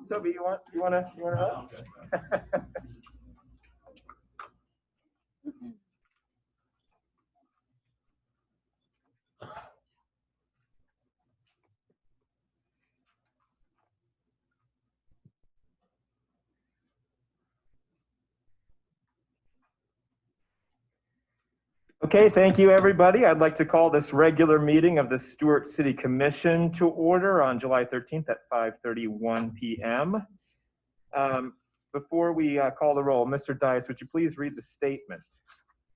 Toby, you wanna help? Okay, thank you, everybody. I'd like to call this regular meeting of the Stuart City Commission to order on July 13th at 5:31 p.m. Before we call the roll, Mr. Dias, would you please read the statement?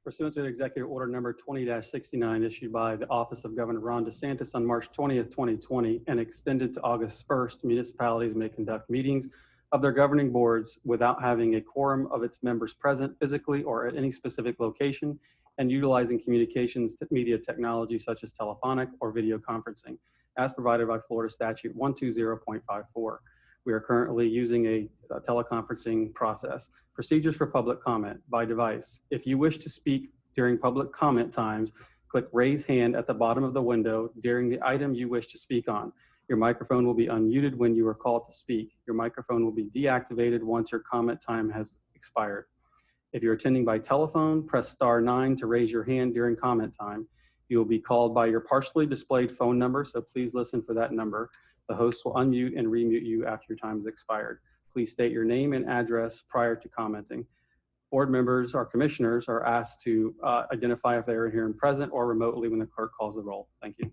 Pursuant to Executive Order number 20-69 issued by the Office of Governor Ron DeSantis on March 20th, 2020, and extended to August 1st, municipalities may conduct meetings of their governing boards without having a quorum of its members present physically or at any specific location, and utilizing communications media technology such as telephonic or video conferencing, as provided by Florida Statute 120.54. We are currently using a teleconferencing process. Procedures for public comment by device. If you wish to speak during public comment times, click raise hand at the bottom of the window during the item you wish to speak on. Your microphone will be unmuted when you are called to speak. Your microphone will be deactivated once your comment time has expired. If you're attending by telephone, press *9 to raise your hand during comment time. You will be called by your partially displayed phone number, so please listen for that number. The host will unmute and remute you after your time has expired. Please state your name and address prior to commenting. Board members or commissioners are asked to identify if they are here and present or remotely when the clerk calls the roll. Thank you.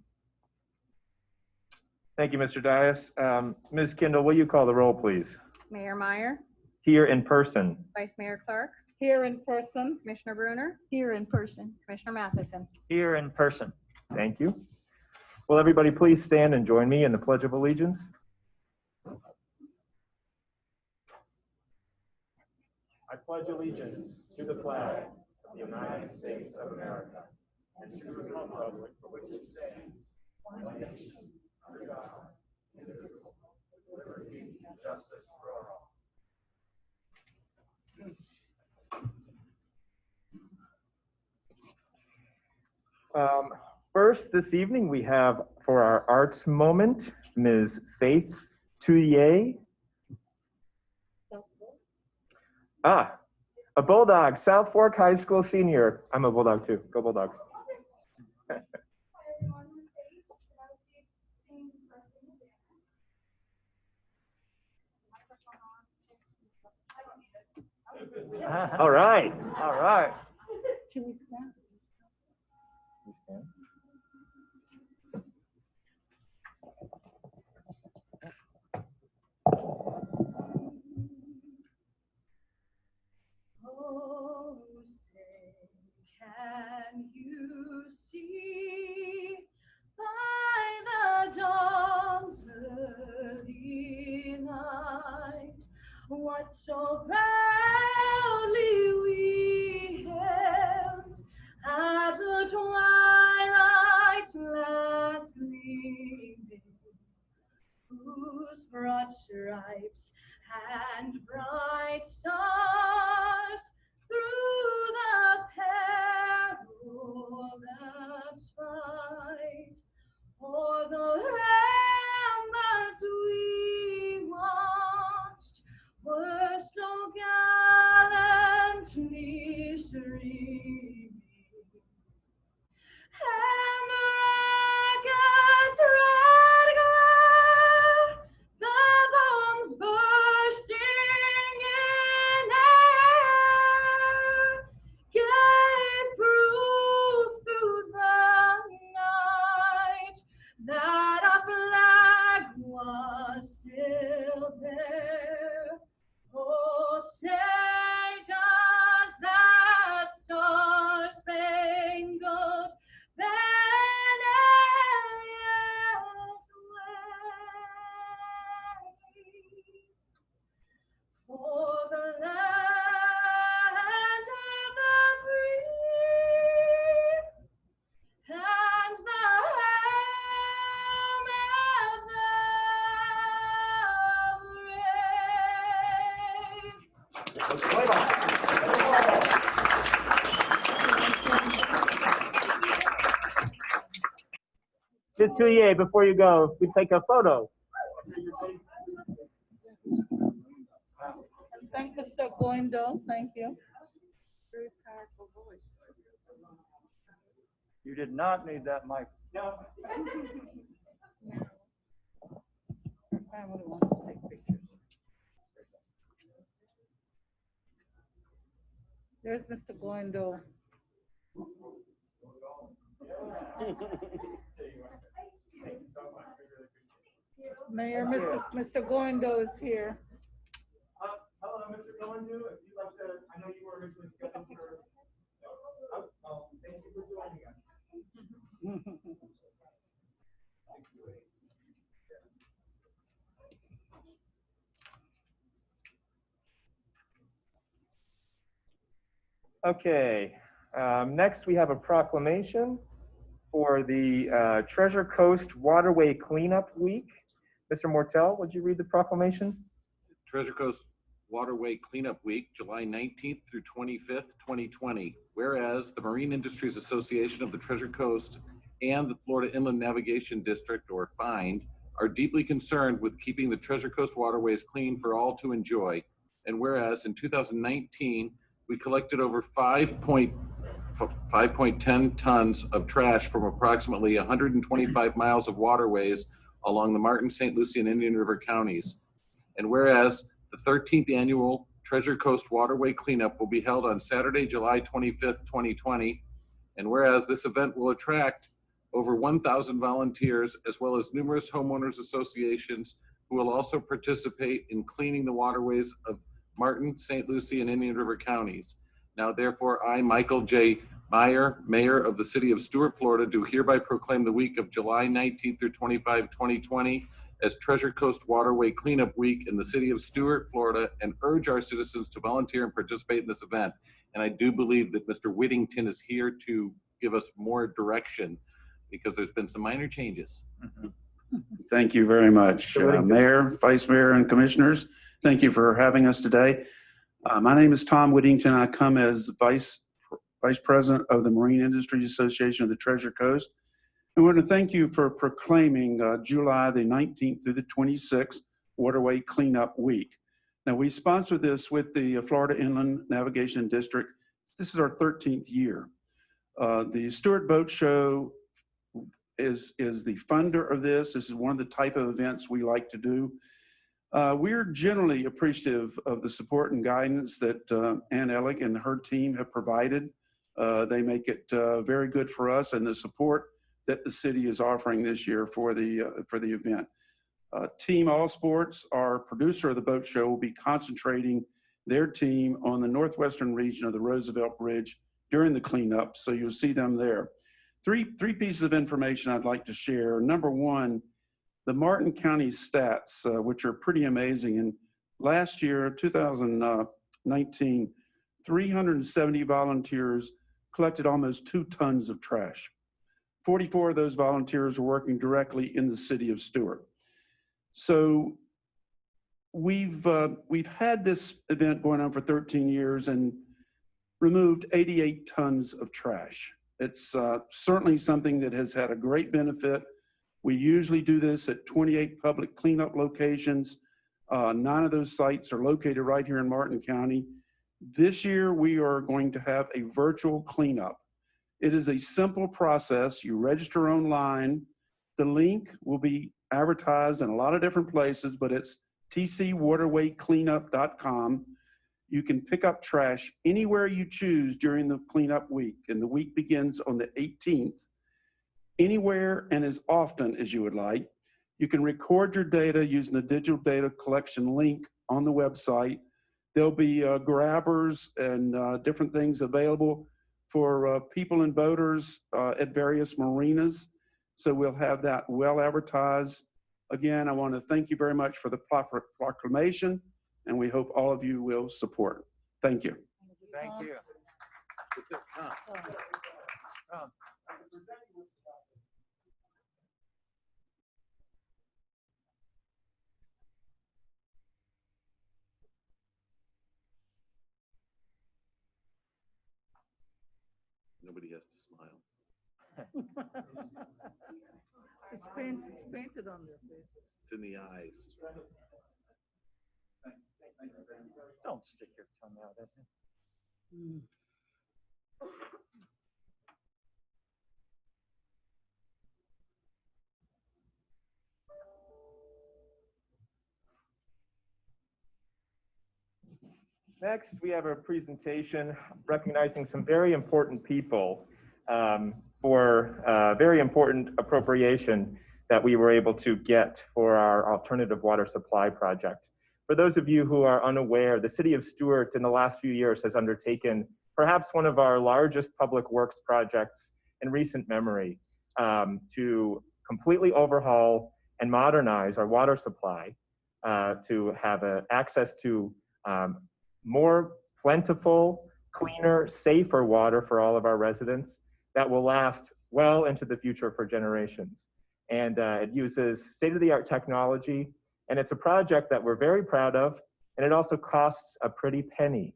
Thank you, Mr. Dias. Ms. Kendall, will you call the roll, please? Mayor Meyer, Here in person. Vice Mayor Clark, Here in person. Commissioner Bruner, Here in person. Commissioner Matheson. Here in person. Thank you. Will everybody please stand and join me in the Pledge of Allegiance? I pledge allegiance to the flag of the United States of America and to the republic for which it stands, one nation, under God, indivisible, with liberty and justice for all. First, this evening, we have for our arts moment, Ms. Faith Touye. A Bulldog, South Fork High School senior. I'm a Bulldog too. Go Bulldogs. All right. All right. Can we stand? Oh, say, can you see by the dawn's early light what so proudly we hailed at the twilight's last gleaming, whose broad stripes and bright stars through the perilous fight o'er the land that we watched were so gallantly streaming, and the racket's red glare, the bombs bursting in air, gave proof through the night that our flag was still there. Oh, say does that star-spangled banner yet wave for the land of the free and the Ms. Touye, before you go, we take a photo. Thank Mr. Goindo, thank you. Very powerful voice. You did not need that mic. Family wants to take pictures. There's Mr. Goindo. Mayor, Mr. Goindo is here. Hello, Mr. Goendu, if you'd like to, I know you were originally scheduled for. Thank you for joining us. Okay, next we have a proclamation for the Treasure Coast Waterway Cleanup Week. Mr. Mortel, would you read the proclamation? Treasure Coast Waterway Cleanup Week, July 19th through 25th, 2020. Whereas the Marine Industries Association of the Treasure Coast and the Florida Inland Navigation District, or FIND, are deeply concerned with keeping the Treasure Coast waterways clean for all to enjoy. And whereas in 2019, we collected over 5.10 tons of trash from approximately 125 miles of waterways along the Martin, St. Lucie, and Indian River counties. And whereas the 13th annual Treasure Coast Waterway Cleanup will be held on Saturday, July 25th, 2020. And whereas this event will attract over 1,000 volunteers, as well as numerous homeowners associations who will also participate in cleaning the waterways of Martin, St. Lucie, and Indian River counties. Now, therefore, I, Michael J. Meyer, Mayor of the City of Stuart, Florida, do hereby proclaim the week of July 19th through 25, 2020 as Treasure Coast Waterway Cleanup Week in the City of Stuart, Florida, and urge our citizens to volunteer and participate in this event. And I do believe that Mr. Whittington is here to give us more direction because there's been some minor changes. Thank you very much, Mayor, Vice Mayor, and Commissioners. Thank you for having us today. My name is Tom Whittington. I come as Vice President of the Marine Industries Association of the Treasure Coast. I want to thank you for proclaiming July the 19th through the 26th Waterway Cleanup Week. Now, we sponsor this with the Florida Inland Navigation District. This is our 13th year. The Stuart Boat Show is the funder of this. This is one of the type of events we like to do. We're generally appreciative of the support and guidance that Ann Ellick and her team have provided. They make it very good for us, and the support that the city is offering this year for the event. Team All Sports, our producer of the boat show, will be concentrating their team on the northwestern region of the Roosevelt Bridge during the cleanup, so you'll see them there. Three pieces of information I'd like to share. Number one, the Martin County stats, which are pretty amazing. And last year, 2019, 370 volunteers collected almost 2 tons of trash. 44 of those volunteers are working directly in the city of Stuart. So we've had this event going on for 13 years and removed 88 tons of trash. It's certainly something that has had a great benefit. We usually do this at 28 public cleanup locations. 9 of those sites are located right here in Martin County. This year, we are going to have a virtual cleanup. It is a simple process. You register online. The link will be advertised in a lot of different places, but it's tcwaterwaycleanup.com. You can pick up trash anywhere you choose during the cleanup week, and the week begins on the 18th. Anywhere and as often as you would like. You can record your data using the digital data collection link on the website. There'll be grabbers and different things available for people and boaters at various marinas. So we'll have that well advertised. Again, I want to thank you very much for the proclamation, and we hope all of you will support. Thank you. Thank you. Nobody has to smile. It's painted on their faces. It's in the eyes. Don't stick your tongue out at me. Next, we have a presentation recognizing some very important people for a very important appropriation that we were able to get for our alternative water supply project. For those of you who are unaware, the City of Stuart in the last few years has undertaken perhaps one of our largest public works projects in recent memory to completely overhaul and modernize our water supply to have access to more plentiful, cleaner, safer water for all of our residents that will last well into the future for generations. And it uses state-of-the-art technology, and it's a project that we're very proud of, and it also costs a pretty penny.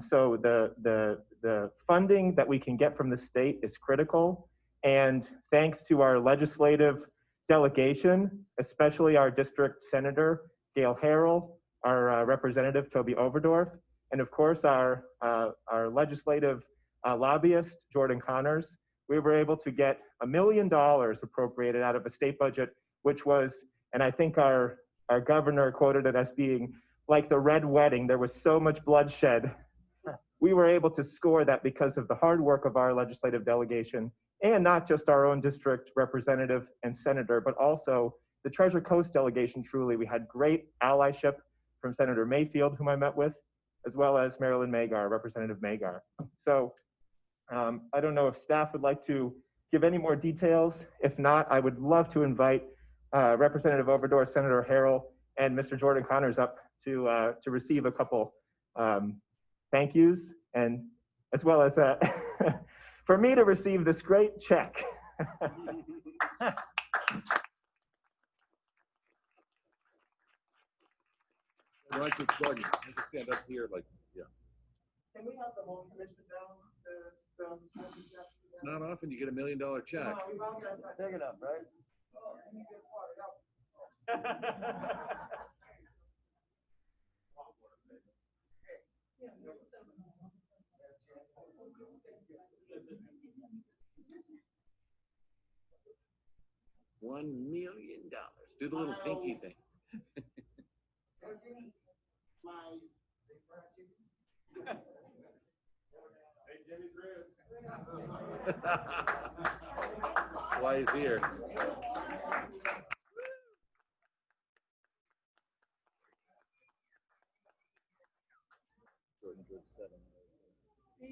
So the funding that we can get from the state is critical, and thanks to our legislative delegation, especially our district senator, Gail Harrell, our representative, Toby Overdorf, and of course our legislative lobbyist, Jordan Connors, we were able to get $1 million appropriated out of a state budget, which was, and I think our governor quoted it as being like the Red Wedding. There was so much bloodshed. We were able to score that because of the hard work of our legislative delegation, and not just our own district representative and senator, but also the Treasure Coast delegation. Truly, we had great allyship from Senator Mayfield, whom I met with, as well as Marilyn Magar, Representative Magar. So I don't know if staff would like to give any more details. If not, I would love to invite Representative Overdorf, Senator Harrell, and Mr. Jordan Connors up to receive a couple thank yous, and as well as for me to receive this great check. I like to plug. I just stand up here, like, yeah. Can we have the whole commission down? It's not often you get $1 million check. Big enough, right? $1 million. Do the little pinky thing. Why is here?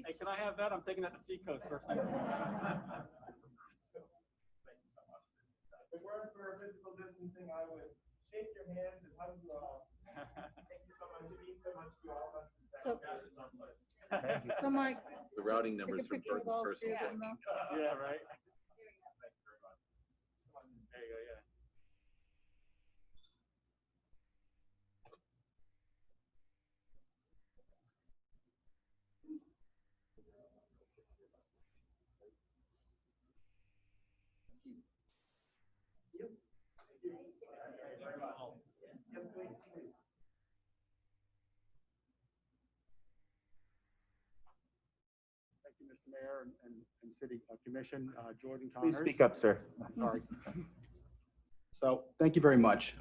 Hey, can I have that? I'm taking that to Seacoast first. If it weren't for physical distancing, I would shake your hands and hug you all. Thank you so much. It means so much to all of us. So- Thank you. So Mike, The routing take a numbers from picture with person's all personal three of them check. now. Yeah, right. There you go, yeah. Thank you, Mr. Mayor and City Commission. Jordan Connors. Please speak up, sir. Sorry. So thank you very much.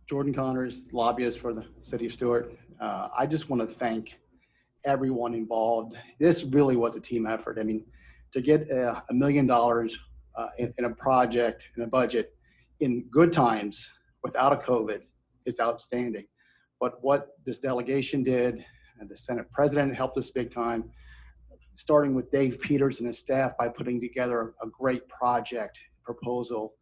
Jordan Connors, lobbyist for the City of Stuart. I just want to thank everyone involved. This really was a team effort. I mean, to get $1 million in a project, in a budget, in good times, without a COVID, is outstanding. But what this delegation did, and the Senate President helped us big time, starting with Dave Peters and his staff by putting together a great project proposal,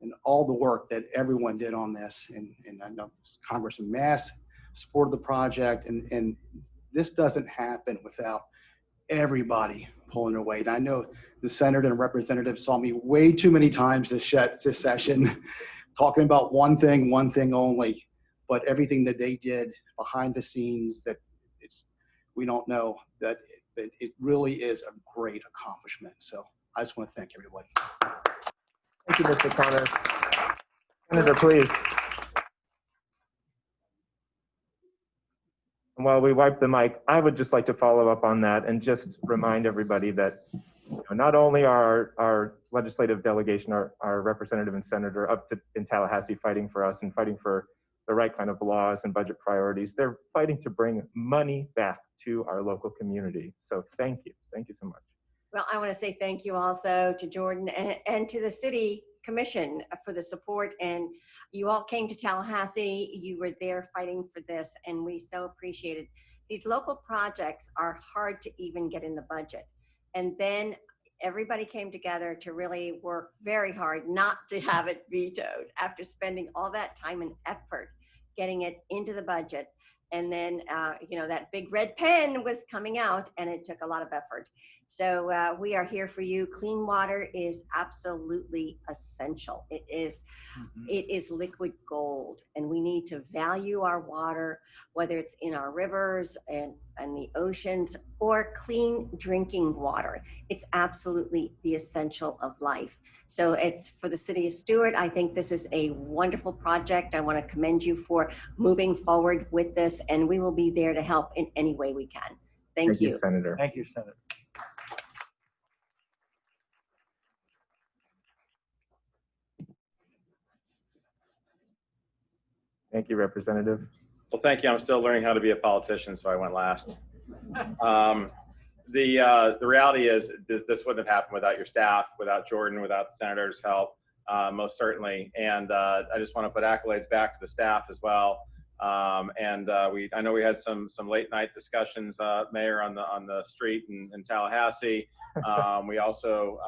and all the work that everyone did on this. And I know Congressman Mass supported the project, and this doesn't happen without everybody pulling their weight. I know the senator and representative saw me way too many times this session talking about one thing only, but everything that they did behind the scenes that we don't know, that it really is a great accomplishment. So I just want to thank everybody. Thank you, Mr. Connor. Senator, please. And while we wipe the mic, I would just like to follow up on that and just remind everybody that not only are our legislative delegation, our representative and senator up in Tallahassee fighting for us and fighting for the right kind of laws and budget priorities, they're fighting to bring money back to our local community. So thank you. Thank you so much. Well, I want to say thank you also to Jordan and to the City Commission for the support. And you all came to Tallahassee. You were there fighting for this, and we so appreciate it. These local projects are hard to even get in the budget. And then everybody came together to really work very hard not to have it vetoed after spending all that time and effort getting it into the budget. And then, that big red pen was coming out, and it took a lot of effort. So we are here for you. Clean water is absolutely essential. It is liquid gold, and we need to value our water, whether it's in our rivers and the oceans or clean drinking water. It's absolutely the essential of life. So it's for the City of Stuart. I think this is a wonderful project. I want to commend you for moving forward with this, and we will be there to help in any way we can. Thank you. Senator. Thank you, Senator. Thank you, Representative. Well, thank you. I'm still learning how to be a politician, so I went last. The reality is this wouldn't have happened without your staff, without Jordan, without the senator's help, most certainly. And I just want to put accolades back to the staff as well. I know we had some late night discussions, Mayor, on the street in Tallahassee. We also,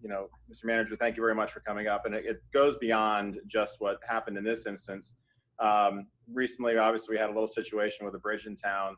Mr. Manager, thank you very much for coming up. And it goes beyond just what happened in this instance. Recently, obviously, we had a little situation with a bridge in town,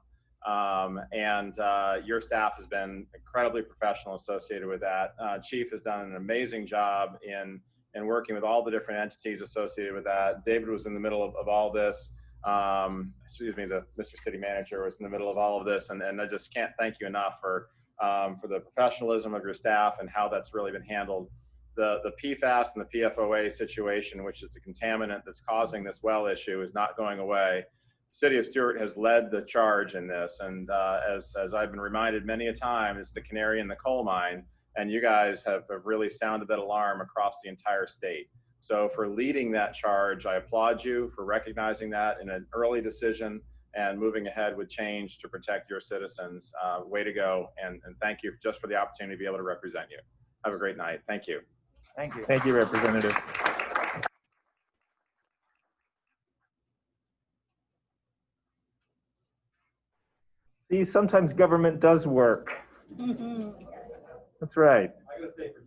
your staff has been incredibly professional associated with that. Chief has done an amazing job in working with all the different entities associated with that. David was in the middle of all this. Mr. City Manager was in the middle of all of this, and I just can't thank you enough for the professionalism of your staff and how that's really been handled. The PFAS and the PFOA situation, which is the contaminant that's causing this well issue, is not going away. The City of Stuart has led the charge in this, and as I've been reminded many a time, it's the canary in the coal mine, and you guys have really sounded that alarm across the entire state. So for leading that charge, I applaud you for recognizing that in an early decision and moving ahead with change to protect your citizens. Way to go, and thank you just for the opportunity to be able to represent you. Have a great night. Thank you. Thank you. Thank you, Representative. See, sometimes government does work. That's right. I gotta stay for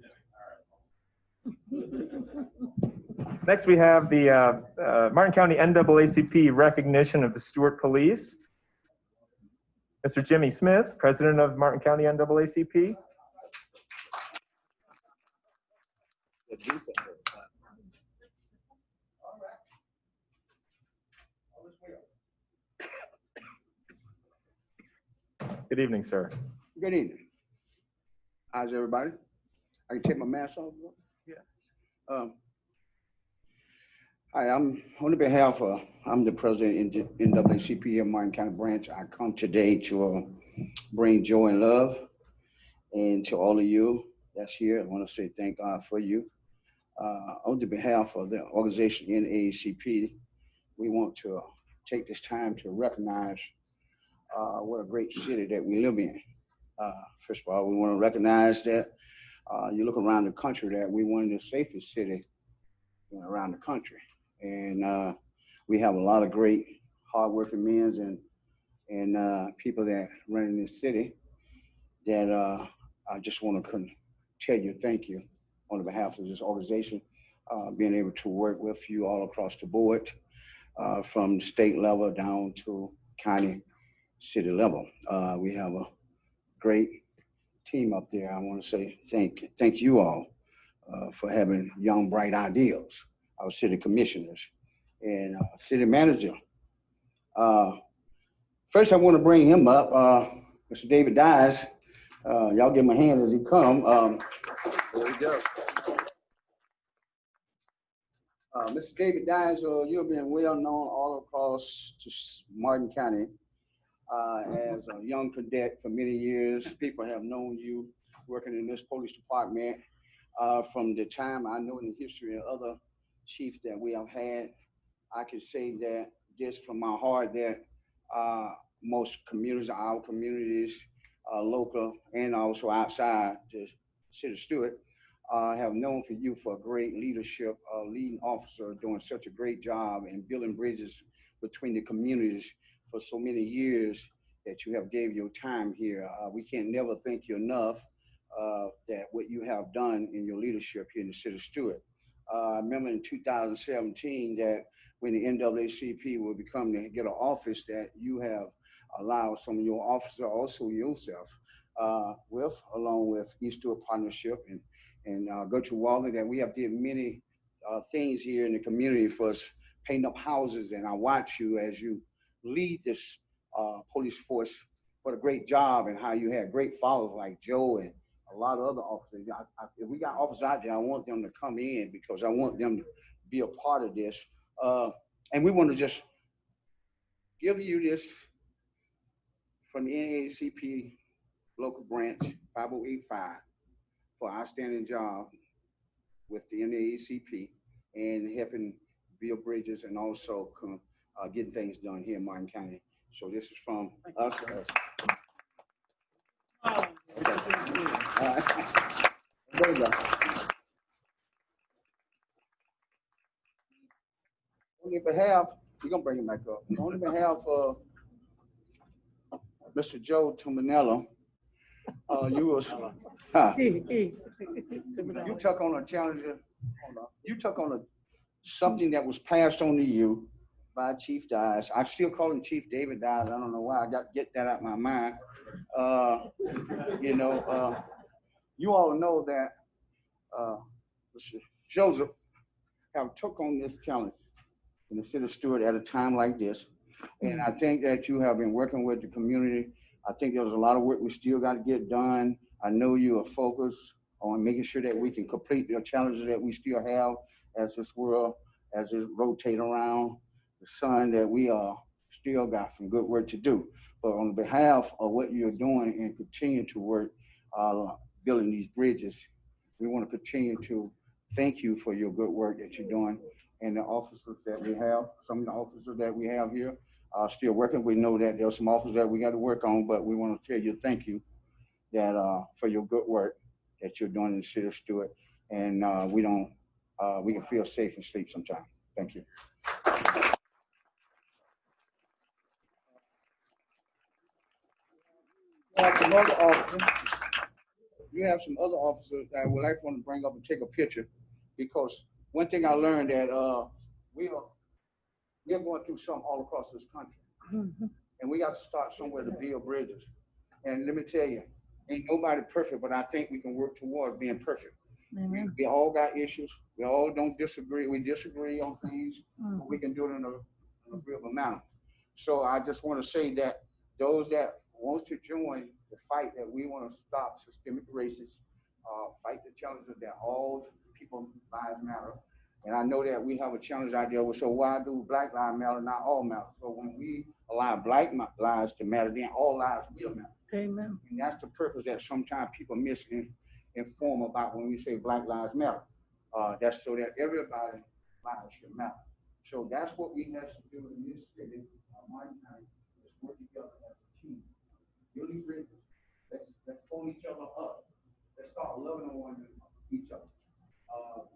Jimmy. Next, we have the Martin County NAACP recognition of the Stuart Police. Mr. Jimmy Smith, President of Martin County NAACP. Good evening, sir. Good evening. How's everybody? I can take my mask off? Yeah. Hi, I'm on behalf of, I'm the president in NAACP of Martin County branch. I come today to bring joy and love, and to all of you that's here, I want to say thank God for you. On behalf of the organization NAACP, we want to take this time to recognize what a great city that we live in. First of all, we want to recognize that you look around the country that we're one of the safest cities around the country. And we have a lot of great hardworking men and people that run in this city that I just want to tell you thank you on behalf of this organization, being able to work with you all across the board, from state level down to county, city level. We have a great team up there. I want to say thank you all for having young, bright ideas. Our city commissioners and city manager. First, I want to bring him up, Mr. David Dyes. Y'all give him a hand as he come. There we go. Mr. David Dines, you've been well known all across Martin County as a young cadet for many years. People have known you working in this police department from the time I know in the history of other chiefs that we have had. I can say that just from my heart that most communities, our communities, local and also outside the city of Stewart, have known for you for great leadership, leading officer, doing such a great job in building bridges between the communities for so many years that you have gave your time here. We can never thank you enough that what you have done in your leadership here in the city of Stewart. I remember in 2017 that when the NAACP will become to get an office that you have allowed some of your officers, also yourself, along with East Stewart Partnership and Gertrude Walden, that we have did many things here in the community for us, painting up houses. And I watch you as you lead this police force. What a great job, and how you had great followers like Joe and a lot of other officers. If we got officers out there, I want them to come in because I want them to be a part of this. And we want to just give you this from the NAACP local branch 5085 for outstanding job with the NAACP and helping build bridges and also getting things done here in Martin County. So this is from us. There you go. On behalf, we're gonna bring him back up. On behalf of Mr. Joe Tumanello, you took on a challenge. You took on something that was passed on to you by Chief Dines. I still call him Chief David Dines. I don't know why. I got to get that out of my mind. You all know that Mr. Joseph have took on this challenge in the city of Stewart at a time like this. And I think that you have been working with the community. I think there's a lot of work we still got to get done. I know you are focused on making sure that we can complete the challenges that we still have as this world, as it rotate around the sun, that we are still got some good work to do. But on behalf of what you're doing and continue to work building these bridges, we want to continue to thank you for your good work that you're doing. And the officers that we have, some of the officers that we have here are still working. We know that there's some officers that we got to work on, but we want to tell you thank you that for your good work that you're doing in the city of Stewart. And we can feel safe and sleep sometime. Thank you. You have some other officers that I would like to bring up and take a picture, because one thing I learned that we're going through something all across this country, and we got to start somewhere to build bridges. And let me tell you, ain't nobody perfect, but I think we can work toward being perfect. We all got issues. We all don't disagree. We disagree on things, but we can do it in an agreeable manner. So I just want to say that those that want to join the fight that we want to stop systemic racism, fight the challenges that all people lives matter. And I know that we have a challenge out there. So why do Black lives matter, not all matter? So when we allow Black lives to matter, then all lives will matter. Amen. And that's the purpose that sometimes people misinform about when we say Black lives matter. That's so that everybody's lives should matter. So that's what we have to do in this city, Martin County, is work together as a team. Building bridges. Let's pull each other up. Let's start loving on each other.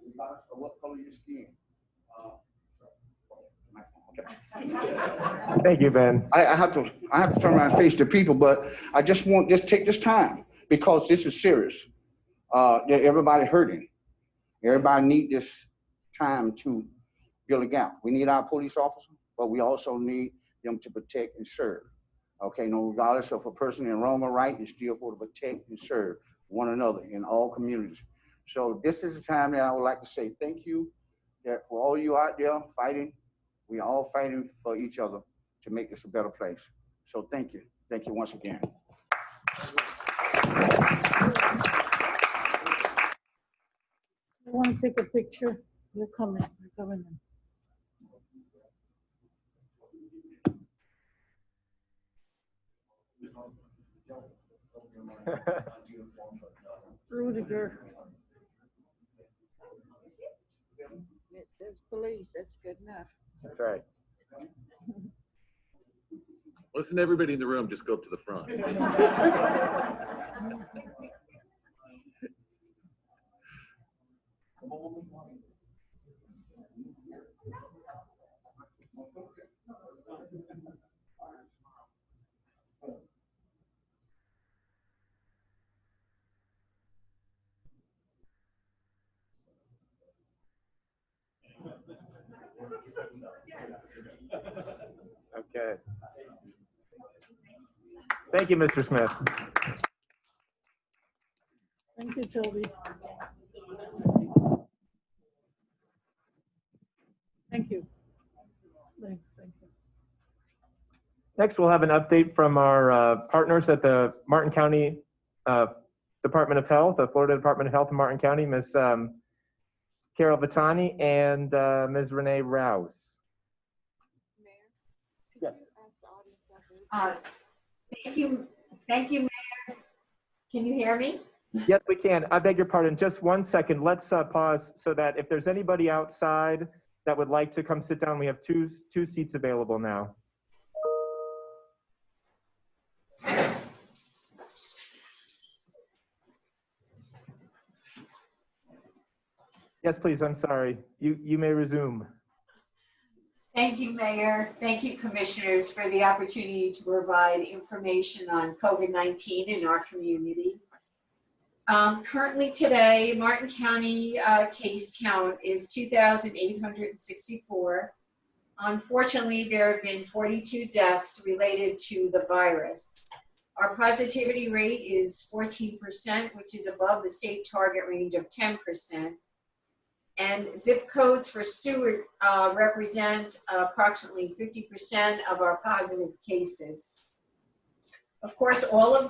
Regardless of what color your skin. Thank you, Ben. I have to turn around and face the people, but I just want take this time because this is serious. Everybody hurting. Everybody need this time to build a gap. We need our police officers, but we also need them to protect and serve. Okay, no, regardless of a person in wrong or right, is still going to protect and serve one another in all communities. So this is the time that I would like to say thank you that for all you out there fighting. We are all fighting for each other to make this a better place. So thank you. Thank you once again. I want to take a picture. You're coming, you're coming in. Rudiger. There's police, that's good enough. That's right. Listen, everybody in the room, just go up to the front. Okay. Thank you, Mr. Smith. Thank you, Toby. Thank you. Thanks, thank you. Next, we'll have an update from our partners at the Martin County Department of Health, the Florida Department of Health in Martin County, Ms. Carol Vitani and Ms. Renee Rouse. Yes. Thank you, Mayor. Can you hear me? Yes, we can. I beg your pardon. Just 1 second. Let's pause so that if there's anybody outside that would like to come sit down, we have two seats available now. Yes, please. I'm sorry. You may resume. Thank you, Mayor. Thank you, Commissioners, for the opportunity to provide information on COVID-19 in our community. Currently today, Martin County case count is 2,864. Unfortunately, there have been 42 deaths related to the virus. Our positivity rate is 14%, which is above the state target range of 10%. And zip codes for Stewart represent approximately 50% of our positive cases. Of course, all of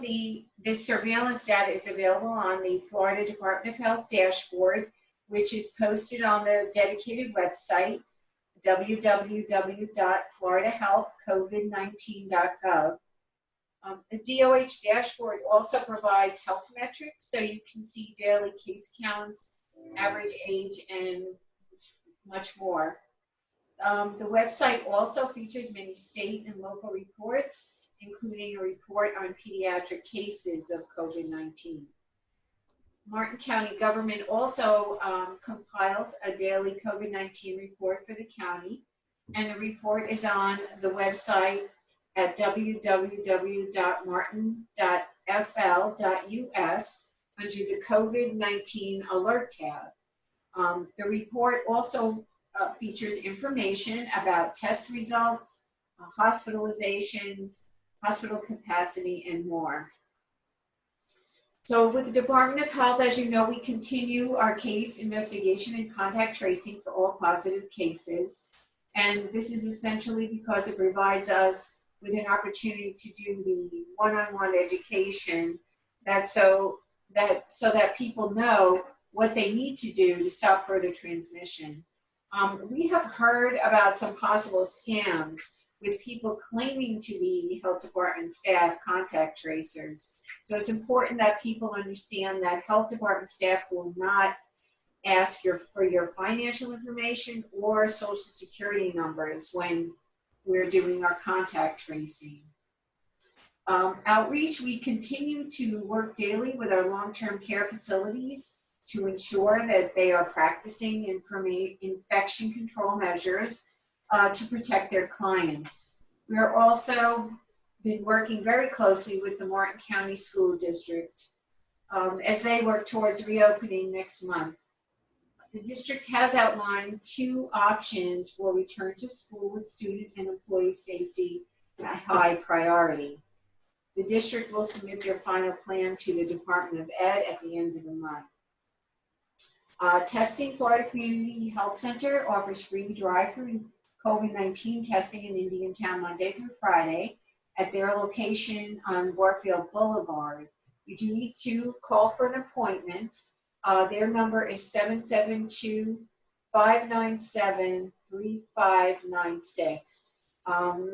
this surveillance data is available on the Florida Department of Health dashboard, which is posted on the dedicated website, www.floridahealthcovid19.gov. The DOH dashboard also provides health metrics, so you can see daily case counts, average age, and much more. The website also features many state and local reports, including a report on pediatric cases of COVID-19. Martin County government also compiles a daily COVID-19 report for the county, and the report is on the website at www.martin.fl.us under the COVID-19 alert tab. The report also features information about test results, hospitalizations, hospital capacity, and more. So with the Department of Health, as you know, we continue our case investigation and contact tracing for all positive cases. And this is essentially because it provides us with an opportunity to do the one-on-one education so that people know what they need to do to stop further transmission. We have heard about some possible scams with people claiming to be health department staff contact tracers. So it's important that people understand that health department staff will not ask for your financial information or social security numbers when we're doing our contact tracing. Outreach, we continue to work daily with our long-term care facilities to ensure that they are practicing infection control measures to protect their clients. We are also been working very closely with the Martin County School District as they work towards reopening next month. The district has outlined 2 options for return to school with student and employee safety a high priority. The district will submit their final plan to the Department of Ed at the end of the month. Testing, Florida Community Health Center offers free drive-through COVID-19 testing in Indiantown Monday through Friday at their location on Warfield Boulevard. You do need to call for an appointment. Their number is 597-3596.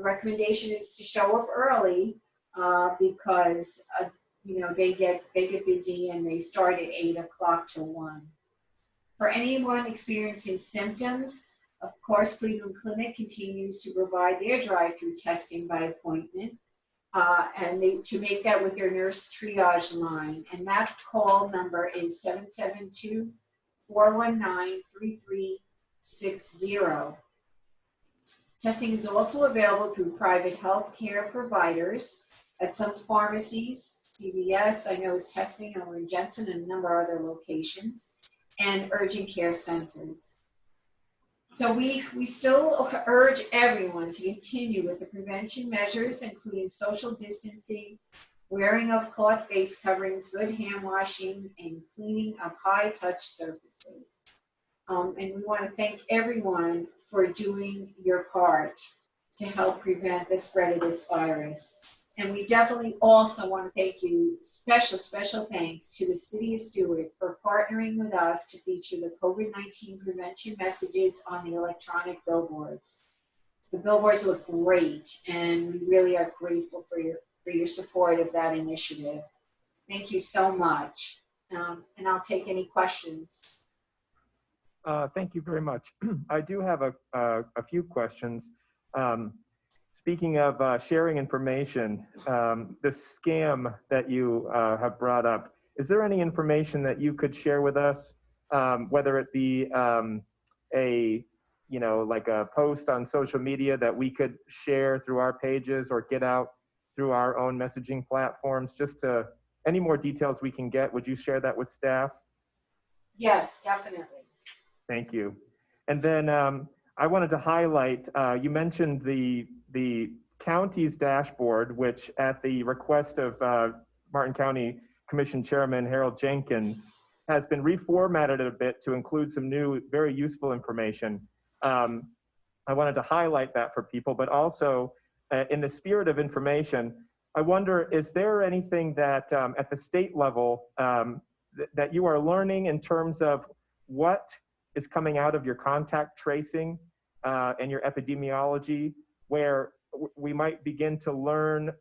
Recommendation is to show up early because they get busy and they start at 8 o'clock to 1. For anyone experiencing symptoms, of course, Cleveland Clinic continues to provide their drive-through testing by appointment, to make that with their nurse triage line. And that call number is 772-419-3360. Testing is also available through private health care providers at some pharmacies. CVS, I know, is testing over in Jensen and a number of other locations, and urgent care centers. So we still urge everyone to continue with the prevention measures, including social distancing, wearing of cloth face coverings, good hand washing, and cleaning of high-touch surfaces. And we want to thank everyone for doing your part to help prevent the spread of this virus. And we definitely also want to thank you, special thanks to the City of Stewart for partnering with us to feature the COVID-19 prevention messages on the electronic billboards. The billboards look great, and we really are grateful for your support of that initiative. Thank you so much. And I'll take any questions. Thank you very much. I do have a few questions. Speaking of sharing information, the scam that you have brought up, is there any information that you could share with us, whether it be like a post on social media that we could share through our pages or get out through our own messaging platforms? Just any more details we can get, would you share that with staff? Yes, definitely. Thank you. And then I wanted to highlight, you mentioned the county's dashboard, which at the request of Martin County Commission Chairman Harold Jenkins has been reformatted a bit to include some new, very useful information. I wanted to highlight that for people, but also in the spirit of information, I wonder, is there anything that at the state level that you are learning in terms of what is coming out of your contact tracing and your epidemiology, where we might begin to learn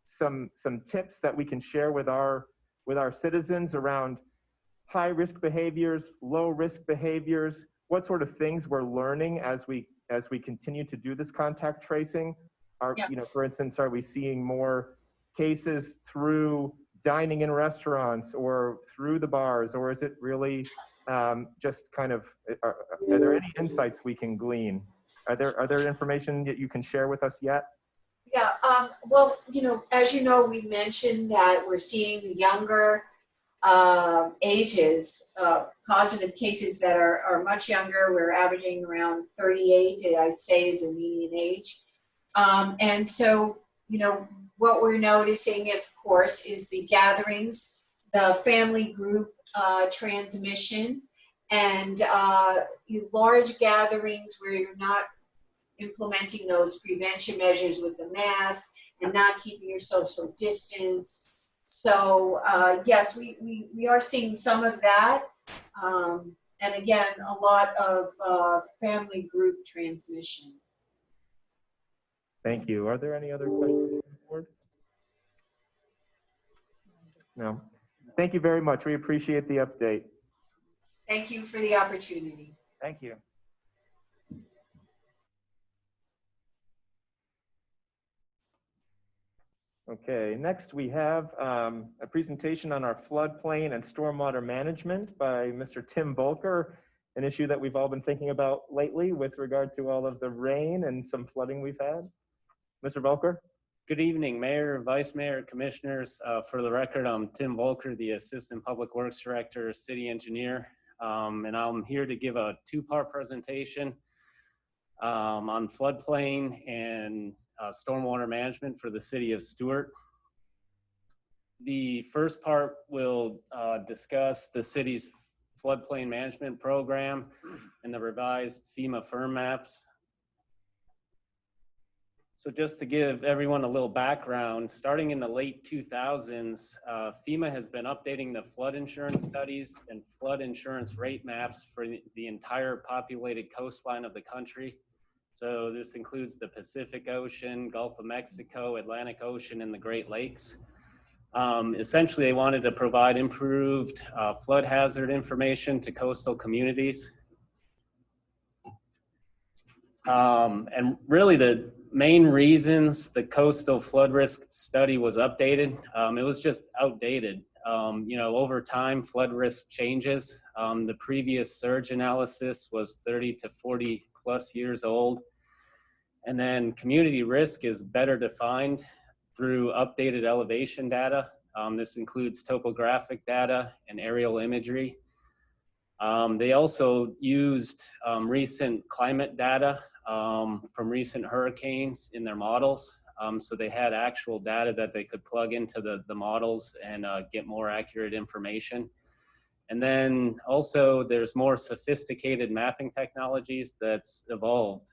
some tips that we can share with our citizens around high risk behaviors, low risk behaviors, what sort of things we're learning as we continue to do this contact tracing? Yes. For instance, are we seeing more cases through dining in restaurants or through the bars, or is it really just kind of, are there any insights we can glean? Are there information that you can share with us yet? Yeah, well, as you know, we mentioned that we're seeing younger ages, positive cases that are much younger. We're averaging around 38, I'd say, is the median age. And so, what we're noticing, of course, is the gatherings, the family group transmission, and large gatherings where you're not implementing those prevention measures with the mask and not keeping your social distance. So yes, we are seeing some of that. And again, a lot of family group transmission. Thank you. Are there any other questions on the board? No. Thank you very much. We appreciate the update. Thank you for the opportunity. Thank you. Okay, next we have a presentation on our floodplain and stormwater management by Mr. Tim Volker, an issue that we've all been thinking about lately with regard to all of the rain and some flooding we've had. Mr. Volker? Good evening, Mayor, Vice Mayor, Commissioners. For the record, I'm Tim Volker, the Assistant Public Works Director, City Engineer, and I'm here to give a two-part presentation on floodplain and stormwater management for the City of Stewart. The first part will discuss the city's floodplain management program and the revised FEMA firm maps. So just to give everyone a little background, starting in the late 2000s, FEMA has been updating the flood insurance studies and flood insurance rate maps for the entire populated coastline of the country. So this includes the Pacific Ocean, Gulf of Mexico, Atlantic Ocean, and the Great Lakes. Essentially, they wanted to provide improved flood hazard information to coastal communities. And really the main reasons the coastal flood risk study was updated, it was just outdated. Over time, flood risk changes. The previous surge analysis was 30 to 40 plus years old. And then community risk is better defined through updated elevation data. This includes topographic data and aerial imagery. They also used recent climate data from recent hurricanes in their models. So they had actual data that they could plug into the models and get more accurate information. And then also there's more sophisticated mapping technologies that's evolved.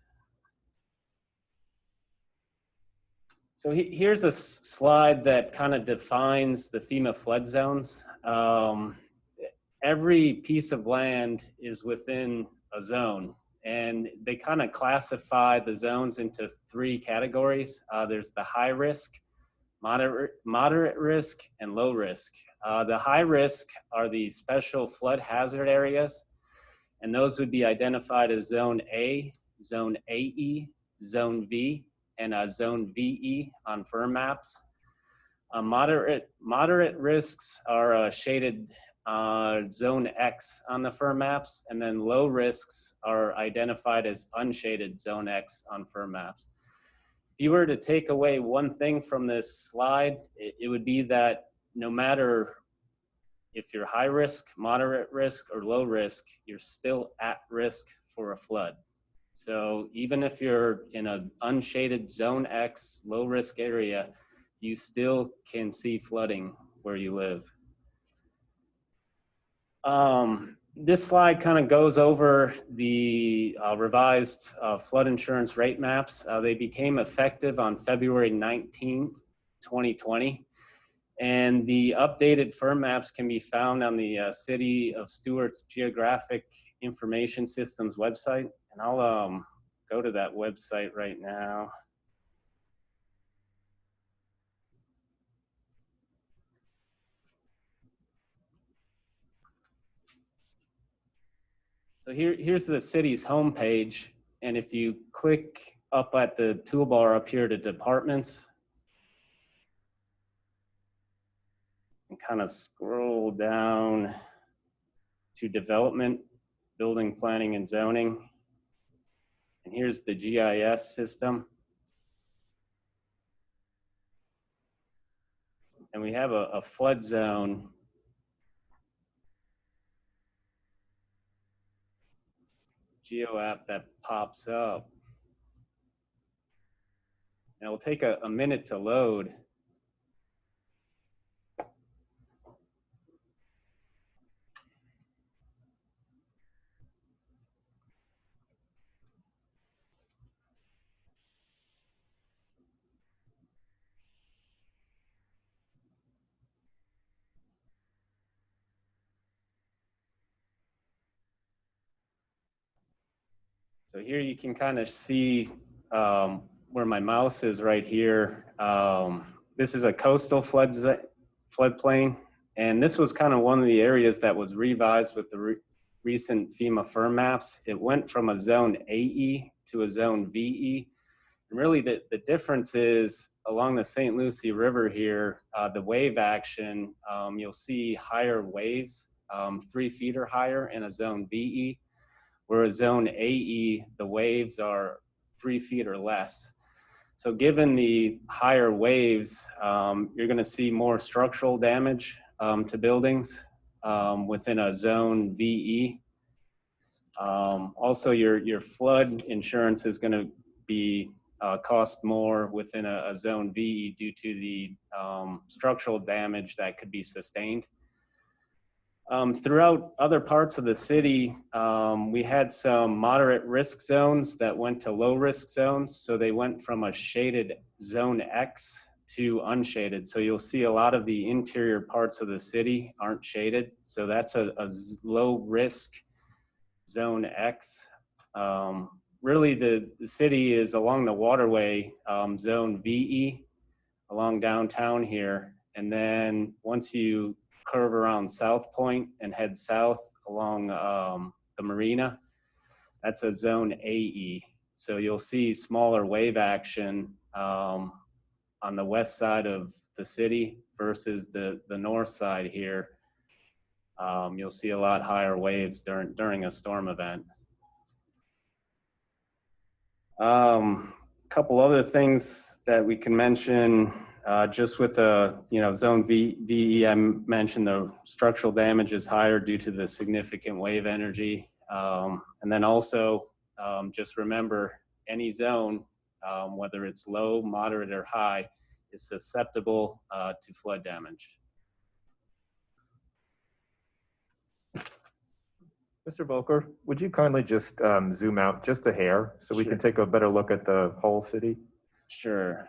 So here's a slide that kind of defines the FEMA flood zones. Every piece of land is within a zone, and they kind of classify the zones into three categories. There's the high risk, moderate risk, and low risk. The high risk are the special flood hazard areas, and those would be identified as Zone A, Zone AE, Zone V, and Zone VE on firm maps. Moderate risks are shaded Zone X on the firm maps, and then low risks are identified as unshaded Zone X on firm maps. If you were to take away one thing from this slide, it would be that no matter if you're high risk, moderate risk, or low risk, you're still at risk for a flood. So even if you're in an unshaded Zone X low risk area, you still can see flooding where you live. This slide kind of goes over the revised flood insurance rate maps. They became effective on February 19th, 2020. And the updated firm maps can be found on the City of Stewart's Geographic Information Systems website. And I'll go to that website right now. So here's the city's homepage. And if you click up at the toolbar up here to departments, and kind of scroll down to development, building, planning, and zoning. And here's the GIS system. And we have a flood zone geo app that pops up. And it'll take a minute to load. So here you can kind of see where my mouse is right here. This is a coastal floodplain, and this was kind of one of the areas that was revised with the recent FEMA firm maps. It went from a Zone AE to a Zone VE. And really the difference is along the St. Lucie River here, the wave action, you'll see higher waves, 3 feet or higher in a Zone VE. Whereas Zone AE, the waves are 3 feet or less. So given the higher waves, you're gonna see more structural damage to buildings within a Zone VE. Also, your flood insurance is gonna be cost more within a Zone VE due to the structural damage that could be sustained. Throughout other parts of the city, we had some moderate risk zones that went to low risk zones. So they went from a shaded zone X to unshaded. So you'll see a lot of the interior parts of the city aren't shaded. So that's a low risk zone X. Really the city is along the waterway, zone VE, along downtown here. And then once you curve around South Point and head south along the marina, that's a zone AE. So you'll see smaller wave action on the west side of the city versus the north side here. You'll see a lot higher waves during a storm event. Couple other things that we can mention, just with the zone VE, I mentioned the structural damage is higher due to the significant wave energy. And then also just remember any zone, whether it's low, moderate, or high, is susceptible to flood damage. Mr. Volker, would you kindly just zoom out just a hair so we can take a better look at the whole city? Sure.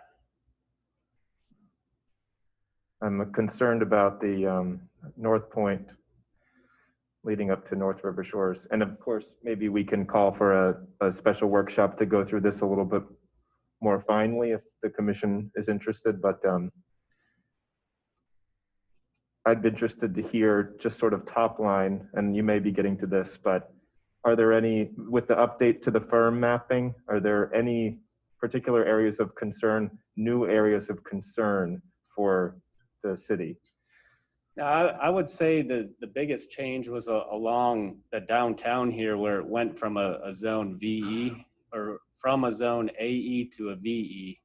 I'm concerned about the North Point leading up to North River Shores. And of course, maybe we can call for a special workshop to go through this a little bit more finely if the commission is interested, but I'd be interested to hear just sort of top line, and you may be getting to this, but are there any, with the update to the firm mapping, are there any particular areas of concern, new areas of concern for the city? I would say the biggest change was along the downtown here, where it went from a zone VE or from a zone AE to a VE.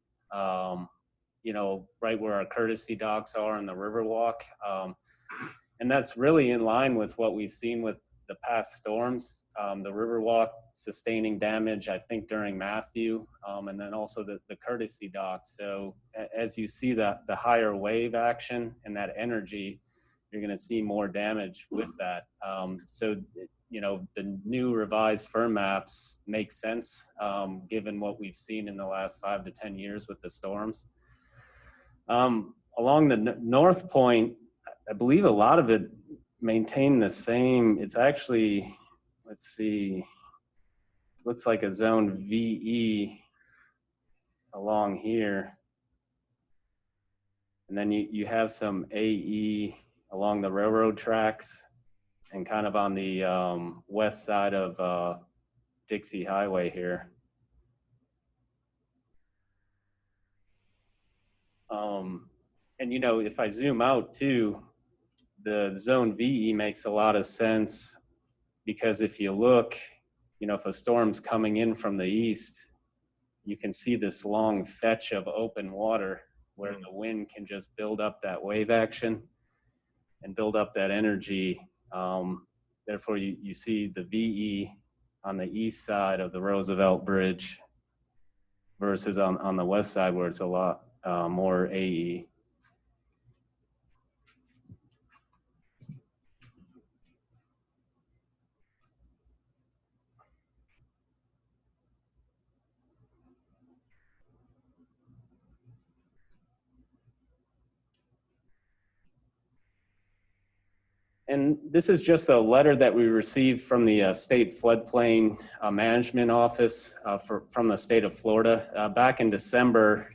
Right where our courtesy docks are and the Riverwalk. And that's really in line with what we've seen with the past storms. The Riverwalk sustaining damage, I think, during Matthew, and then also the courtesy dock. So as you see the higher wave action and that energy, you're going to see more damage with that. So the new revised firm maps make sense, given what we've seen in the last 5 to 10 years with the storms. Along the North Point, I believe a lot of it maintained the same. It's actually, let's see, looks like a zone VE along here. And then you have some AE along the railroad tracks and kind of on the west side of Dixie Highway here. And if I zoom out too, the zone VE makes a lot of sense, because if you look, if a storm's coming in from the east, you can see this long fetch of open water where the wind can just build up that wave action and build up that energy. Therefore, you see the VE on the east side of the Roosevelt Bridge versus on the west side where it's a lot more AE. And this is just a letter that we received from the State Floodplain Management Office from the state of Florida. Back in December,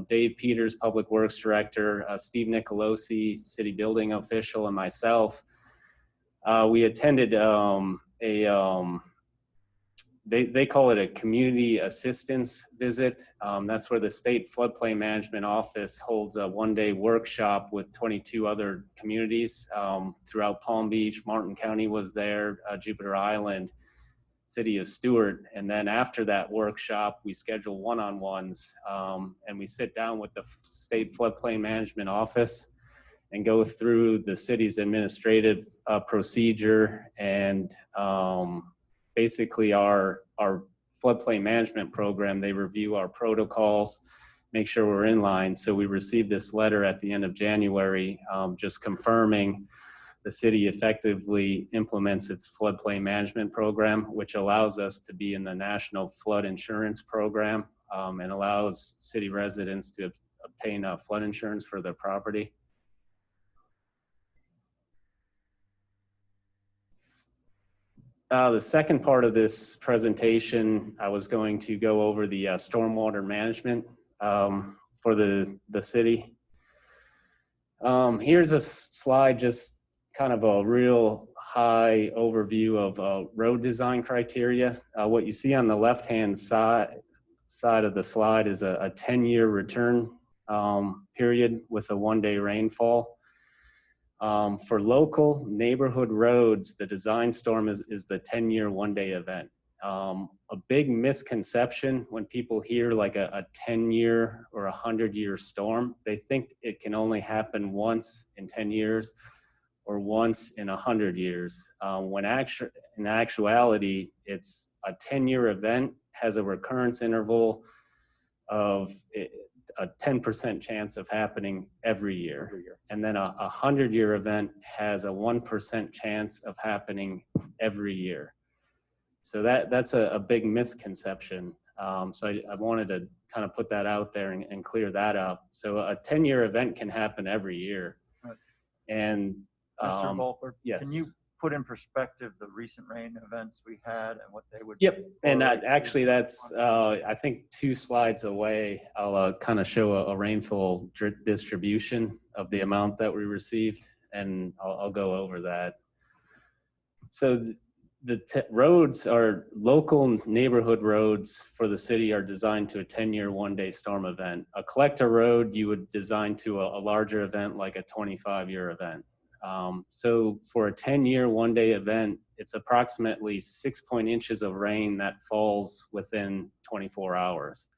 Dave Peters, Public Works Director, Steve Nicolosi, City Building Official, and myself, we attended they call it a community assistance visit. That's where the State Floodplain Management Office holds a one-day workshop with 22 other communities throughout Palm Beach. Martin County was there, Jupiter Island, City of Stuart. And then after that workshop, we schedule one-on-ones and we sit down with the State Floodplain Management Office and go through the city's administrative procedure and basically our floodplain management program. They review our protocols, make sure we're in line. So we received this letter at the end of January, just confirming the city effectively implements its floodplain management program, which allows us to be in the National Flood Insurance Program and allows city residents to obtain flood insurance for their property. The second part of this presentation, I was going to go over the stormwater management for the city. Here's a slide, just kind of a real high overview of road design criteria. What you see on the left-hand side of the slide is a 10-year return period with a one-day rainfall. For local neighborhood roads, the design storm is the 10-year one-day event. A big misconception when people hear like a 10-year or 100-year storm, they think it can only happen once in 10 years or once in 100 years. When in actuality, it's a 10-year event, has a recurrence interval of a 10% chance of happening every year. And then a 100-year event has a 1% chance of happening every year. So that's a big misconception. So I wanted to kind of put that out there and clear that up. So a 10-year event can happen every year. Right. And Mr. Volker, yes. can you put in perspective the recent rain events we had and what they would? Yep, and correlate to? actually that's, I think 2 slides away, I'll kind of show a rainfall distribution of the amount that we received, and I'll go over that. So the roads are local neighborhood roads for the city are designed to a 10-year one-day storm event. A collector road you would design to a larger event like a 25-year event. So for a 10-year one-day event, it's approximately 6 inches of rain that falls within 24 hours.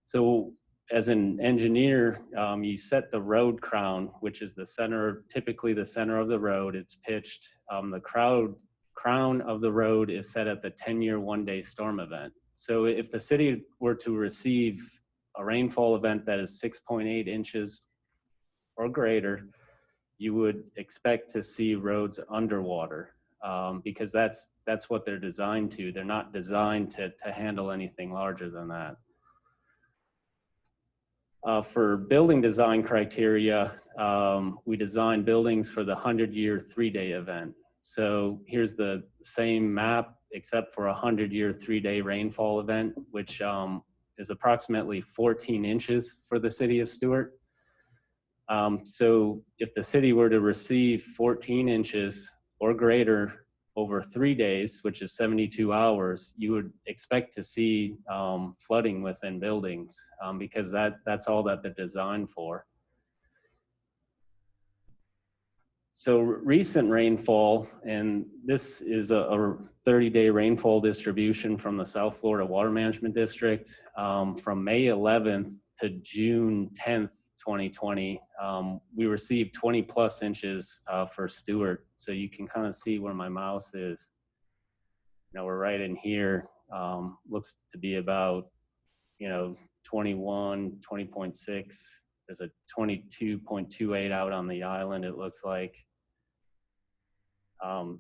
So as an engineer, you set the road crown, which is the center, typically the center of the road. It's pitched. The crown of the road is set at the 10-year one-day storm event. So if the city were to receive a rainfall event that is 6.8 inches or greater, you would expect to see roads underwater because that's what they're designed to. They're not designed to handle anything larger than that. For building design criteria, we design buildings for the 100-year 3-day event. So here's the same map except for a 100-year 3-day rainfall event, which is approximately 14 inches for the city of Stuart. So if the city were to receive 14 inches or greater over 3 days, which is 72 hours, you would expect to see flooding within buildings because that's all that they're designed for. So recent rainfall, and this is a 30-day rainfall distribution from the South Florida Water Management District from May 11th to June 10th, 2020, we received 20+ inches for Stuart. So you can kind of see where my mouse is. You know, we're right in here. Looks to be about, 21, 20.6. There's a 22.28 out on the island, it looks like.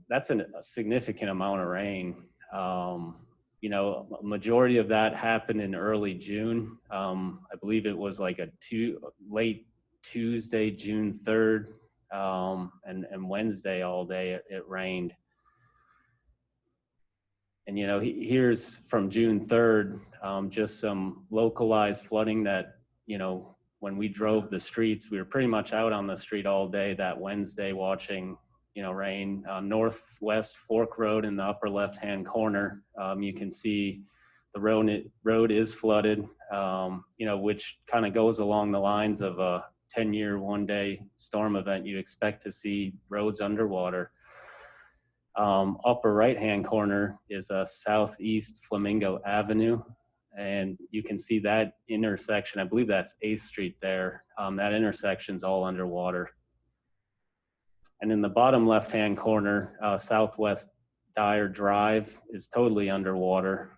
That's a significant amount of rain. A majority of that happened in early June. I believe it was like late Tuesday, June 3rd, and Wednesday all day it rained. And here's from June 3rd, just some localized flooding that, when we drove the streets, we were pretty much out on the street all day that Wednesday watching rain. Northwest Fork Road in the upper left-hand corner, you can see the road is flooded, which kind of goes along the lines of a 10-year one-day storm event. You expect to see roads underwater. Upper right-hand corner is a Southeast Flamingo Avenue, and you can see that intersection. I believe that's 8th Street there. That intersection's all underwater. And in the bottom left-hand corner, Southwest Dyer Drive is totally underwater.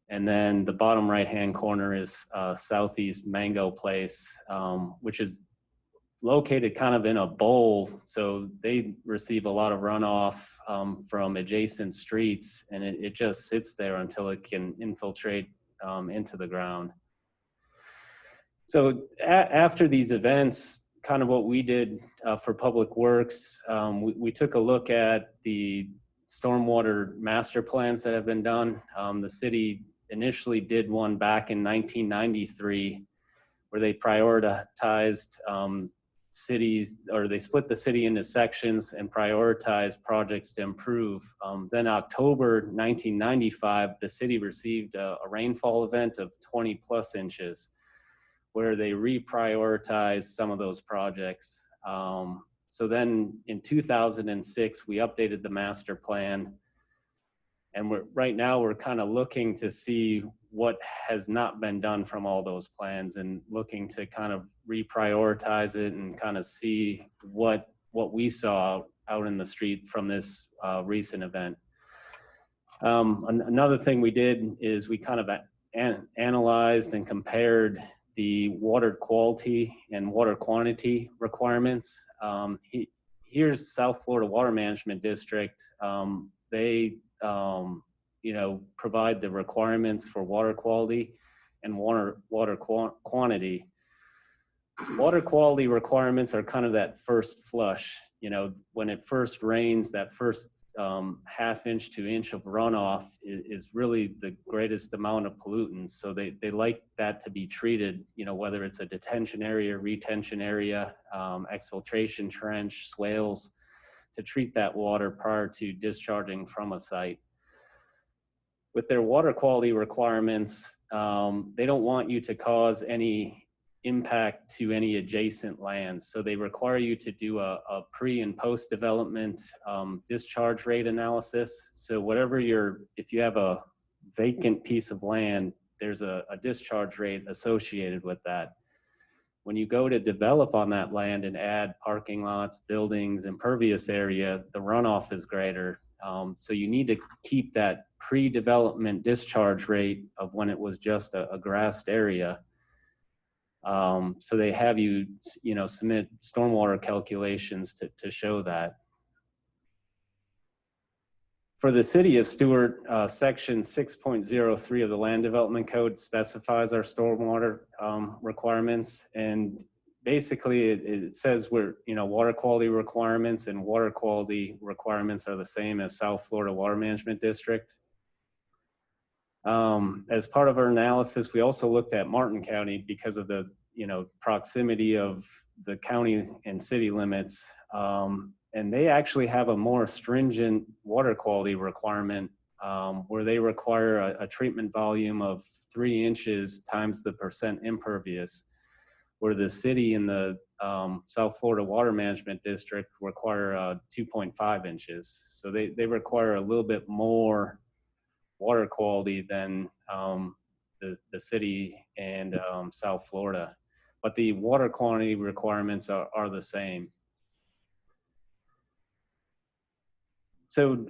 And then the bottom right-hand corner is Southeast Mango Place, which is located kind of in a bowl, so they receive a lot of runoff from adjacent streets, and it just sits there until it can infiltrate into the ground. So after these events, kind of what we did for Public Works, we took a look at the stormwater master plans that have been done. The city initially did one back in 1993 where they prioritized cities, or they split the city into sections and prioritized projects to improve. Then October 1995, the city received a rainfall event of 20 plus inches where they reprioritized some of those projects. So then in 2006, we updated the master plan, and right now we're kind of looking to see what has not been done from all those plans and looking to kind of reprioritize it and kind of see what we saw out in the street from this recent event. Another thing we did is we kind of analyzed and compared the water quality and water quantity requirements. Here's South Florida Water Management District. They provide the requirements for water quality and water quantity. Water quality requirements are kind of that first flush. When it first rains, that first half inch to inch of runoff is really the greatest amount of pollutants. So they like that to be treated, whether it's a detention area, retention area, exfiltration trench, swales, to treat that water prior to discharging from a site. With their water quality requirements, they don't want you to cause any impact to any adjacent lands. So they require you to do a pre and post development discharge rate analysis. So if you have a vacant piece of land, there's a discharge rate associated with that. When you go to develop on that land and add parking lots, buildings, impervious area, the runoff is greater. So you need to keep that pre-development discharge rate of when it was just a grassed area. So they have you, submit stormwater calculations to show that. For the city of Stuart, section 6.03 of the Land Development Code specifies our stormwater requirements. And basically it says water quality requirements and water quality requirements are the same as South Florida Water Management District. As part of our analysis, we also looked at Martin County because of the proximity of the county and city limits. And they actually have a more stringent water quality requirement where they require a treatment volume of 3 inches times the percent impervious, where the city and the South Florida Water Management District require 2.5 inches. So they require a little bit more water quality than the city and South Florida. But the water quantity requirements are the same. So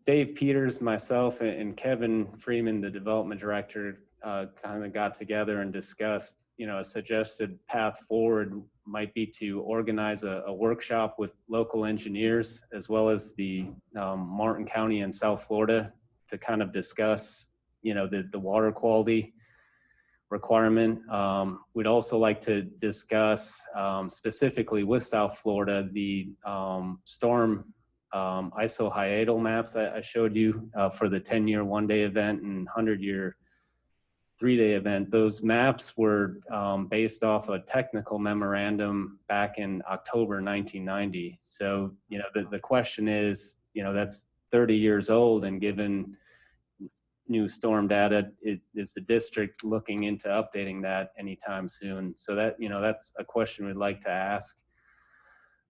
Dave Peters, myself, and Kevin Freeman, the development director, kind of got together and discussed, a suggested path forward might be to organize a workshop with local engineers as well as the Martin County and South Florida to kind of discuss, the water quality requirement. We'd also like to discuss specifically with South Florida the storm isohyadal maps I showed you for the 10-year one-day event and 100-year 3-day event. Those maps were based off a technical memorandum back in October 1990. So, the question is, that's 30 years old, and given new storm data, is the district looking into updating that anytime soon? So that, that's a question we'd like to ask.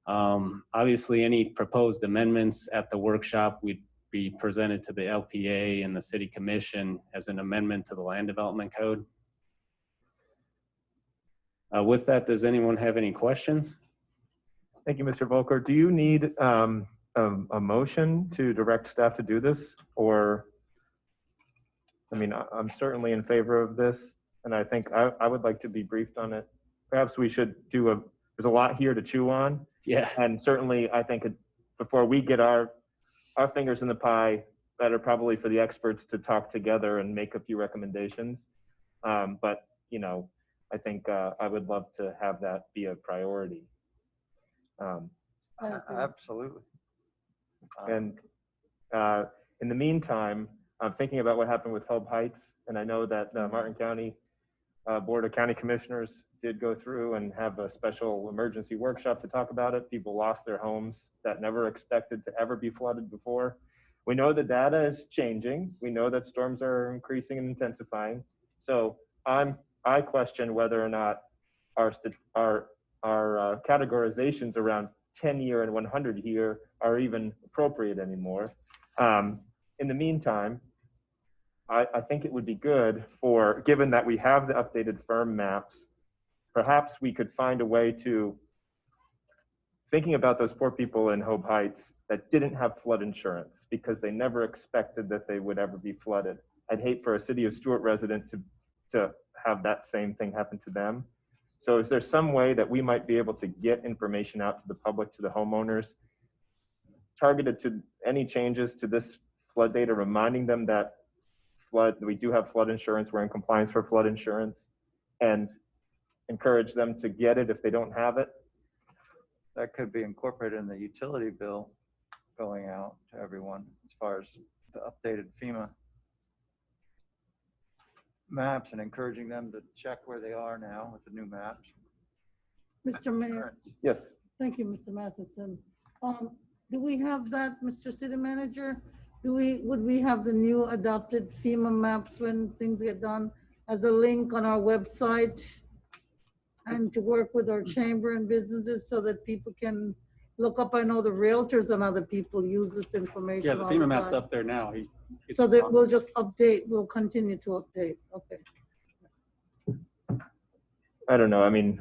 Obviously, any proposed amendments at the workshop would be presented to the LPA and the City Commission as an amendment to the Land Development Code. With that, does anyone have any questions? Thank you, Mr. Volker. Do you need a motion to direct staff to do this? Or, I'm certainly in favor of this, and I think I would like to be briefed on it. Perhaps we should do there's a lot here to chew on. Yeah. And certainly, I think before we get our fingers in the pie, better probably for the experts to talk together and make a few recommendations. But, you know, I think I would love to have that be a priority. Absolutely. And in the meantime, I'm thinking about what happened with Hope Heights, and I know that Martin County Board of County Commissioners did go through and have a special emergency workshop to talk about it. People lost their homes that never expected to ever be flooded before. We know the data is changing. We know that storms are increasing and intensifying. So I question whether or not our categorizations around 10-year and 100-year are even appropriate anymore. In the meantime, I think it would be good for, given that we have the updated firm maps, perhaps we could find a way to, thinking about those poor people in Hope Heights that didn't have flood insurance because they never expected that they would ever be flooded. I'd hate for a City of Stuart resident to have that same thing happen to them. So is there some way that we might be able to get information out to the public, to the homeowners, targeted to any changes to this flood data, reminding them that we do have flood insurance, we're in compliance for flood insurance, and encourage them to get it if they don't have it? That could be incorporated in the utility bill going out to everyone as far as the updated FEMA maps and encouraging them to check where they are now with the new maps. Mr. Mayor. Yes. Thank you, Mr. Matheson. Do we have that, Mr. City Manager? Would we have the new adopted FEMA maps when things get done as a link on our website? And to work with our chamber and businesses so that people can look up. I know the realtors and other people use this information. Yeah, the all FEMA map's time. up there now. So that we'll just update, we'll continue to update, okay. I don't know. I mean,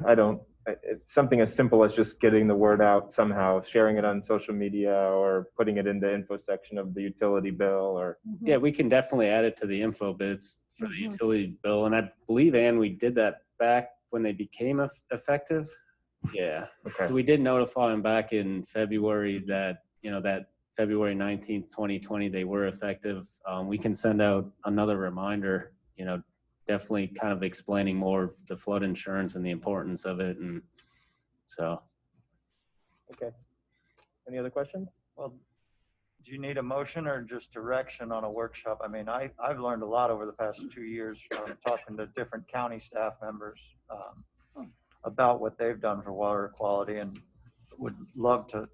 it's something as simple as just getting the word out somehow, sharing it on social media or putting it in the info section of the utility bill or. Yeah, we can definitely add it to the info bits for the utility bill. And I believe, Ann, we did that back when they became effective. Yeah. Okay. So we did notify them back in February that, that February 19th, 2020, they were effective. We can send out another reminder, definitely kind of explaining more the flood insurance and the importance of it. And so. Okay. Any other questions? Well, do you need a motion or just direction on a workshop? I mean, I've learned a lot over the past 2 years from talking to different county staff members about what they've done for water quality, and would love to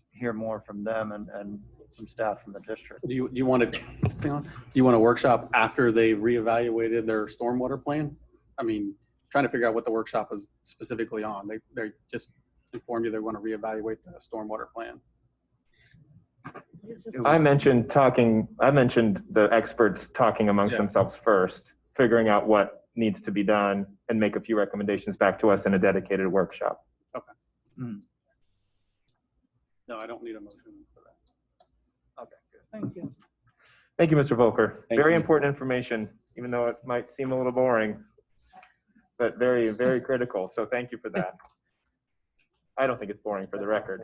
hear more from them and some staff from the district. Do you want a workshop after they reevaluated their stormwater plan? I mean, trying to figure out what the workshop is specifically on. They just informed you they want to reevaluate the stormwater plan. I mentioned the experts talking amongst themselves first, figuring out what needs to be done and make a few recommendations back to us in a dedicated workshop. Okay. No, I don't need a motion for that. Okay, good. Thank you. Thank you, Mr. Volker. Thank Very you. important information, even though it might seem a little boring, but very, very critical. So thank you for that. I don't think it's boring, for the record.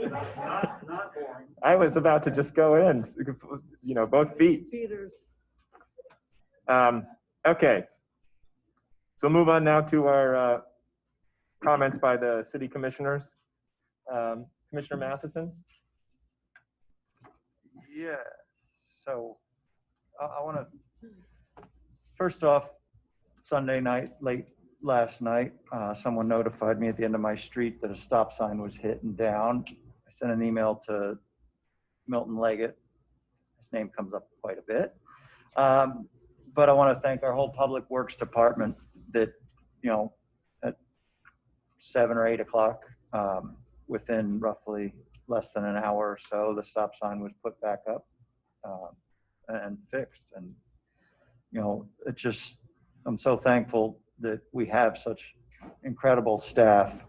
Not boring. I was about to just go in, both feet. Peters. Okay. So move on now to our comments by the city commissioners. Commissioner Matheson? Yeah, so I want to, first off, Sunday night, late last night, someone notified me at the end of my street that a stop sign was hit and down. I sent an email to Milton Leggett. His name comes up quite a bit. But I want to thank our whole Public Works Department that, at 7 or 8 o'clock, within roughly less than an hour or so, the stop sign was put back up and fixed. And, I'm so thankful that we have such incredible staff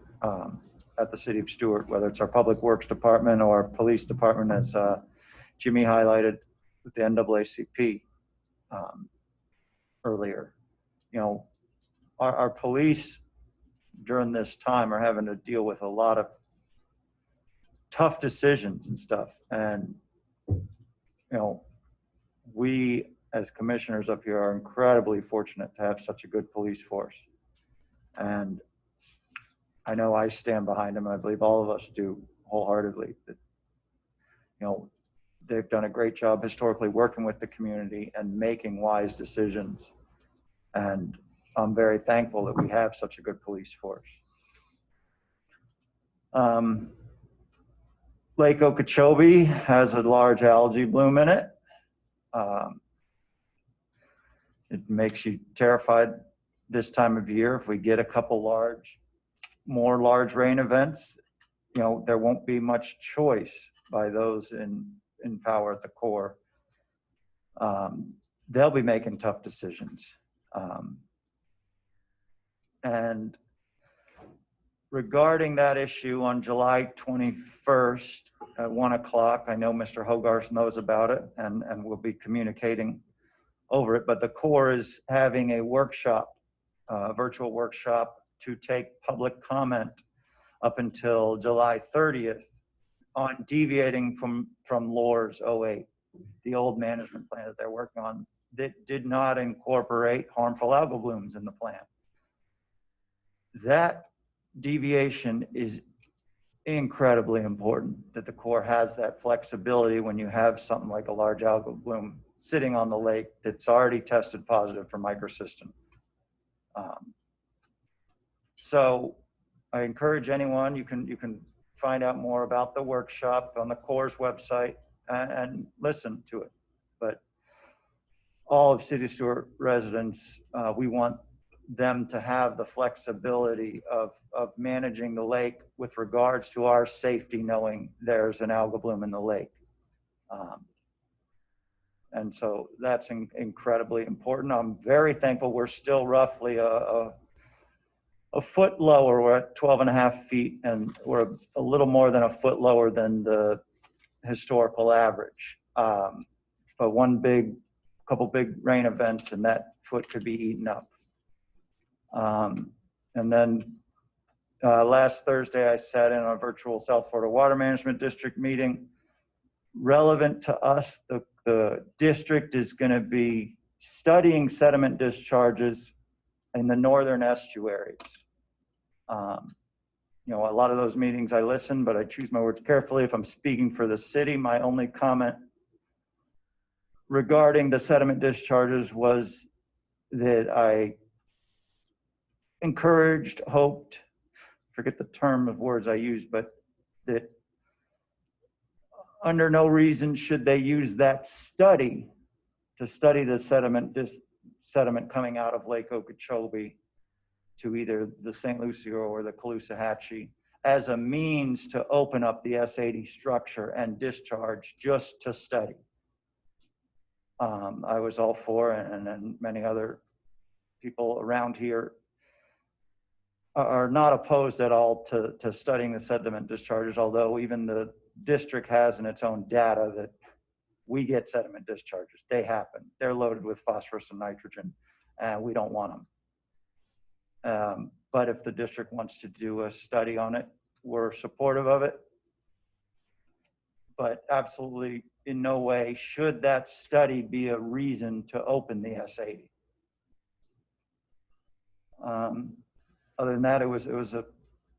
at the City of Stuart, whether it's our Public Works Department or Police Department, as Jimmy highlighted with the NAACP earlier. Our police during this time are having to deal with a lot of tough decisions and stuff. And, we as commissioners up here are incredibly fortunate to have such a good police force. And I know I stand behind them. I believe all of us do wholeheartedly. That, they've done a great job historically working with the community and making wise decisions. And I'm very thankful that we have such a good police force. Lake Okeechobee has a large algae bloom in it. It makes you terrified this time of year. If we get a couple more large rain events, there won't be much choice by those in power at the Corps. They'll be making tough decisions. And regarding that issue on July 21st at 1 o'clock, I know Mr. Hogarth knows about it and we'll be communicating over it, but the Corps is having a workshop, virtual workshop to take public comment up until July 30th on deviating from LORS 08, the old management plan that they're working on that did not incorporate harmful algal blooms in the plan. That deviation is incredibly important, that the Corps has that flexibility when you have something like a large algal bloom sitting on the lake that's already tested positive for microcystin. So I encourage anyone, you can find out more about the workshop on the Corps' website and listen to it. But all of City of Stuart residents, we want them to have the flexibility of managing the lake with regards to our safety, knowing there's an algal bloom in the lake. And so that's incredibly important. I'm very thankful we're still roughly a foot lower. We're at 12.5 feet, and we're a little more than a foot lower than the historical average. But couple big rain events, and that foot could be eaten up. And then last Thursday, I sat in on a virtual South Florida Water Management District meeting. Relevant to us, the district is going to be studying sediment discharges in the northern estuaries. A lot of those meetings I listen, but I choose my words carefully. If I'm speaking for the city, my only comment regarding the sediment discharges was that I encouraged, hoped, forget the term of words I used, but that under no reason should they use that study to study the sediment coming out of Lake Okeechobee to either the St. Lucie or the Caloosahatchee as a means to open up the S80 structure and discharge just to study. I was all for, and many other people around here are not opposed at all to studying the sediment discharges, although even the district has in its own data that we get sediment discharges. They happen. They're loaded with phosphorus and nitrogen, and we don't want them. But if the district wants to do a study on it, we're supportive of it. But absolutely in no way should that study be a reason to open the S80. Other than that, it was a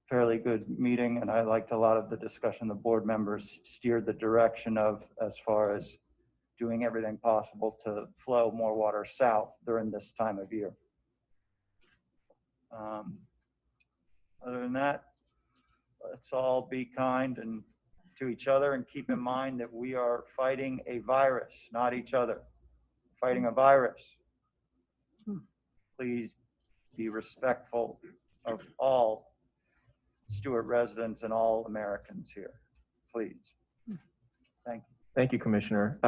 fairly good meeting, and I liked a lot of the discussion the board members steered the direction of as far as doing everything possible to flow more water south during this time of year. Other than that, let's all be kind and to each other and keep in mind that we are fighting a virus, not each other. Fighting a virus. Please be respectful of all Stuart residents and all Americans here, please. Thank you. Thank you, Commissioner.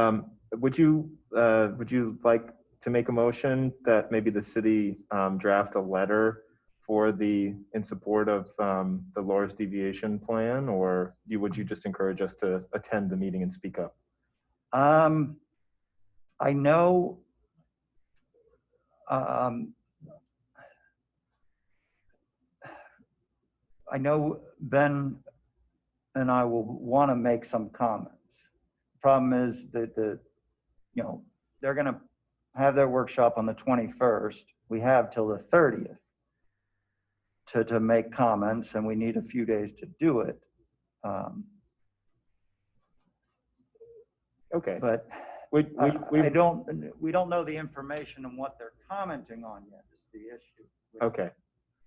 Would you like to make a motion that maybe the city draft a letter in support of the LORS deviation plan, or would you just encourage us to attend the meeting and speak up? I know I know Ben and I will want to make some comments. Problem is that they're going to have their workshop on the 21st. We have till the 30th to make comments, and we need a few days to do it. Okay. But we we don't know the information and what they're commenting on yet is the issue. Okay.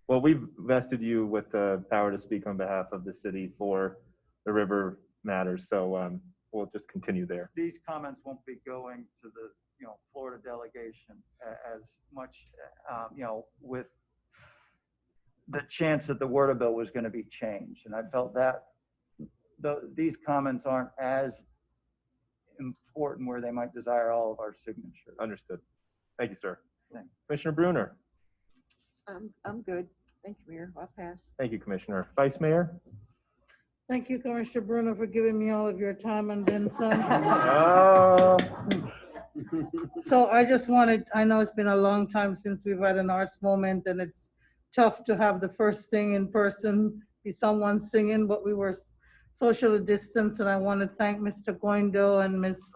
Well, we've vested you with the power to speak on behalf of the city for the river matters, so we'll just continue there. These comments won't be going to the Florida delegation as much, with the chance that the word bill was going to be changed. And I felt that these comments aren't as important where they might desire all of our signatures. Understood. Thank you, sir. Thanks. Commissioner Bruner. I'm good. Thank you, Mayor. I'll pass. Thank you, Commissioner. Vice Mayor. Thank you, Commissioner Bruno, for giving me all of your time and then some. So I just wanted, I know it's been a long time since we've had an arts moment, and it's tough to have the first thing in person be someone singing, but we were socially distanced, and I want to thank Mr. Goindo and Ms.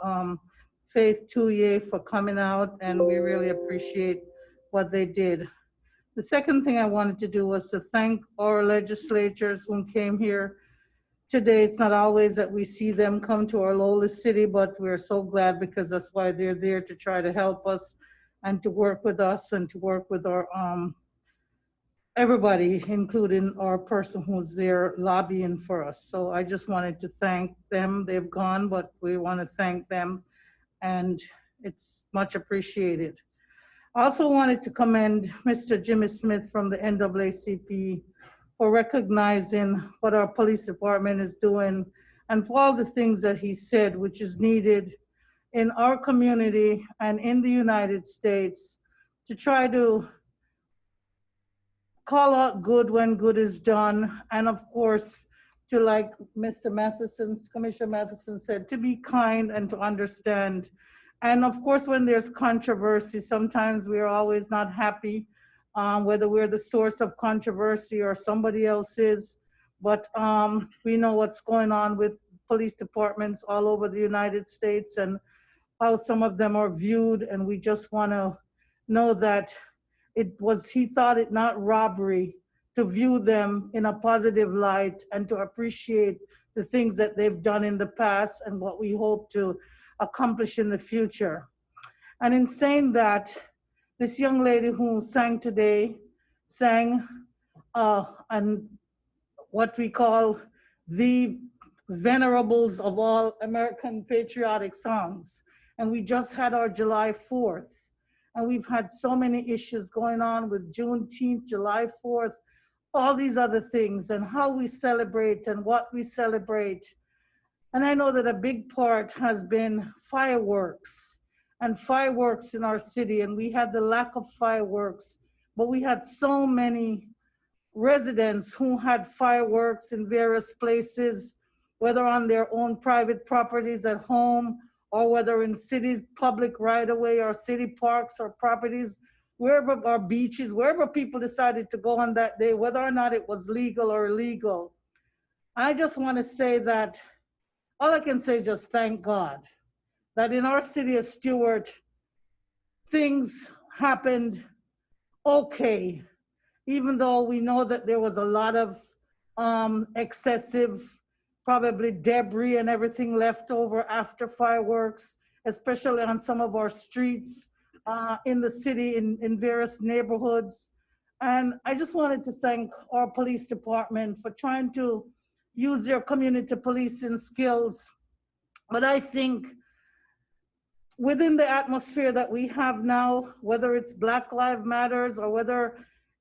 Faith Touye for coming out, and we really appreciate what they did. The second thing I wanted to do was to thank our legislators who came here today. It's not always that we see them come to our lowest city, but we're so glad because that's why they're there, to try to help us and to work with us and to work with our everybody, including our person who's there lobbying for us. So I just wanted to thank them. They've gone, but we want to thank them, and it's much appreciated. I also wanted to commend Mr. Jimmy Smith from the NAACP for recognizing what our police department is doing and for all the things that he said, which is needed in our community and in the United States to try to call out good when good is done. And of course, to, like Mr. Matheson's, Commissioner Matheson said, to be kind and to understand. And of course, when there's controversy, sometimes we're always not happy, whether we're the source of controversy or somebody else is. But we know what's going on with police departments all over the United States and how some of them are viewed. And we just want to know that he thought it not robbery to view them in a positive light and to appreciate the things that they've done in the past and what we hope to accomplish in the future. And in saying that, this young lady who sang today sang and what we call the venerables of all American patriotic songs. And we just had our July 4th. And we've had so many issues going on with Juneteenth, July 4th, all these other things, and how we celebrate and what we celebrate. And I know that a big part has been fireworks and fireworks in our city. And we had the lack of fireworks, but we had so many residents who had fireworks in various places, whether on their own private properties at home, or whether in cities, public right of way, or city parks or properties, wherever, or beaches, wherever people decided to go on that day, whether or not it was legal or illegal. I just want to say that, all I can say is just thank God that in our city of Stuart, things happened okay, even though we know that there was a lot of excessive, probably debris and everything left over after fireworks, especially on some of our streets in the city, in various neighborhoods. And I just wanted to thank our police department for trying to use their community policing skills. But I think within the atmosphere that we have now, whether it's Black Lives Matters or whether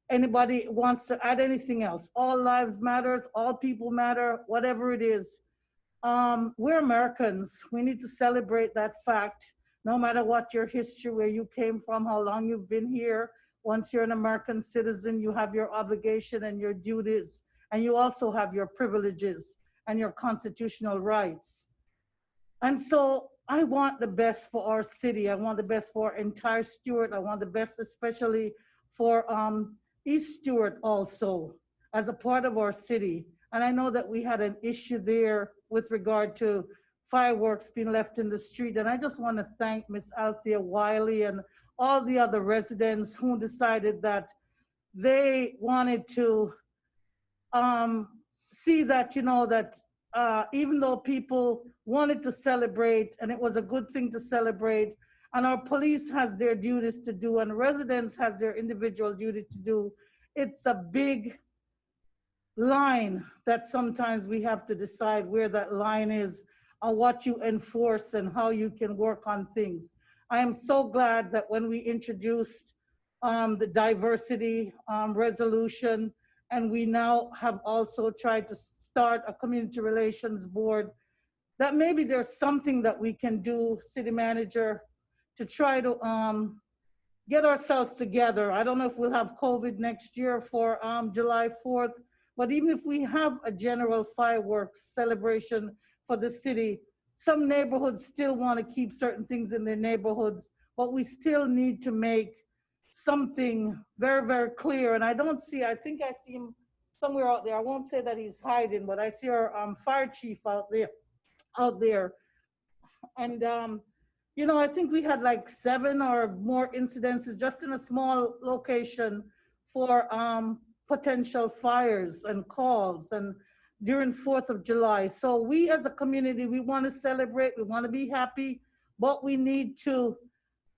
anybody wants to add anything else, all lives matters, all people matter, whatever it is, we're Americans. We need to celebrate that fact, no matter what your history, where you came from, how long you've been here. Once you're an American citizen, you have your obligation and your duties, and you also have your privileges and your constitutional rights. And so I want the best for our city. I want the best for our entire Stuart. I want the best especially for East Stuart also. as a part of our city. And I know that we had an issue there with regard to fireworks being left in the street. And I just want to thank Miss Althea Wiley and all the other residents who decided that they wanted to see that, that even though people wanted to celebrate, and it was a good thing to celebrate, and our police has their duties to do, and residents has their individual duty to do, it's a big line that sometimes we have to decide where that line is and what you enforce and how you can work on things. I am so glad that when we introduced the diversity resolution, and we now have also tried to start a community relations board, that maybe there's something that we can do, city manager, to try to get ourselves together. I don't know if we'll have COVID next year for July 4th, but even if we have a general fireworks celebration for the city, some neighborhoods still want to keep certain things in their neighborhoods, but we still need to make something very, very clear. And I don't see, I think I see him somewhere out there. I won't say that he's hiding, but I see our fire chief out there. And, I think we had like 7 or more incidences just in a small location for potential fires and calls and during 4th of July. So we as a community, we want to celebrate, we want to be happy, but we need to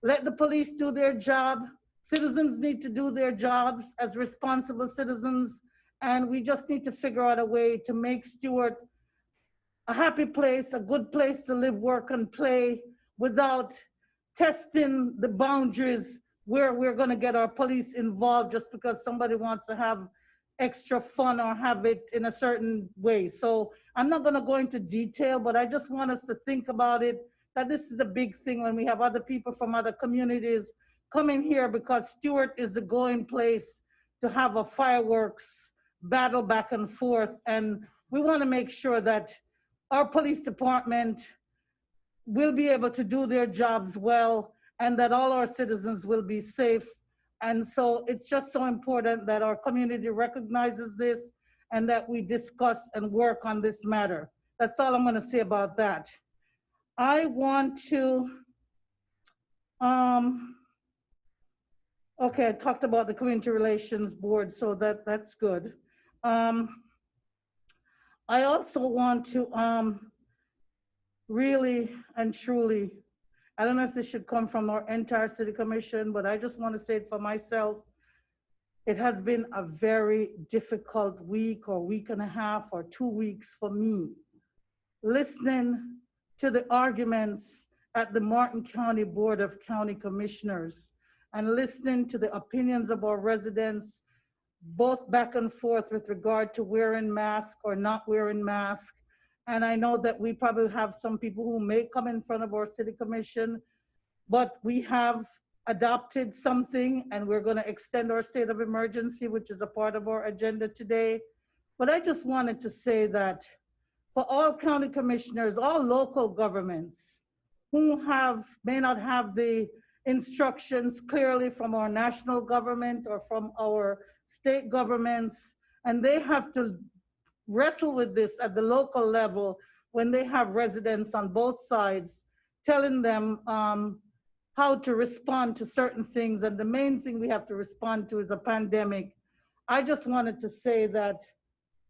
let the police do their job. Citizens need to do their jobs as responsible citizens, and we just need to figure out a way to make Stewart a happy place, a good place to live, work, and play without testing the boundaries where we're going to get our police involved just because somebody wants to have extra fun or have it in a certain way. So I'm not going to go into detail, but I just want us to think about it, that this is a big thing when we have other people from other communities coming here, because Stewart is the going place to have a fireworks battle back and forth. And we want to make sure that our police department will be able to do their jobs well and that all our citizens will be safe. And so it's just so important that our community recognizes this and that we discuss and work on this matter. That's all I'm going to say about that. I want to, okay, I talked about the community relations board, so that's good. I also want to really and truly, I don't know if this should come from our entire city commission, but I just want to say it for myself. It has been a very difficult week or week and a half or 2 weeks for me, listening to the arguments at the Martin County Board of County Commissioners and listening to the opinions of our residents, both back and forth with regard to wearing masks or not wearing masks. And I know that we probably have some people who may come in front of our city commission, but we have adopted something and we're going to extend our state of emergency, which is a part of our agenda today. But I just wanted to say that for all county commissioners, all local governments who may not have the instructions clearly from our national government or from our state governments, and they have to wrestle with this at the local level when they have residents on both sides telling them how to respond to certain things. And the main thing we have to respond to is a pandemic. I just wanted to say that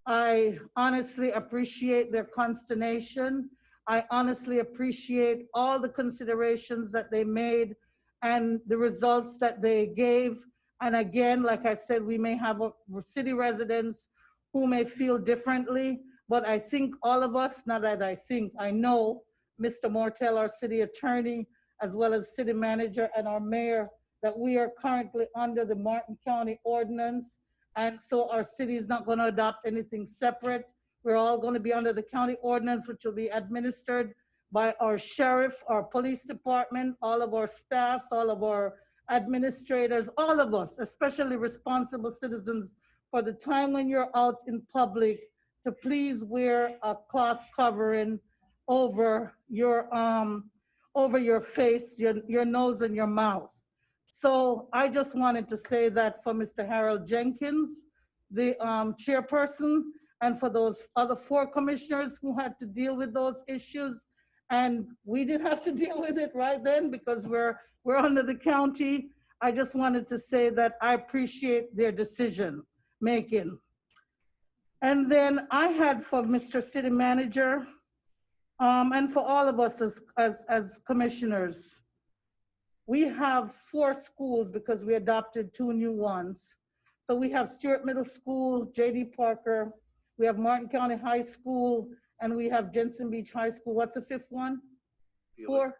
I honestly appreciate their consternation. I honestly appreciate all the considerations that they made and the results that they gave. And again, like I said, we may have city residents who may feel differently, but I think all of us, not that I think, I know Mr. Mortel, our city attorney, as well as city manager and our mayor, that we are currently under the Martin County ordinance. And so our city is not going to adopt anything separate. We're all going to be under the county ordinance, which will be administered by our sheriff, our police department, all of our staffs, all of our administrators, all of us, especially responsible citizens, for the time when you're out in public, to please wear a cloth covering over your face, your nose and your mouth. So I just wanted to say that for Mr. Harold Jenkins, the chairperson and for those other 4 commissioners who had to deal with those issues. And we didn't have to deal with it right then because we're under the county. I just wanted to say that I appreciate their decision making. And then I had for Mr. City Manager, and for all of us as commissioners, we have 4 schools because we adopted 2 new ones. So we have Stewart Middle School, J.D. Parker, we have Martin County High School, and we have Jensen Beach High School. What's the 5th one? 4?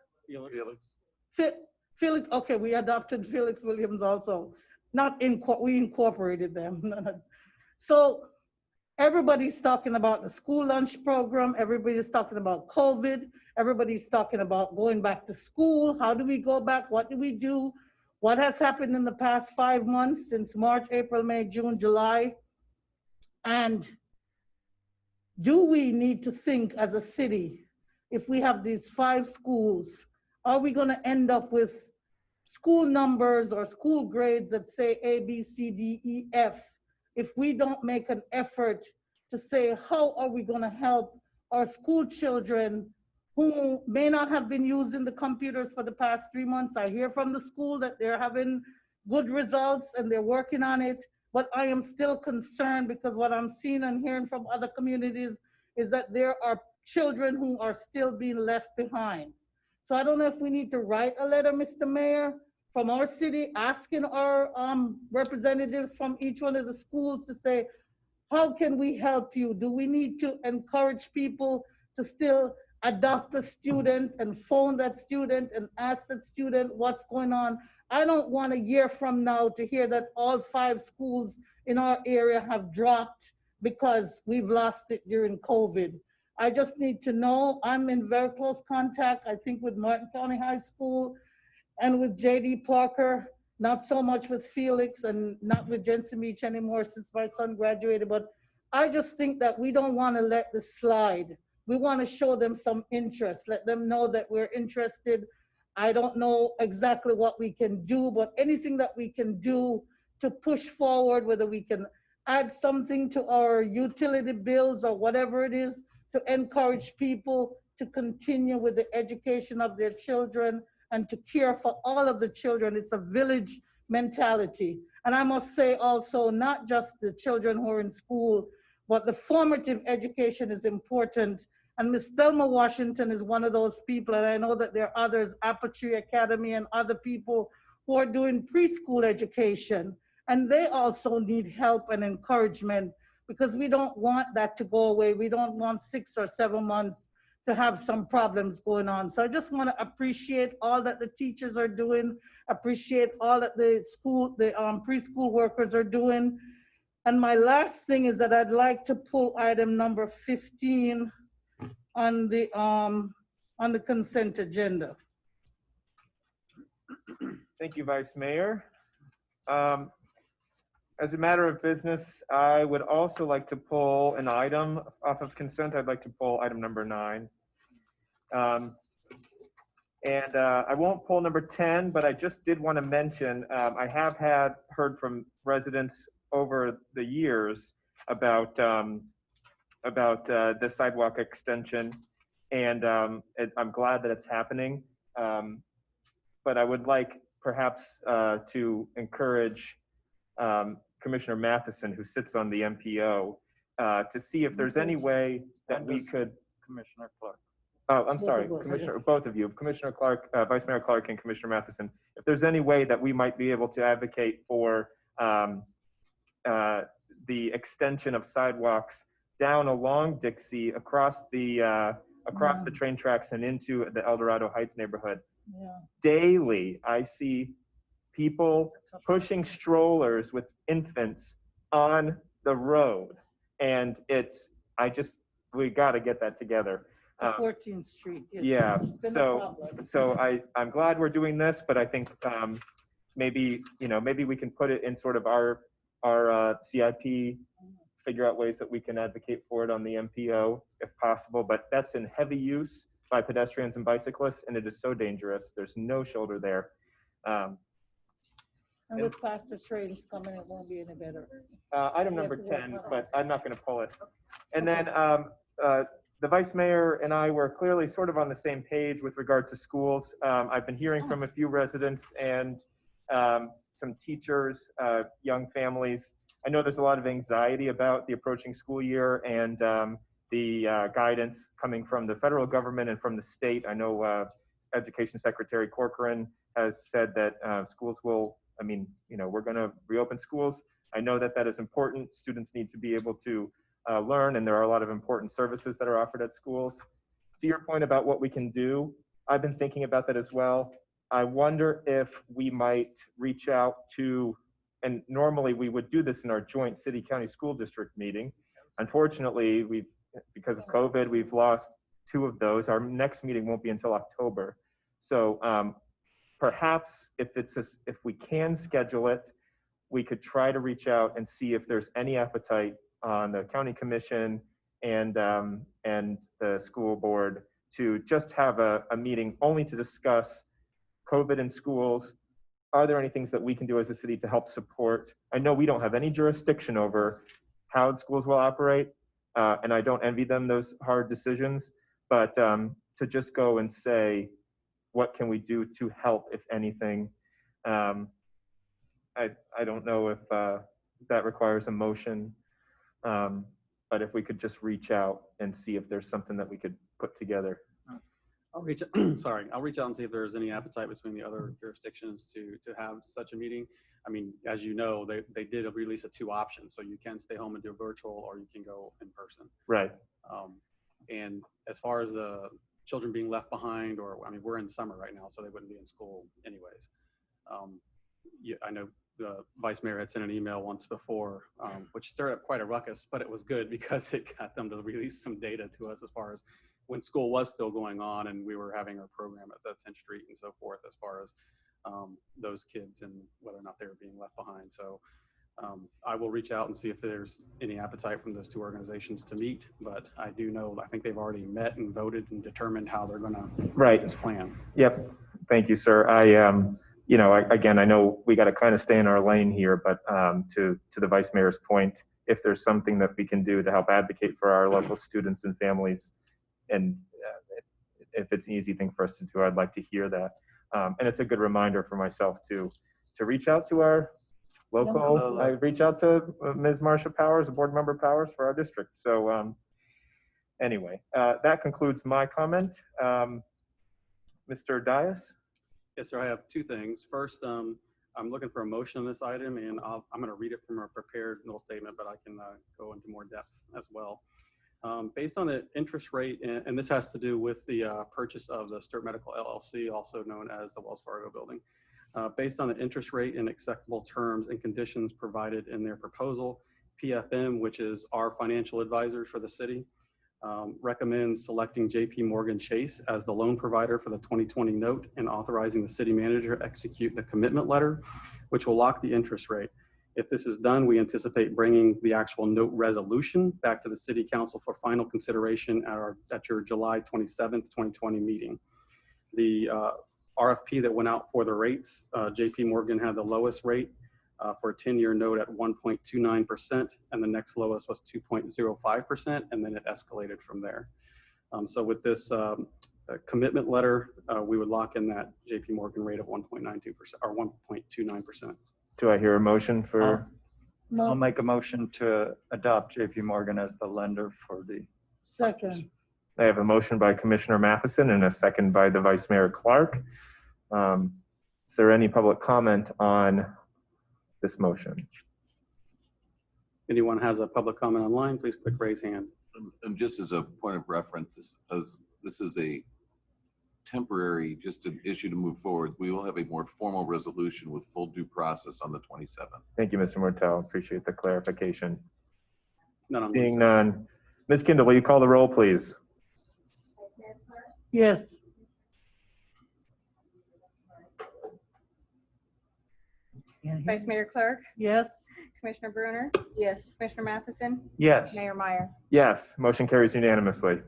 Felix, okay, we adopted Felix Williams also. We incorporated them. So everybody's talking about the school lunch program. Everybody's talking about COVID. Everybody's talking about going back to school. How do we go back? What do we do? What has happened in the past 5 months since March, April, May, June, July? And do we need to think as a city, if we have these 5 schools, are we gonna end up with school numbers or school grades that say A, B, C, D, E, F, if we don't make an effort to say, how are we gonna help our school children who may not have been using the computers for the past 3 months? I hear from the school that they're having good results and they're working on it, but I am still concerned because what I'm seeing and hearing from other communities is that there are children who are still being left behind. So I don't know if we need to write a letter, Mr. Mayor, from our city, asking our representatives from each one of the schools to say, how can we help you? Do we need to encourage people to still adopt a student and phone that student and ask that student what's going on? I don't want a year from now to hear that all 5 schools in our area have dropped because we've lost it during COVID. I just need to know. I'm in very close contact, I think, with Martin County High School and with J.D. Parker, not so much with Felix and not with Jensen Beach anymore since my son graduated, but I just think that we don't want to let this slide. We want to show them some interest, let them know that we're interested. I don't know exactly what we can do, but anything that we can do to push forward, whether we can add something to our utility bills or whatever it is, to encourage people to continue with the education of their children and to care for all of the children. It's a village mentality. And I must say also, not just the children who are in school, but the formative education is important. And Ms. Thelma Washington is one of those people, and I know that there are others, Apple Tree Academy and other people who are doing preschool education. And they also need help and encouragement because we don't want that to go away. We don't want 6 or 7 months to have some problems going on. So I just want to appreciate all that the teachers are doing, appreciate all that the preschool workers are doing. And my last thing is that I'd like to pull item number 15 on the consent agenda. Thank you, Vice Mayor. As a matter of business, I would also like to pull an item off of consent. I'd like to pull item number 9. I won't pull number 10, but I just did want to mention, I have heard from residents over the years about the sidewalk extension, and I'm glad that it's happening. But I would like perhaps to encourage Commissioner Matheson, who sits on the MPO, to see if there's any way that we could. Commissioner Clark. Oh, I'm sorry, Commissioner, both of you, Commissioner Clark, Vice Mayor Clark, and Commissioner Matheson. If there's any way that we might be able to advocate for the extension of sidewalks down along Dixie, across the train tracks and into the El Dorado Heights neighborhood. Yeah. Daily, I see people pushing strollers with infants on the road, and we got to get that together. 14th Street. Yes. Yeah, It's been a so problem. I'm glad we're doing this, but I think maybe we can put it in sort of our CIP, figure out ways that we can advocate for it on the MPO if possible, but that's in heavy use by pedestrians and bicyclists, and it is so dangerous. There's no shoulder there. And with faster trains coming, it won't be any better. Item number 10, but I'm not going to pull it. And then the vice mayor and I were clearly sort of on the same page with regard to schools. I've been hearing from a few residents and some teachers, young families. I know there's a lot of anxiety about the approaching school year and the guidance coming from the federal government and from the state. I know Education Secretary Corcoran has said that schools will, we're going to reopen schools. I know that that is important. Students need to be able to learn, and there are a lot of important services that are offered at schools. To your point about what we can do, I've been thinking about that as well. I wonder if we might reach out to, and normally we would do this in our joint city-county school district meeting. Unfortunately, because of COVID, we've lost 2 of those. Our next meeting won't be until October. So perhaps if we can schedule it, we could try to reach out and see if there's any appetite on the county commission and the school board to just have a meeting only to discuss COVID in schools. Are there any things that we can do as a city to help support? I know we don't have any jurisdiction over how schools will operate, and I don't envy them those hard decisions, but to just go and say, what can we do to help, if anything? I don't know if that requires a motion, but if we could just reach out and see if there's something that we could put together. I'll reach out and see if there's any appetite between the other jurisdictions to have such a meeting. I mean, as you know, they did a release of 2 options, so you can stay home and do virtual, or you can go in person. Right. And as far as the children being left behind, we're in summer right now, so they wouldn't be in school anyways. I know the vice mayor had sent an email once before, which stirred up quite a ruckus, but it was good because it got them to release some data to us as far as when school was still going on and we were having our program at the 10th Street and so forth, as far as those kids and whether or not they were being left behind. So I will reach out and see if there's any appetite from those 2 organizations to meet, but I do know, I think they've already met and voted and determined how they're going to write this plan. Yep. Thank you, sir. Again, I know we got to kind of stay in our lane here, but to the vice mayor's point, if there's something that we can do to help advocate for our local students and families, and if it's an easy thing for us to do, I'd like to hear that. And it's a good reminder for myself to reach out to our local, I reach out to Ms. Marsha Powers, board member Powers for our district. So anyway, that concludes my comment. Mr. Dias? Yes, sir. I have 2 things. First, I'm looking for a motion on this item, and I'm going to read it from a prepared middle statement, but I can go into more depth as well. Based on the interest rate, and this has to do with the purchase of the Sturt Medical LLC, also known as the Wells Fargo building. Based on the interest rate and acceptable terms and conditions provided in their proposal, PFM, which is our financial advisor for the city, recommends selecting JP Morgan Chase as the loan provider for the 2020 note and authorizing the city manager to execute the commitment letter, which will lock the interest rate. If this is done, we anticipate bringing the actual note resolution back to the city council for final consideration at your July 27th, 2020 meeting. The RFP that went out for the rates, JP Morgan had the lowest rate for a 10-year note at 1.29%, and the next lowest was 2.05%, and then it escalated from there. So with this commitment letter, we would lock in that JP Morgan rate of 1.92% or 1.29%. Do I hear a motion for? I'll make a motion to adopt JP Morgan as the lender for the. Second. I have a motion by Commissioner Matheson and a second by the Vice Mayor Clark. Is there any public comment on this motion? Anyone has a public comment online, please click raise hand. And just as a point of reference, this is a temporary, just an issue to move forward. We will have a more formal resolution with full due process on the 27th. Thank you, Mr. Mortel. Appreciate the clarification. None. Seeing none. Ms. Kindle, will you call the roll, please? Yes. Vice Mayor Clark, Yes. Commissioner Bruner, Yes. Commissioner Matheson, Yes. Mayor Meyer. Yes, motion carries unanimously.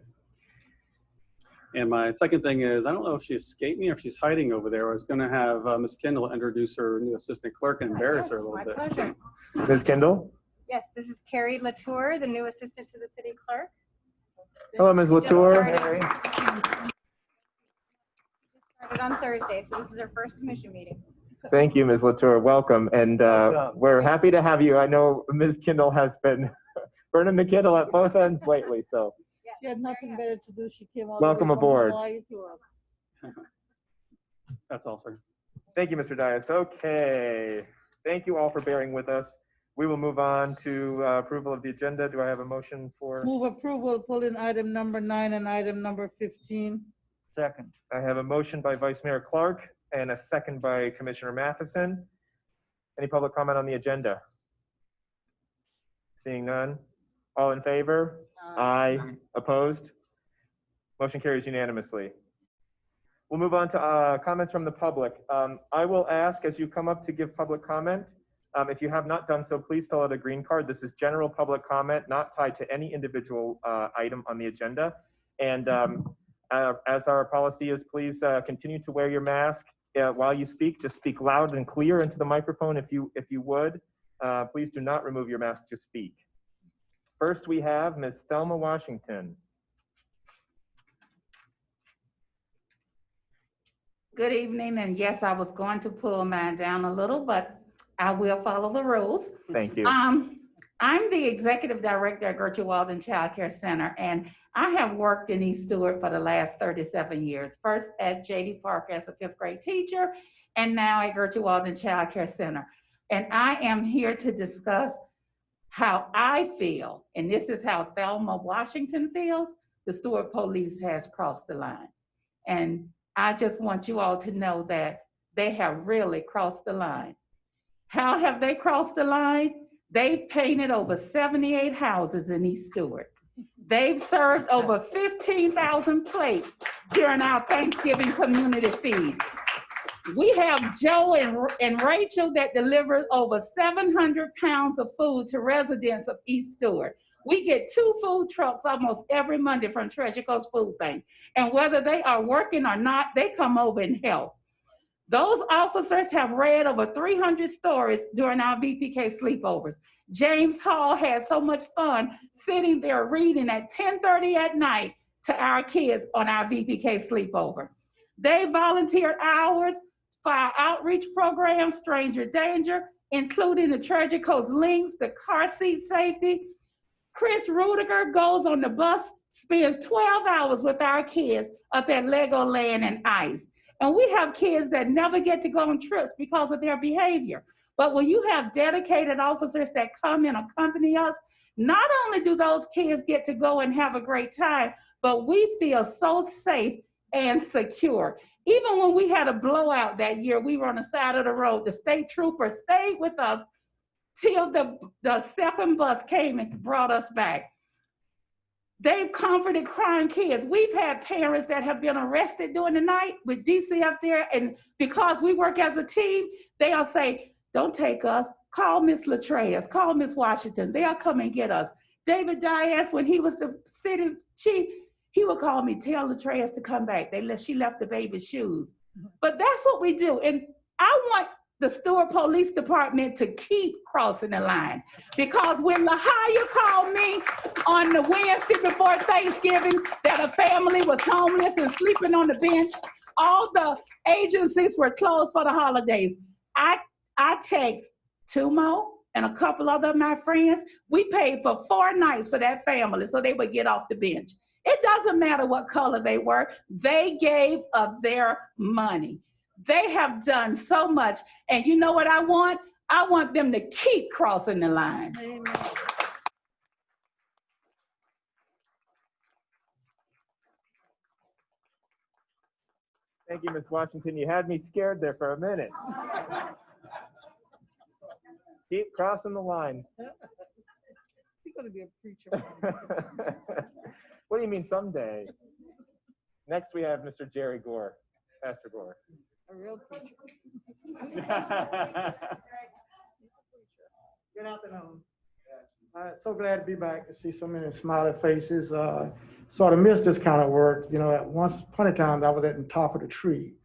And my second thing is, I don't know if she escaped me or if she's hiding over there. I was going to have Ms. Kendall introduce her new assistant clerk and embarrass her a little My bit. pleasure. Ms. Kendall? Yes, this is Carrie Latour, the new assistant to the city clerk. Hello, Ms. She just Latour. started on Thursday, so this is her first commission meeting. Thank you, Ms. Latour. Welcome. And we're happy to have you. I know Ms. Kendall has been burning the candle at both ends lately, so She had nothing better to do. She came all the way welcome from aboard. Hawaii to us. That's all, sir. Thank you, Mr. Dias. Okay. Thank you all for bearing with us. We will move on to approval of the agenda. Do I have a motion for? Move approval, pulling item number 9 and item number 15. Second. I have a motion by Vice Mayor Clark and a second by Commissioner Matheson. Any public comment on the agenda? Seeing none. All in favor? Aye. Opposed? Motion carries unanimously. We'll move on to comments from the public. I will ask as you come up to give public comment, if you have not done so, please fill out a green card. This is general public comment, not tied to any individual item on the agenda. And as our policy is, please continue to wear your mask while you speak. Just speak loud and clear into the microphone if you would. Please do not remove your mask to speak. First, we have Ms. Thelma Washington. Good evening, and yes, I was going to pull mine down a little, but I will follow the rules. Thank you. I'm the executive director at Gertrude Walden Child Care Center, and I have worked in East Stewart for the last 37 years. First at J.D. Park as a 5th grade teacher, and now at Gertrude Walden Child Care Center. And I am here to discuss how I feel, and this is how Thelma Washington feels, the Stewart Police has crossed the line. And I just want you all to know that they have really crossed the line. How have they crossed the line? They've painted over 78 houses in East Stewart. They've served over 15,000 plates during our Thanksgiving community feed. We have Joe and Rachel that delivers over 700 pounds of food to residents of East Stewart. We get 2 food trucks almost every Monday from Treasure Coast Food Bank. And whether they are working or not, they come over and help. Those officers have read over 300 stories during our VPK sleepovers. James Hall had so much fun sitting there reading at 10:30 at night to our kids on our VPK sleepover. They volunteered hours for our outreach program, Stranger Danger, including the Treasure Coast Links, the car seat safety. Chris Rudiger goes on the bus, spends 12 hours with our kids up at Legoland and Ice. And we have kids that never get to go on trips because of their behavior. But when you have dedicated officers that come and accompany us, not only do those kids get to go and have a great time, but we feel so safe and secure. Even when we had a blowout that year, we were on the side of the road. The state trooper stayed with us till the second bus came and brought us back. They've comforted crying kids. We've had parents that have been arrested during the night with DC up there, and because we work as a team, they'll say, don't take us, call Miss Latreas, call Miss Washington, they'll come and get us. David Dias, when he was the city chief, he would call me, tell Latreas to come back. She left the baby's shoes. But that's what we do. And I want the Stewart Police Department to keep crossing the line. Because when LaHaya called me on the Wednesday before Thanksgiving that a family was homeless and sleeping on the bench, all the agencies were closed for the holidays. I text Tumo and a couple other of my friends. We paid for 4 nights for that family so they would get off the bench. It doesn't matter what color they were. They gave of their money. They have done so much. And you know what I want? I want them to keep crossing the line. Amen. Thank you, Ms. Washington. You had me scared there for a minute. Keep crossing the line. You're going to be a preacher. What do you mean someday? Next, we have Mr. Jerry Gore, Pastor Gore. A real preacher. Good afternoon. So glad to be back to see so many smiling faces. Sort of missed this kind of work. You know, at once upon a time, I was at the top of the tree,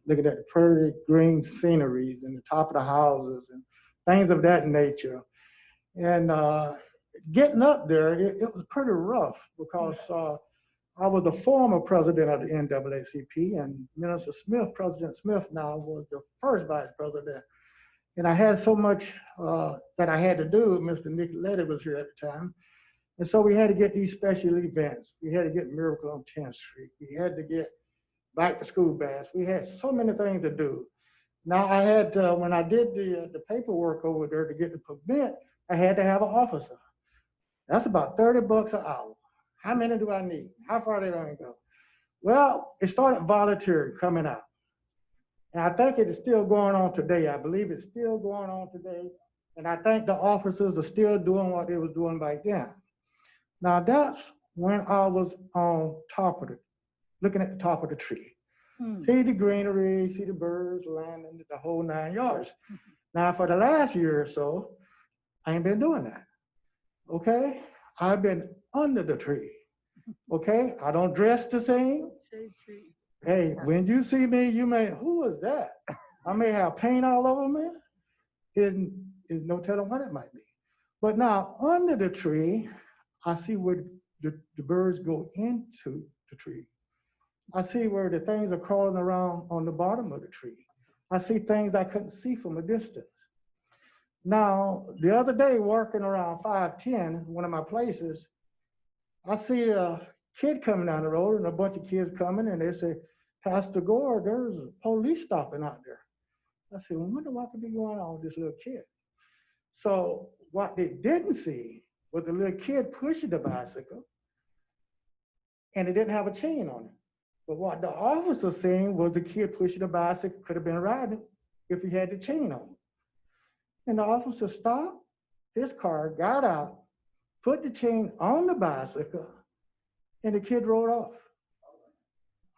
looking at the pretty green sceneries and the top of the houses and things of that nature. And getting up there, it was pretty rough because I was the former president of the NAACP, and Minister Smith, President Smith now, was the first vice president. And I had so much that I had to do. Mr. Nicoletti was here at the time. And so we had to get these special events. We had to get Miracle on 10th Street. We had to get back to school bass. We had so many things to do. Now I had, when I did the paperwork over there to get the permit, I had to have an officer. That's about $30 an hour. How many do I need? How far they gonna go? Well, it started volunteering coming out. And I think it is still going on today. I believe it's still going on today. And I think the officers are still doing what they was doing back then. Now that's when I was on top of it, looking at the top of the tree. See the greenery, see the birds landing, the whole 9 yards. Now for the last year or so, I ain't been doing that, okay? I've been under the tree, okay? I don't dress the same. Hey, when you see me, you may, who is that? I may have paint all over me. There's no telling what it might be. But now under the tree, I see where the birds go into the tree. I see where the things are crawling around on the bottom of the tree. I see things I couldn't see from a distance. Now, the other day, working around 510, one of my places, I see a kid coming down the road and a bunch of kids coming, and they say, Pastor Gore, there's a police stopping out there. I said, well, I wonder what could be going on with this little kid. So what they didn't see was the little kid pushing the bicycle, and it didn't have a chain on it. But what the officer seen was the kid pushing the bicycle could have been riding if he had the chain on. And the officer stopped his car, got out, put the chain on the bicycle, and the kid rode off.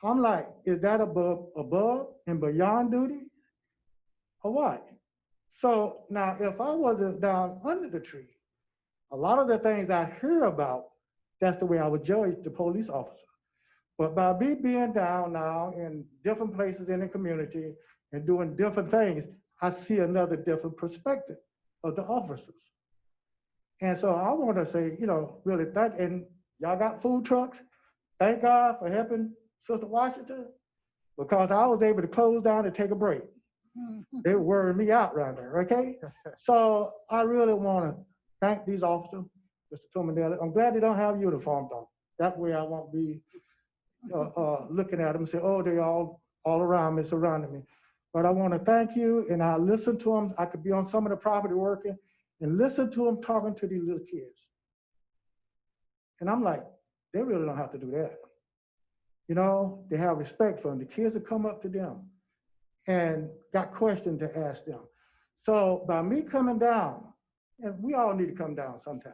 I'm like, is that above and beyond duty or what? So now if I wasn't down under the tree, a lot of the things I hear about, that's the way I would judge the police officer. But by me being down now in different places in the community and doing different things, I see another different perspective of the officers. And so I want to say, you know, really thank, and y'all got food trucks. Thank God for helping Sister Washington, because I was able to close down and take a break. They were wearing me out around there, okay? So I really want to thank these officers, Mr. Tomanelli. I'm glad they don't have uniforms on. That way I won't be looking at them and say, oh, they all around me, surrounding me. But I want to thank you, and I listen to them. I could be on some of the property working and listen to them talking to these little kids. And I'm like, they really don't have to do that. You know, they have respect for them. The kids will come up to them and got questions to ask them. So by me coming down, and we all need to come down sometime,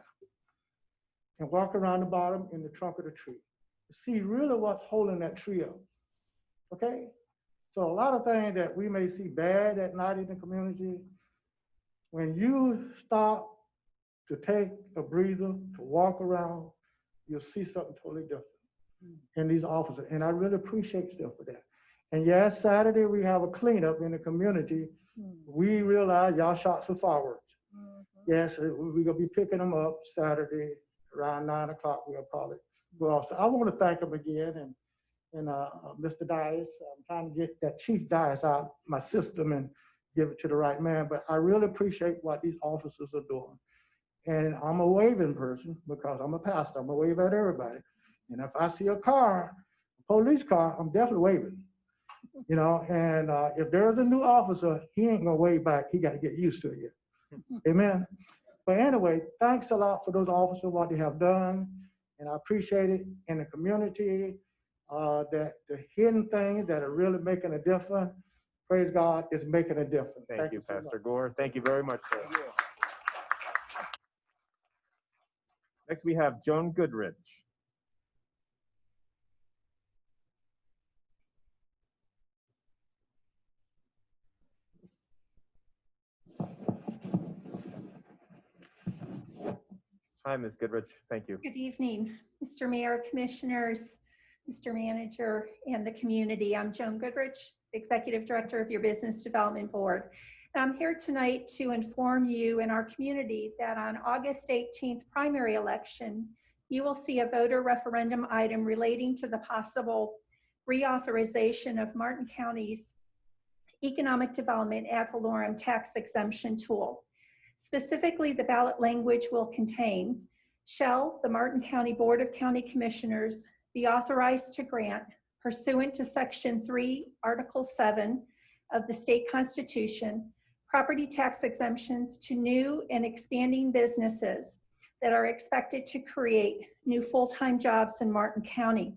and walk around the bottom in the trunk of the tree, to see really what's holding that tree up, okay? So a lot of things that we may see bad at night in the community, when you stop to take a breather, to walk around, you'll see something totally different in these officers. And I really appreciate them for that. And yes, Saturday we have a cleanup in the community. We realize y'all shot some fireworks. Yes, we're gonna be picking them up Saturday around 9 o'clock. We'll probably go off. So I want to thank them again, and Mr. Dias. I'm trying to get that Chief Dias out my system and give it to the right man. But I really appreciate what these officers are doing. And I'm a waving person because I'm a pastor. I'm gonna wave at everybody. And if I see a car, a police car, I'm definitely waving. You know, and if there's a new officer, he ain't gonna wave back. He got to get used to it yet. Amen. But anyway, thanks a lot for those officers, what they have done. And I appreciate it in the community, that the hidden things that are really making a difference, praise God, is making a difference. Thank you, Pastor Gore. Thank you very much, sir. Next, we have Joan Goodrich. Hi, Ms. Goodrich. Thank you. Good evening, Mr. Mayor, Commissioners, Mr. Manager, and the community. I'm Joan Goodrich, Executive Director of your Business Development Board. I'm here tonight to inform you and our community that on August 18th primary election, you will see a voter referendum item relating to the possible reauthorization of Martin County's economic development ad valorem tax exemption tool. Specifically, the ballot language will contain, shall the Martin County Board of County Commissioners be authorized to grant, pursuant to Section 3, Article 7 of the state constitution, property tax exemptions to new and expanding businesses that are expected to create new full-time jobs in Martin County.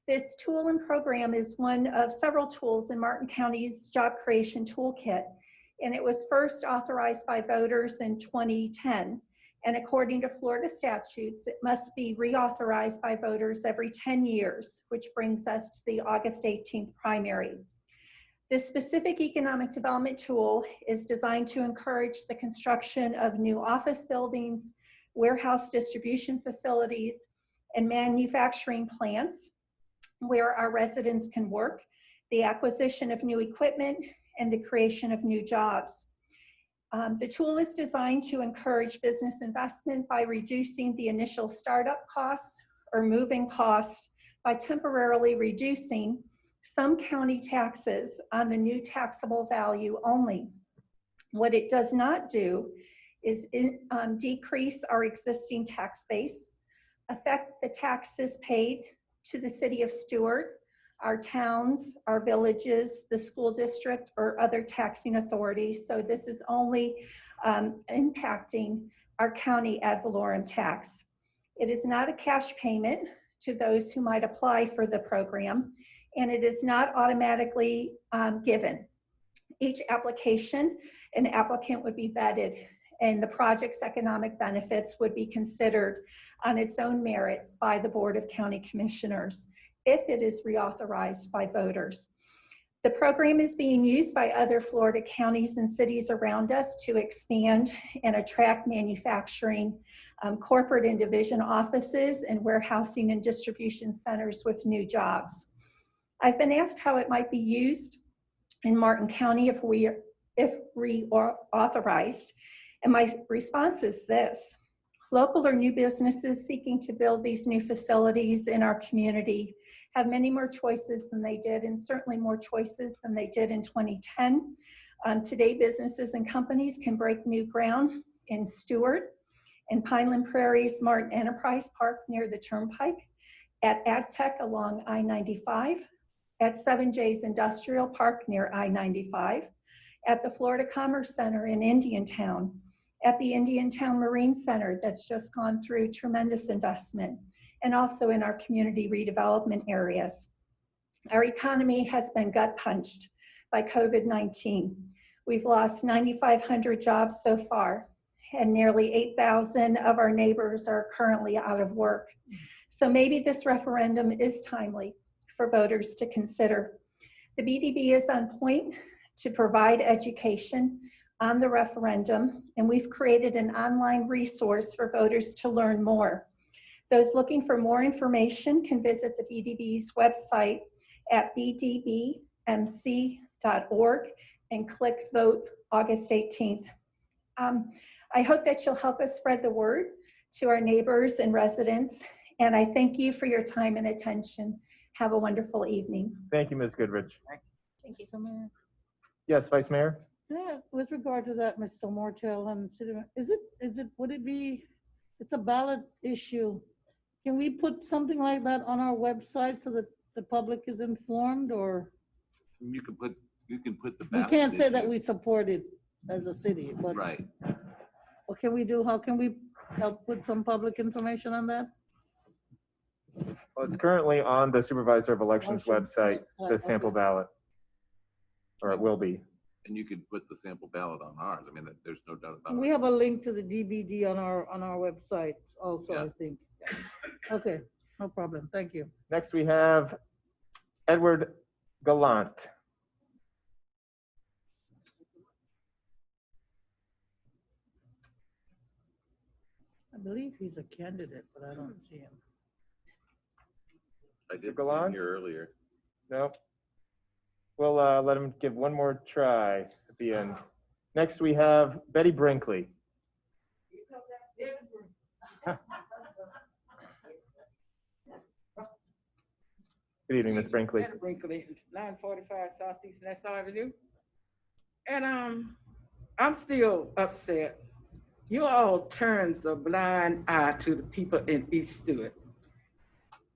This tool and program is one of several tools in Martin County's job creation toolkit, and it was first authorized by voters in 2010. And according to Florida statutes, it must be reauthorized by voters every 10 years, which brings us to the August 18th primary. This specific economic development tool is designed to encourage the construction of new office buildings, warehouse distribution facilities, and manufacturing plants where our residents can work, the acquisition of new equipment, and the creation of new jobs. The tool is designed to encourage business investment by reducing the initial startup costs or moving costs by temporarily reducing some county taxes on the new taxable value only. What it does not do is decrease our existing tax base, affect the taxes paid to the city of Stuart, our towns, our villages, the school district, or other taxing authorities. So this is only impacting our county ad valorem tax. It is not a cash payment to those who might apply for the program, and it is not automatically given. Each application, an applicant would be vetted, and the project's economic benefits would be considered on its own merits by the Board of County Commissioners if it is reauthorized by voters. The program is being used by other Florida counties and cities around us to expand and attract manufacturing, corporate and division offices, and warehousing and distribution centers with new jobs. I've been asked how it might be used in Martin County if reauthorized, and my response is this. Local or new businesses seeking to build these new facilities in our community have many more choices than they did, and certainly more choices than they did in 2010. Today, businesses and companies can break new ground in Stuart, in Pineland Prairie's Martin Enterprise Park near the Turnpike, at AgTech along I-95, at 7J's Industrial Park near I-95, at the Florida Commerce Center in Indiantown, at the Indiantown Marine Center that's just gone through tremendous investment, and also in our community redevelopment areas. Our economy has been gut punched by COVID-19. We've lost 9,500 jobs so far, and nearly 8,000 of our neighbors are currently out of work. So maybe this referendum is timely for voters to consider. The BDB is on point to provide education on the referendum, and we've created an online resource for voters to learn more. Those looking for more information can visit the BDB's website at bdbmc.org and click Vote August 18th. I hope that you'll help us spread the word to our neighbors and residents, and I thank you for your time and attention. Have a wonderful evening. Thank you, Ms. Goodrich. Thank you. Yes, Vice Mayor? Yeah, with regard to that, Mr. Mortel and City, would it be, it's a ballot issue. Can we put something like that on our website so that the public is informed, or? You can put the We ballot can't say that issue. we support it as a city, but. Right. What can we do? How can we help put some public information on that? Well, it's currently on the Supervisor of Elections website, the website, sample okay. ballot, or it will be. And you could put the sample ballot on ours. I mean, there's no doubt about it. We have a link to the DBD on our website also, Yeah. I think. Okay, no problem. Thank you. Next, we have Edward Gallant. believe he's a candidate, but I don't see him. I did see him Gallant? here earlier. Nope. We'll let him give one more try at the end. Next, we have Betty Brinkley. Good evening, Ms. Brinkley. Betty Brinkley, 945 Southeast Nassau Avenue. And I'm still upset. You all turns a blind eye to the people in East Stewart.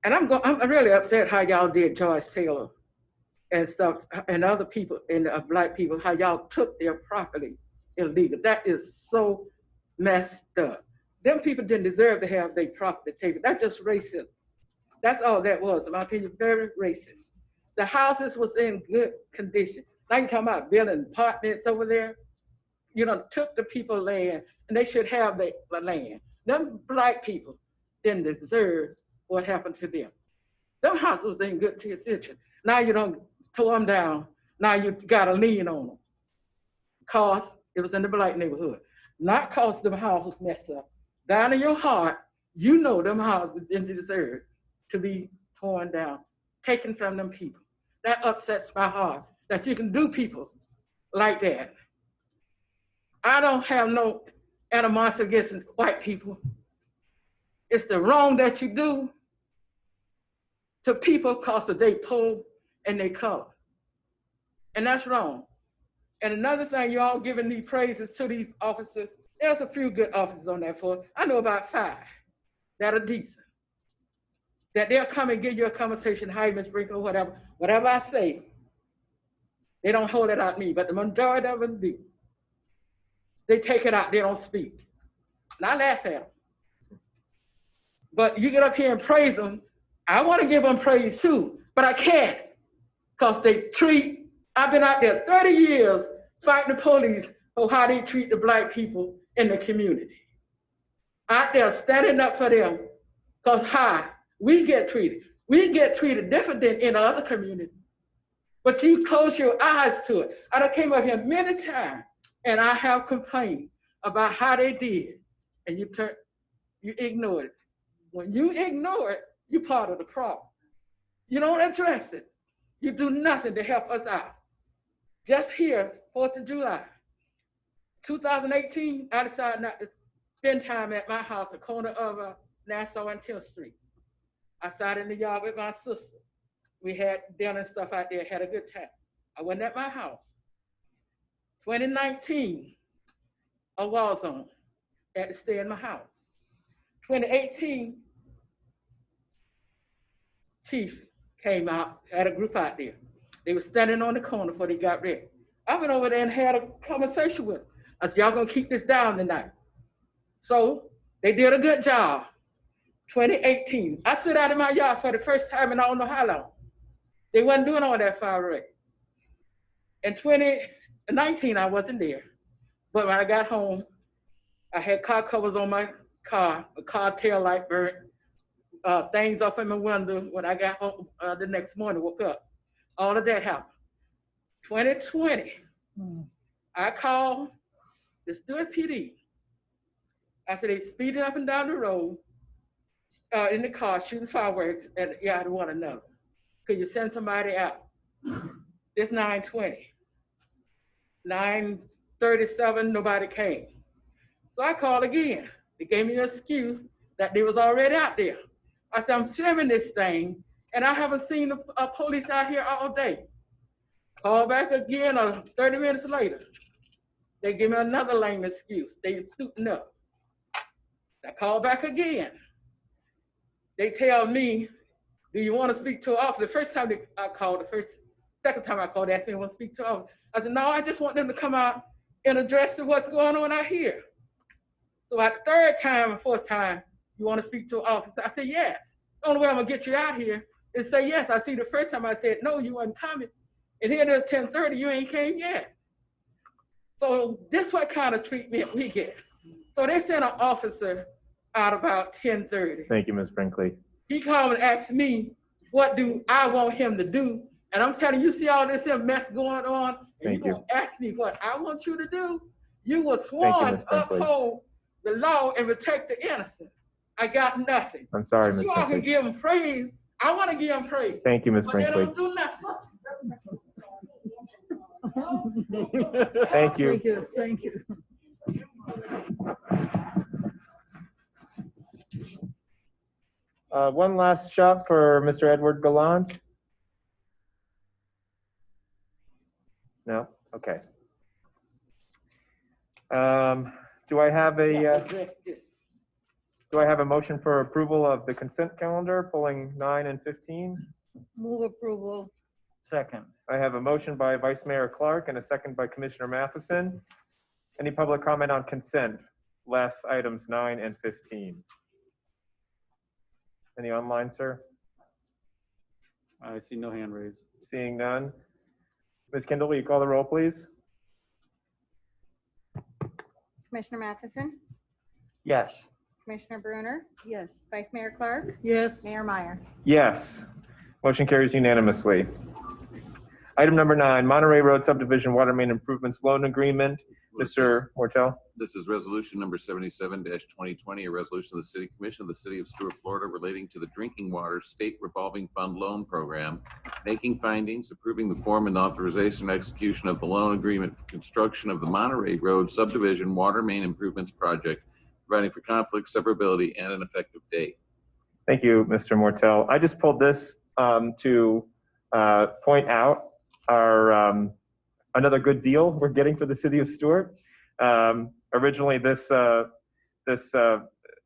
And I'm really upset how y'all did George Taylor and stuff, and other people, and black people, how y'all took their property illegal. That is so messed up. Them people didn't deserve to have their property taken. That's just racism. That's all that was, in my opinion, very racist. The houses was in good condition. Now you're talking about building apartments over there. You know, took the people land, and they should have the land. Them black people didn't deserve what happened to them. Them houses was in good condition. Now you don't tore them down. Now you got a lien on them. Cause it was in the black neighborhood. Not cause them houses messed up. Down in your heart, you know them houses didn't deserve to be torn down, taken from them people. That upsets my heart, that you can do people like that. I don't have no animosity against white people. It's the wrong that you do to people because of their poor and their color. And that's wrong. And another thing, you all giving these praises to these officers. There's a few good officers on that force. I know about 5 that are decent. That they'll come and give you a conversation, hi, Ms. Brinkley, whatever. Whatever I say, they don't hold it out me, but the majority of them do. They take it out, they don't speak. And I laugh at them. But you get up here and praise them. I want to give them praise too, but I can't. Because they treat, I've been out there 30 years fighting the police for how they treat the black people in the community. Out there standing up for them, because how we get treated. We get treated different than in other communities. But you close your eyes to it. I done came up here many times and I have complained about how they did, and you ignore it. When you ignore it, you're part of the problem. You don't address it. You do nothing to help us out. Just here, 4th of July, 2018, I decided not to spend time at my house, the corner of Nassau and 10th Street. I sat in the yard with my sister. We had dinner and stuff out there, had a good time. I wasn't at my house. 2019, a war zone, had to stay in my house. 2018, Chief came out, had a group out there. They were standing on the corner before they got ready. I went over there and had a conversation with them. I said, y'all gonna keep this down tonight. So they did a good job. 2018, I stood out in my yard for the first time in I don't know how long. They wasn't doing all that fire rate. In 2019, I wasn't there. But when I got home, I had car covers on my car, a car tail light burnt, things off in my window. When I got home the next morning, woke up. All of that happened. 2020, I called the Stewart PD. I said, they speeding up and down the road in the car, shooting fireworks at the yard of one another. Could you send somebody out? It's 9:20. 9:37, nobody came. So I called again. They gave me an excuse that they was already out there. I said, I'm filming this thing, and I haven't seen a police out here all day. Call back again 30 minutes later. They give me another lame excuse. They suiting up. I call back again. They tell me, do you want to speak to an officer? The first time I called, second time I called, they asked me, I want to speak to an officer. I said, no, I just want them to come out and address what's going on out here. So at the third time and fourth time, you want to speak to an officer? I said, yes. The only way I'm gonna get you out here is say yes. I see the first time I said, no, you wasn't coming. And here it is 10:30, you ain't came yet. So this what kind of treatment we get. So they sent an officer out about 10:30. Thank you, Ms. Brinkley. He called and asked me, what do I want him to do? And I'm telling you, see all this mess going on, and Thank you you. gonna ask me what I want you to do? You were sworn to uphold the law and protect the innocent. I got nothing. I'm sorry, But Ms. you all can Brinkley. give them praise. I want to give them praise. Thank you, Ms. But they Brinkley. don't do nothing. Thank you. Thank you, thank you. One last shot for Mr. Edward Gallant. No? Okay. Do I have a motion for approval of the consent calendar, pulling 9 and 15? Move approval. Second. I have a motion by Vice Mayor Clark and a second by Commissioner Matheson. Any public comment on consent, last items 9 and 15? Any online, sir? I see no hand raised. Seeing none. Ms. Kendall, will you call the roll, please? Commissioner Matheson, Yes. Commissioner Bruner, Yes. Vice Mayor Clark, Yes. Mayor Meyer. Yes. Motion carries unanimously. Item number 9, Monterey Road Subdivision Water Main Improvements Loan Agreement. Mr. Mortel? This is resolution number 77-2020, a resolution of the City Commission of the City of Stuart, Florida, relating to the Drinking Water State Revolving Fund Loan Program, making findings, approving the form and authorization and execution of the loan agreement for construction of the Monterey Road Subdivision Water Main Improvements Project, providing for conflict, severability, and an effective date. Thank you, Mr. Mortel. I just pulled this to point out our another good deal we're getting for the City of Stuart. Originally, this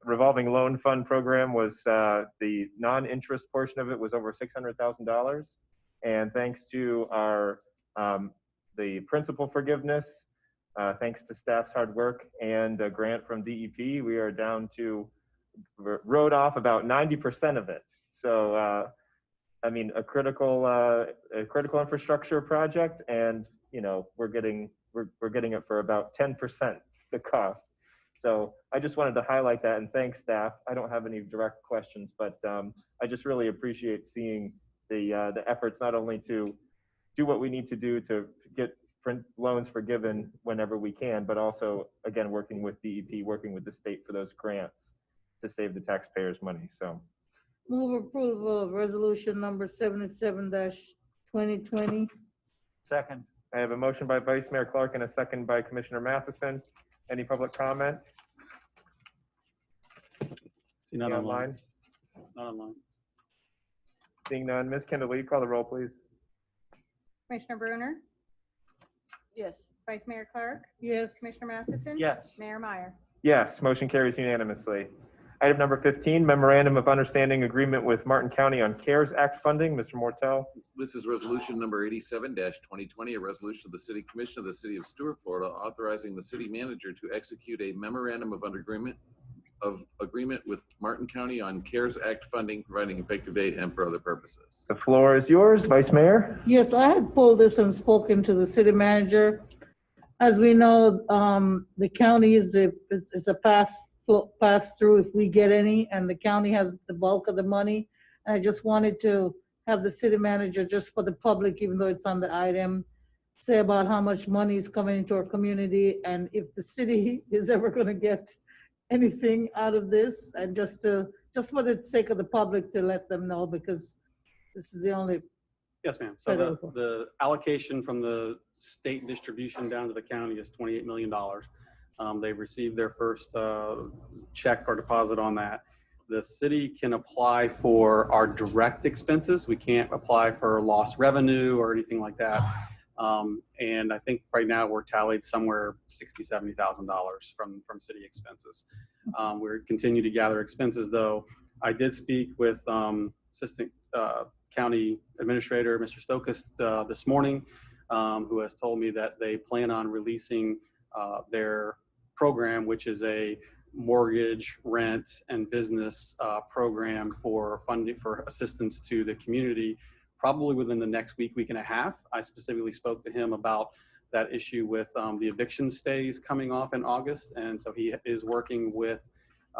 revolving loan fund program was the non-interest portion of it was over $600,000, and thanks to our the principal forgiveness, thanks to staff's hard work and a grant from DEP, we are down to wrote off about 90% of it. So, I mean, a critical infrastructure project, and you know, we're getting it for about 10% the cost. So I just wanted to highlight that and thank staff. I don't have any direct questions, but I just really appreciate seeing the efforts not only to do what we need to do to get loans forgiven whenever we can, but also again working with DEP, working with the state for those grants to save the taxpayers money. So Move approval of resolution number 77-2020. Second. I have a motion by Vice Mayor Clark and a second by Commissioner Matheson. Any public comment? See none Any online. Not online. Seeing none. Ms. Kendall, will you call the roll, please? Commissioner Bruner, Yes. Vice Mayor Clark, Yes. Commissioner Matheson. Yes. Mayor Meyer. Yes, motion carries unanimously. Item number 15, Memorandum of Understanding Agreement with Martin County on CARES Act funding. Mr. Mortel? This is resolution number 87-2020, a resolution of the City Commission of the City of Stuart, Florida, authorizing the city manager to execute a memorandum of agreement with Martin County on CARES Act funding, providing effective date and for other purposes. The floor is yours, Vice Mayor. Yes, I had pulled this and spoken to the city manager. As we know, the county is a pass through if we get any, and the county has the bulk of the money. And I just wanted to have the city manager, just for the public, even though it's on the item, say about how much money is coming into our community and if the city is ever going to get anything out of this, and just for the sake of the public to let them know, because this is the only. Yes, ma'am. So the allocation from the state distribution down to the county is $28 million. They've received their first check or deposit on that. The city can apply for our direct expenses. We can't apply for lost revenue or anything like that. And I think right now we're tallied somewhere $60,000, $70,000 from city expenses. We're continue to gather expenses though. I did speak with Assistant County Administrator, Mr. Stokas, this morning, who has told me that they plan on releasing their program, which is a mortgage, rent, and business program for funding for assistance to the community, probably within the next week and a half. I specifically spoke to him about that issue with the eviction stays coming off in August, and so he is working with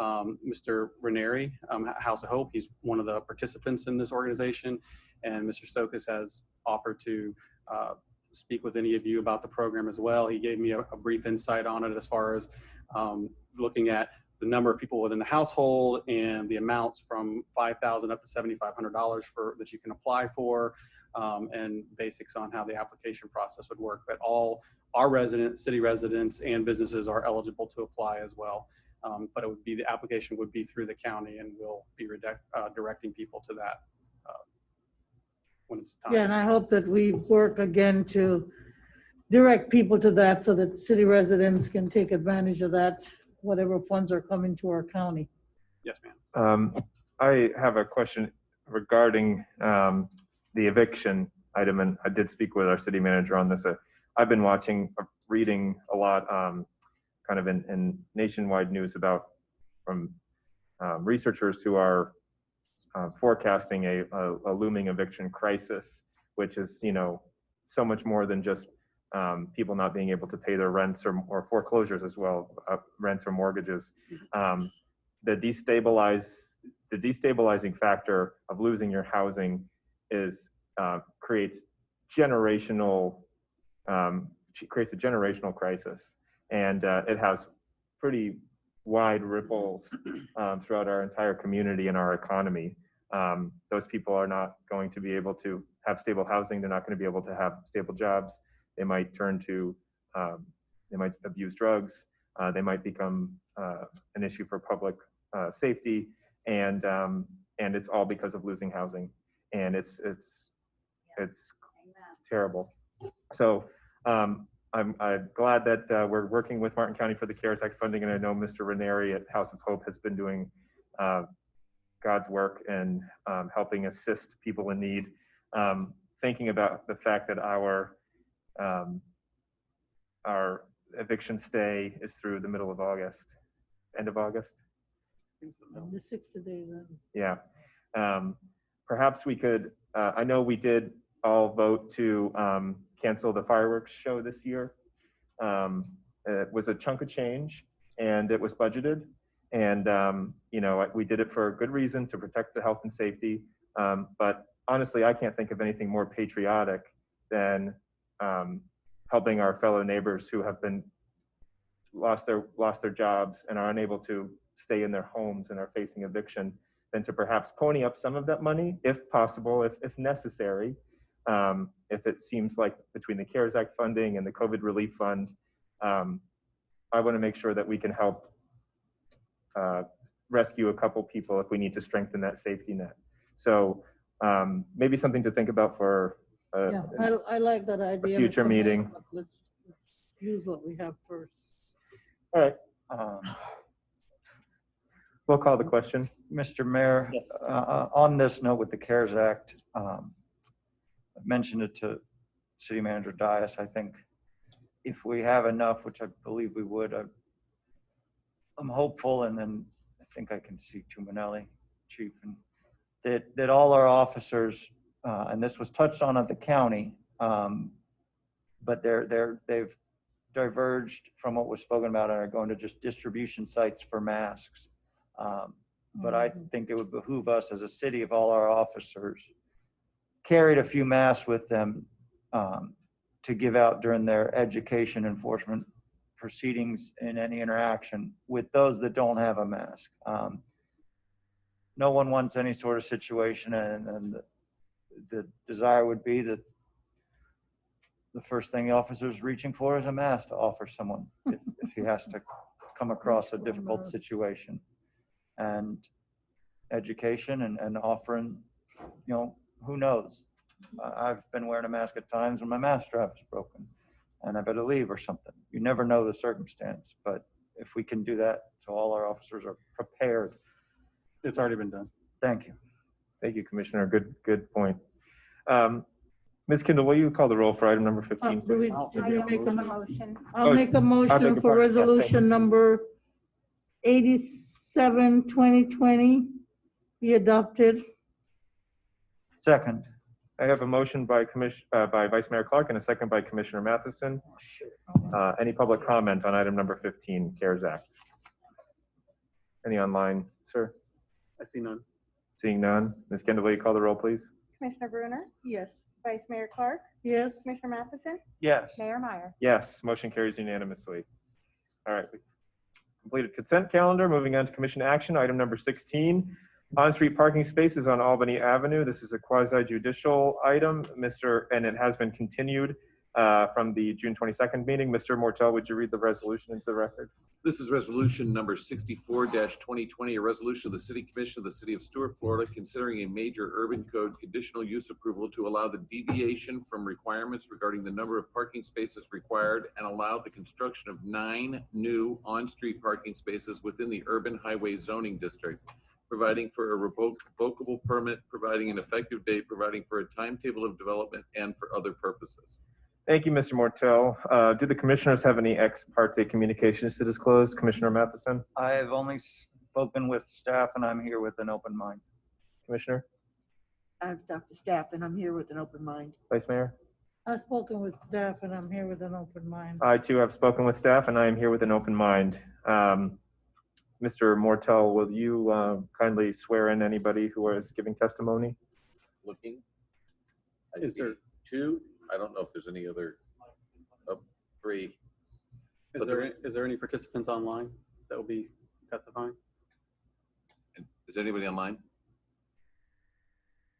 Mr. Ranieri, House of Hope. He's one of the participants in this organization, and Mr. Stokas has offered to speak with any of you about the program as well. He gave me a brief insight on it as far as looking at the number of people within the household and the amounts from $5,000 up to $7,500 that you can apply for, and basics on how the application process would work. But all our residents, city residents, and businesses are eligible to apply as well. But it would be, the application would be through the county, and we'll be directing people to that when it's time. Yeah, and I hope that we work again to direct people to that so that city residents can take advantage of that, whatever funds are coming to our county. Yes, ma'am. I have a question regarding the eviction item, and I did speak with our city manager on this. I've been reading a lot, kind of in nationwide news from researchers who are forecasting a looming eviction crisis, which is, so much more than just people not being able to pay their rents or foreclosures as well, rents or mortgages. The destabilizing factor of losing your housing creates a generational crisis, and it has pretty wide ripples throughout our entire community and our economy. Those people are not going to be able to have stable housing. They're not going to be able to have stable jobs. They might they might abuse drugs. They might become an issue for public safety, and it's all because of losing housing, and it's terrible. So I'm glad that we're working with Martin County for the CARES Act funding, and I know Mr. Ranieri at House of Hope has been doing God's work and helping assist people in need. Thinking about the fact that our eviction stay is through the middle of August, end of August. The 60 days. Yeah. Perhaps we could, I know we did all vote to cancel the fireworks show this year. It was a chunk of change, and it was budgeted. And, we did it for a good reason, to protect the health and safety. But honestly, I can't think of anything more patriotic than helping our fellow neighbors who have lost their jobs and are unable to stay in their homes and are facing eviction, than to perhaps pony up some of that money, if possible, if necessary. If it seems like between the CARES Act funding and the COVID relief fund, I want to make sure that we can help rescue a couple people if we need to strengthen that safety net. So maybe something to think about for I like that idea. a future meeting. Let's use what we have first. All right. We'll call the question. Mr. Mayor, on this note with the CARES Act, I mentioned it to City Manager Dias. I think if we have enough, which I believe we would, I'm hopeful, and then I think I can see Tuminelli, Chief, and that all our officers, and this was touched on at the county, but they've diverged from what was spoken about and are going to just distribution sites for masks. But I think it would behoove us as a city, if all our officers carried a few masks with them to give out during their education enforcement proceedings in any interaction with those that don't have a mask. No one wants any sort of situation, and the desire would be that the first thing the officer is reaching for is a mask to offer someone if he has to come across a difficult situation. And education and offering, who knows? I've been wearing a mask at times when my mask strap is broken and I better leave or something. You never know the circumstance, but if we can do that so all our officers are prepared. It's already been done. Thank you. Thank you, Commissioner. Good point. Ms. Kendall, will you call the roll for item number 15? I'll make a motion for resolution number 87, 2020 be adopted. Second. I have a motion by Vice Mayor Clark and a second by Commissioner Matheson. Any public comment on item number 15, CARES Act? Any online, sir? I see none. Seeing none. Ms. Kendall, will you call the roll, please? Commissioner Bruner? Yes. Vice Mayor Clark? Yes. Commissioner Matheson? Yes. Mayor Meyer? Yes, motion carries unanimously. All right, completed consent calendar. Moving on to commission action, item number 16, on-street parking spaces on Albany Avenue. This is a quasi-judicial item, and it has been continued from the June 22nd meeting. Mr. Mortel, would you read the resolution into the record? This is resolution number 64-2020, a resolution of the City Commission of the City of Stuart, Florida, considering a major urban code conditional use approval to allow the deviation from requirements regarding the number of parking spaces required and allow the construction of 9 new on-street parking spaces within the urban highway zoning district, providing for a revocable permit, providing an effective date, providing for a timetable of development, and for other purposes. Thank you, Mr. Mortel. Do the commissioners have any ex parte communications to disclose? Commissioner Matheson? I have only spoken with staff and I'm here with an open mind. Commissioner? I've talked to staff and I'm here with an open mind. Vice Mayor? I've spoken with staff and I'm here with an open mind. I too have spoken with staff and I am here with an open mind. Mr. Mortel, will you kindly swear in anybody who is giving testimony? Looking. I see 2. I don't know if there's any other. 3. Is there any participants online that will be testifying? Is anybody online?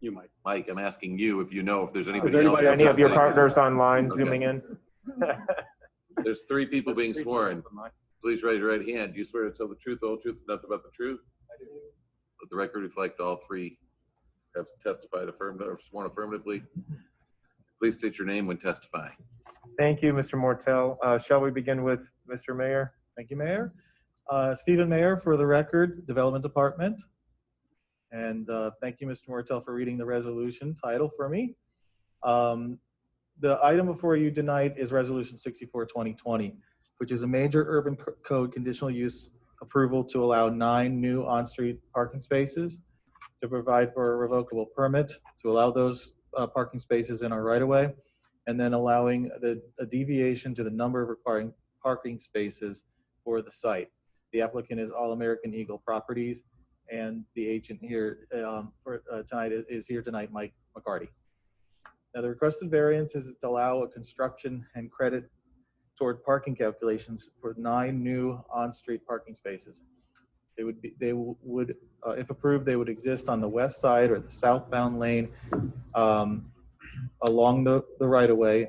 You might. Mike, I'm asking you if you know if there's anybody Is there else. any of your participating. partners online Okay. zooming in? There's 3 people being sworn. Please raise your right hand. Do you swear to tell the truth, the whole truth, and nothing but the truth? I do. Let the record reflect all 3 have testified affirmatively or sworn affirmatively. Please state your name when testifying. Thank you, Mr. Mortel. Shall we begin with Mr. Mayor? Thank you, Mayor. Stephen Mayer for the record, Development Department. And thank you, Mr. Mortel, for reading the resolution title for me. The item before you tonight is Resolution 64-2020, which is a major urban code conditional use approval to allow 9 new on-street parking spaces, to provide for a revocable permit, to allow those parking spaces in our right-of-way, and then allowing a deviation to the number of requiring parking spaces for the site. The applicant is All American Eagle Properties, and the agent here for tonight is here tonight, Mike McCarty. Now, the requested variance is to allow a construction and credit toward parking calculations for 9 new on-street parking spaces. They would, if approved, they would exist on the west side or the southbound lane along the right-of-way,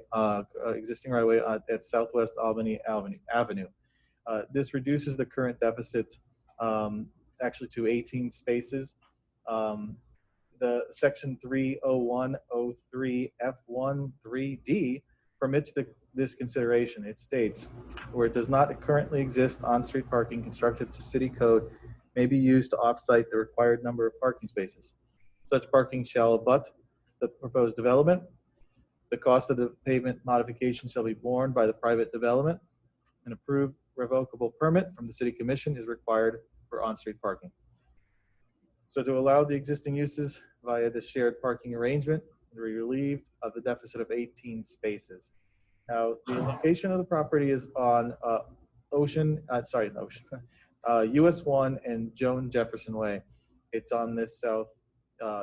existing right-of-way at Southwest Albany Avenue. This reduces the current deficit actually to 18 spaces. The section 30103 F13D permits this consideration. It states, where it does not currently exist on-street parking constructed to city code may be used to offsite the required number of parking spaces. Such parking shall abut the proposed development. The cost of the pavement modification shall be borne by the private development. An approved revocable permit from the City Commission is required for on-street parking. So to allow the existing uses via the shared parking arrangement, be relieved of the deficit of 18 spaces. Now, the location of the property is on US 1 and Joan Jefferson Way. It's on this south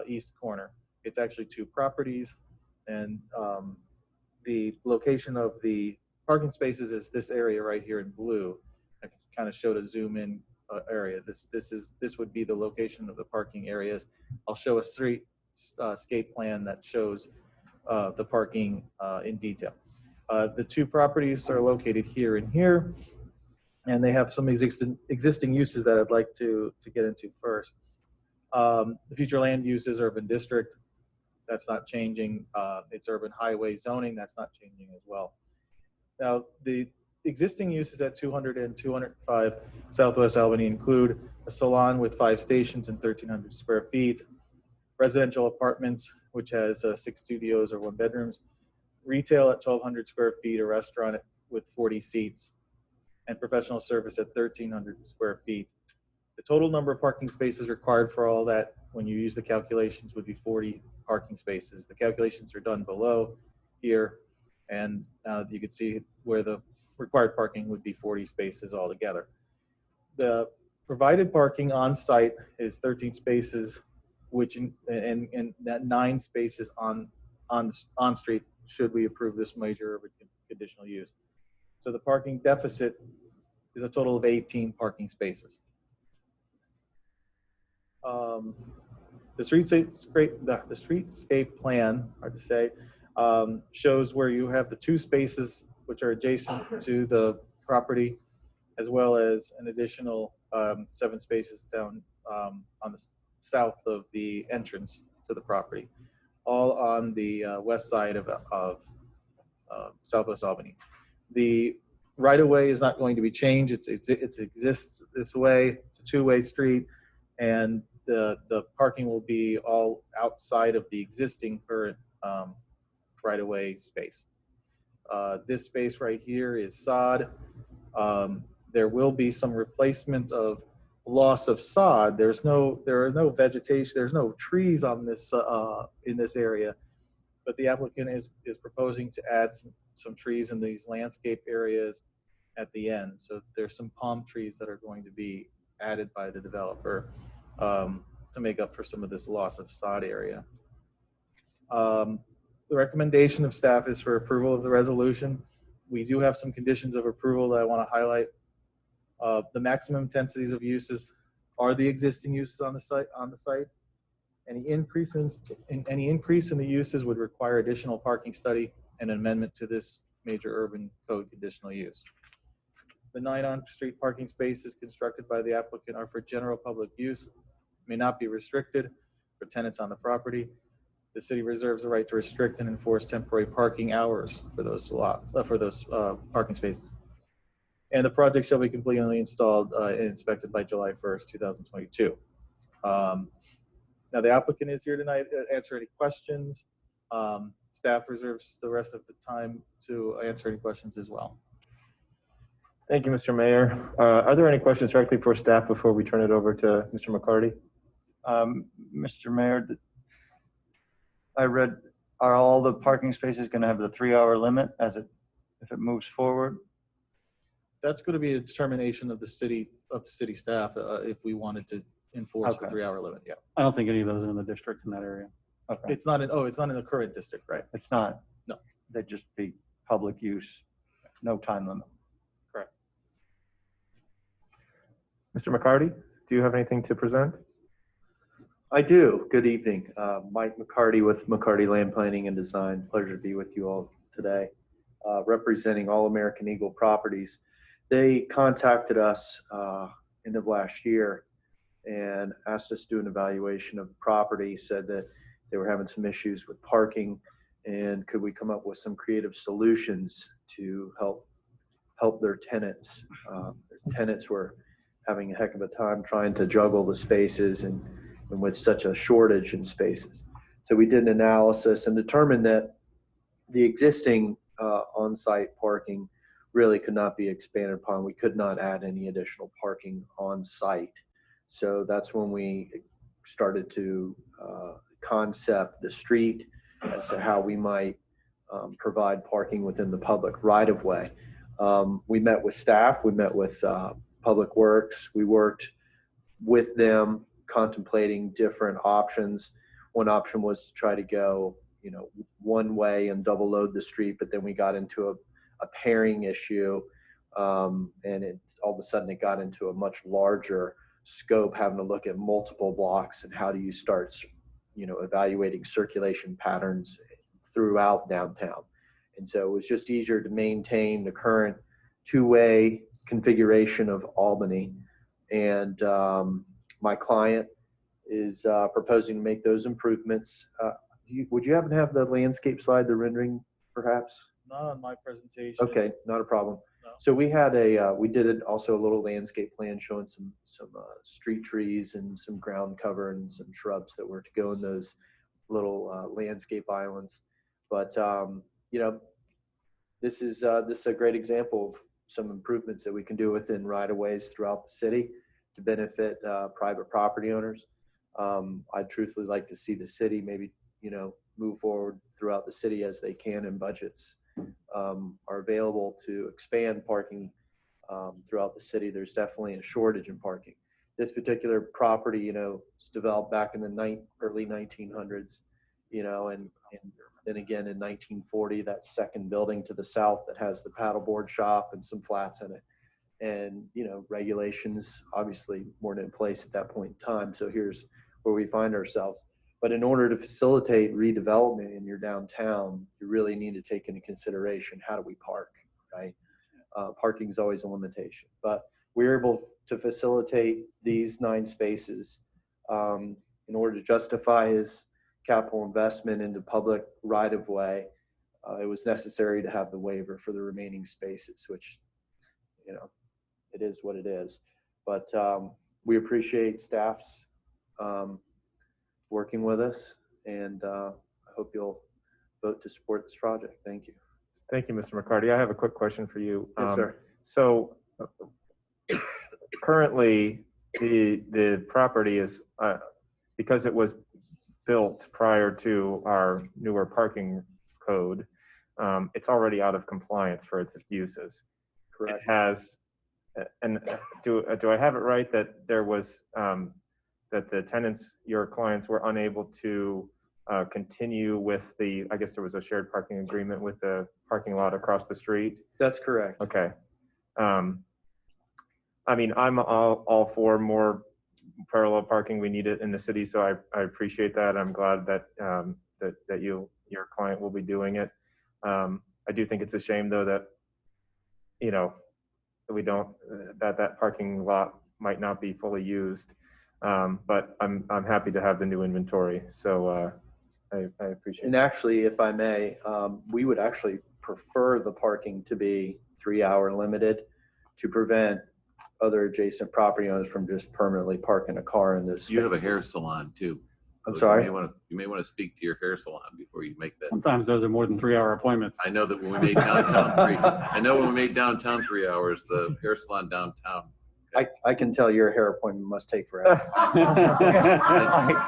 east corner. It's actually 2 properties, and the location of the parking spaces is this area right here in blue. I kind of showed a zoom in area. This would be the location of the parking areas. I'll show a streetscape plan that shows the parking in detail. The 2 properties are located here and here, and they have some existing uses that I'd like to get into first. The future land use is urban district. That's not changing. It's urban highway zoning. That's not changing as well. Now, the existing uses at 200 and 205 Southwest Albany include a salon with 5 stations and 1,300 square feet, residential apartments, which has 6 studios or 1 bedrooms, retail at 1,200 square feet, a restaurant with 40 seats, and professional service at 1,300 square feet. The total number of parking spaces required for all that, when you use the calculations, would be 40 parking spaces. The calculations are done below here, and you can see where the required parking would be 40 spaces altogether. The provided parking on site is 13 spaces, which and that 9 spaces on street should we approve this major urban conditional use. So the parking deficit is a total of 18 parking spaces. The streetscape plan, hard to say, shows where you have the 2 spaces which are adjacent to the property, as well as an additional 7 spaces down on the south of the entrance to the property, all on the west side of Southwest Albany. The right-of-way is not going to be changed. It exists this way. It's a 2-way street, and the parking will be all outside of the existing current right-of-way space. This space right here is sod. There will be some replacement of loss of sod. There are no vegetation. There's no trees on this in this area, but the applicant is proposing to add some trees in these landscape areas at the end. So there's some palm trees that are going to be added by the developer to make up for some of this loss of sod area. The recommendation of staff is for approval of the resolution. We do have some conditions of approval that I want to highlight. The maximum intensities of uses are the existing uses on the site. Any increase in the uses would require additional parking study and an amendment to this major urban code conditional use. The 9 on-street parking spaces constructed by the applicant are for general public use, may not be restricted for tenants on the property. The city reserves the right to restrict and enforce temporary parking hours for those lots, parking spaces. And the project shall be completely installed and inspected by July 1st, 2022. Now the applicant is here tonight to answer any questions. Staff reserves the rest of the time to answer any questions as well. Thank you, Mr. Mayor. Are there any questions directly for staff before we turn it over to Mr. McCarty? Mr. Mayor, I read, are all the parking spaces going to have the 3-hour limit if it moves forward? That's going to be a determination of the city staff if we wanted to enforce the 3-hour limit. Yeah. I don't think any of those are in the district in that area. Okay. It's not in the current district, right? It's not? No. They'd just be public use, no time limit. Correct. Mr. McCarty, do you have anything to present? I do. Good evening. Mike McCarty with McCarty Land Planning and Design. Pleasure to be with you all today. Representing All American Eagle Properties. They contacted us end of last year and asked us to do an evaluation of the property, said that they were having some issues with parking and could we come up with some creative solutions to help their tenants. Their tenants were having a heck of a time trying to juggle the spaces and with such a shortage in spaces. So we did an analysis and determined that the existing on-site parking really could not be expanded upon. We could not add any additional parking on site. So that's when we started to concept the street as to how we might provide parking within the public right-of-way. We met with staff, we met with Public Works, we worked with them contemplating different options. One option was to try to go, one way and double load the street, but then we got into a pairing issue, and all of a sudden it got into a much larger scope, having to look at multiple blocks and how do you start, evaluating circulation patterns throughout downtown. And so it was just easier to maintain the current 2-way configuration of Albany. And my client is proposing to make those improvements. Would you happen to have the landscape slide, the rendering, perhaps? Not on my presentation. Okay, not a problem. No. So we had we did also a little landscape plan showing some street trees and some ground cover and some shrubs that were to go in those little landscape islands. But this is a great example of some improvements that we can do within right-of-ways throughout the city to benefit private property owners. I'd truthfully like to see the city maybe move forward throughout the city as they can, and budgets are available to expand parking throughout the city. There's definitely a shortage in parking. This particular property, was developed back in the early 1900s, and then again in 1940, that second building to the south that has the paddleboard shop and some flats in it. And, regulations obviously weren't in place at that point in time. So here's where we find ourselves. But in order to facilitate redevelopment in your downtown, you really need to take into consideration, how do we park, right? Parking is always a limitation, but we're able to facilitate these 9 spaces in order to justify his capital investment into public right-of-way. It was necessary to have the waiver for the remaining spaces, which, it is what it is. But we appreciate staff's working with us, and I hope you'll vote to support this project. Thank you. Thank you, Mr. McCarty. I have a quick question for you. Yes, sir. So currently, the property is, because it was built prior to our newer parking code, it's already out of compliance for its uses. Correct. It has, and do I have it right that there was, that the tenants, your clients, were unable to continue with I guess there was a shared parking agreement with the parking lot across the street? That's correct. Okay. I mean, I'm all for more parallel parking. We need it in the city, so I appreciate that. I'm glad that that your client will be doing it. I do think it's a shame, though, that we don't that parking lot might not be fully used. But I'm happy to have the new inventory. So I appreciate it. And actually, if I may, we would actually prefer the parking to be 3-hour limited to prevent other adjacent property owners from just permanently parking a car in those spaces. You have a hair salon too. I'm So sorry? You may want to speak to your hair salon before you make that. Sometimes those are more than 3-hour appointments. I know that when we made downtown 3 hours, the hair salon downtown. I can tell your hair appointment must take forever.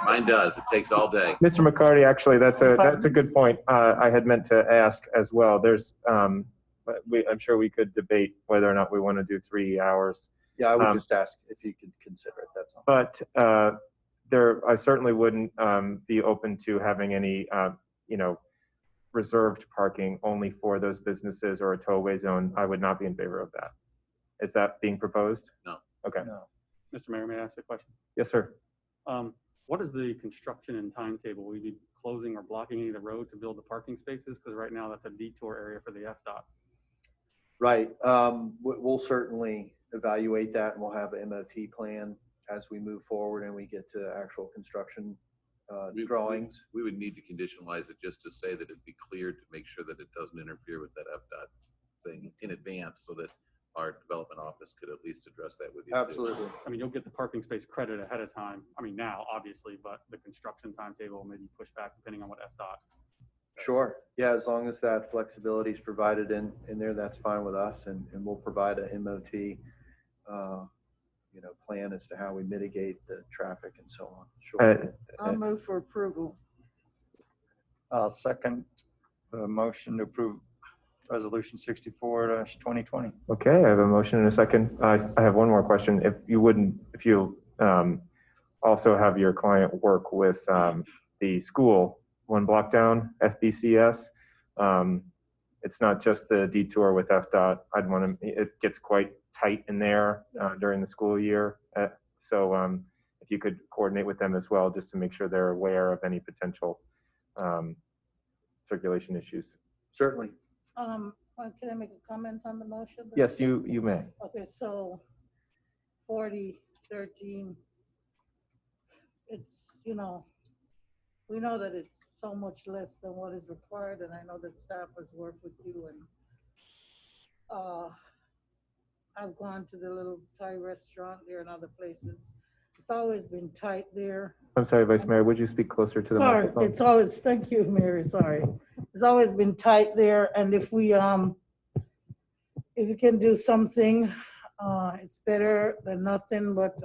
Mine does. It takes all day. Mr. McCarty, actually, that's a good point. I had meant to ask as well. There's, I'm sure we could debate whether or not we want to do 3 hours. Yeah, I would just ask if you could consider it, that's all. But I certainly wouldn't be open to having any, reserved parking only for those businesses or a towaway zone. I would not be in favor of that. Is that being proposed? No. Okay. Mr. Mayor, may I ask a question? Yes, sir. What is the construction and timetable? Will you be closing or blocking any of the road to build the parking spaces? Because right now that's a detour area for the FDOT. Right. We'll certainly evaluate that, and we'll have an MOT plan as we move forward and we get to actual construction drawings. We would need to conditionalize it just to say that it'd be clear to make sure that it doesn't interfere with that FDOT thing in advance, so that our development office could at least address that with you. Absolutely. Too. I mean, you'll get the parking space credit ahead of time. I mean, now, obviously, but the construction timetable may be pushed back depending on what FDOT. Sure. Yeah, as long as that flexibility is provided in there, that's fine with us, and we'll provide a MOT plan as to how we mitigate the traffic and so on. Sure. I'll move for approval. I'll second the motion to approve Resolution 64-2020. Okay, I have a motion and a second. I have one more question. If you also have your client work with the school one block down, FBCS, it's not just the detour with FDOT. It gets quite tight in there during the school year. So if you could coordinate with them as well, just to make sure they're aware of any potential circulation issues. Certainly. Can I make a comment on the motion? Yes, you may. Okay, so 4013, it's, we know that it's so much less than what is required, and I know that staff has worked with you, and I've gone to the little Thai restaurant there and other places. It's always been tight there. I'm sorry, Vice Mayor, would you speak closer to the Sorry, microphone? it's always, thank you, Mary, sorry. It's always been tight there, and if we can do something, it's better than nothing, but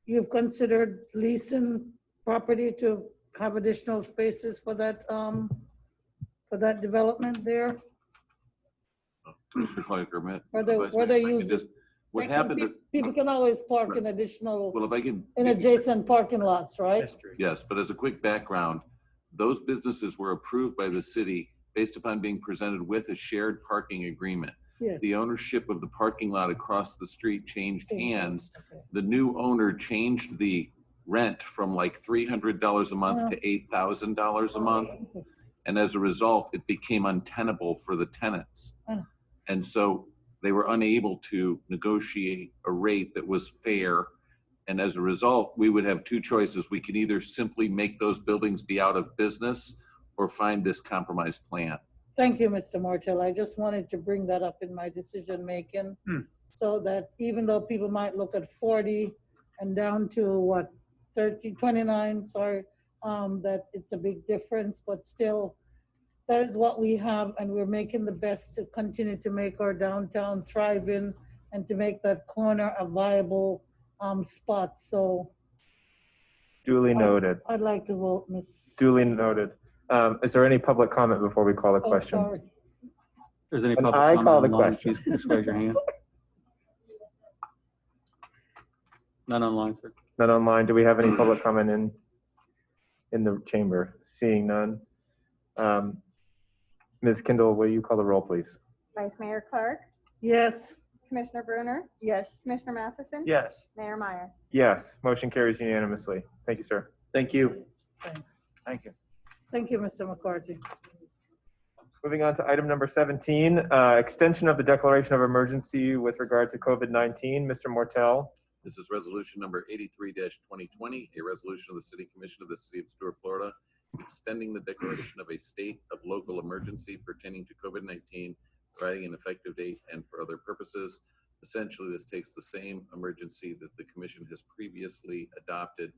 you've considered leasing property to have additional spaces for that development there? Commissioner Clay, for a minute. Where Vice they Mayor, if I could use, just- What happened? people can always park in additional, Well, if I can. in adjacent parking lots, right? Yes, but as a quick background, those businesses were approved by the city based upon being presented with a shared parking agreement. Yes. The ownership of the parking lot across the street changed Changed. hands. Okay. The new owner changed the rent from like $300 a month to $8,000 a month. And as a result, it became untenable for the tenants. Oh. And so they were unable to negotiate a rate that was fair. And as a result, we would have two choices. We could either simply make those buildings be out of business or find this compromise plan. Thank you, Mr. Martell. I just wanted to bring that up in my decision-making so that even though people might look at 40 and down to what, 29, sorry, that it's a big difference, but still, that is what we have, and we're making the best to continue to make our downtown thriving and to make that corner a viable spot. So Duly noted. I'd like to vote, Ms. Duly noted. Is there any public comment before we call the Oh, question? sorry. If there's any And public I comment call the online, question. please just raise your hand. None online, sir. None online. Do we have any public comment in the chamber? Seeing none. Ms. Kindle, will you call the roll, please? Vice Mayor Clark, Yes. Commissioner Bruner, Yes. Commissioner Matheson. Yes. Mayor Meyer. Yes, motion carries unanimously. Thank you, sir. Thank you. Thanks. Thank you. Thank you, Mr. McCarthy. Moving on to item number 17, extension of the declaration of emergency with regard to COVID-19. Mr. Mortel. This is resolution number 83-2020, a resolution of the City Commission of the City of Stuart, Florida, extending the declaration of a state of local emergency pertaining to COVID-19, providing an effective date and for other purposes. Essentially, this takes the same emergency that the commission has previously adopted,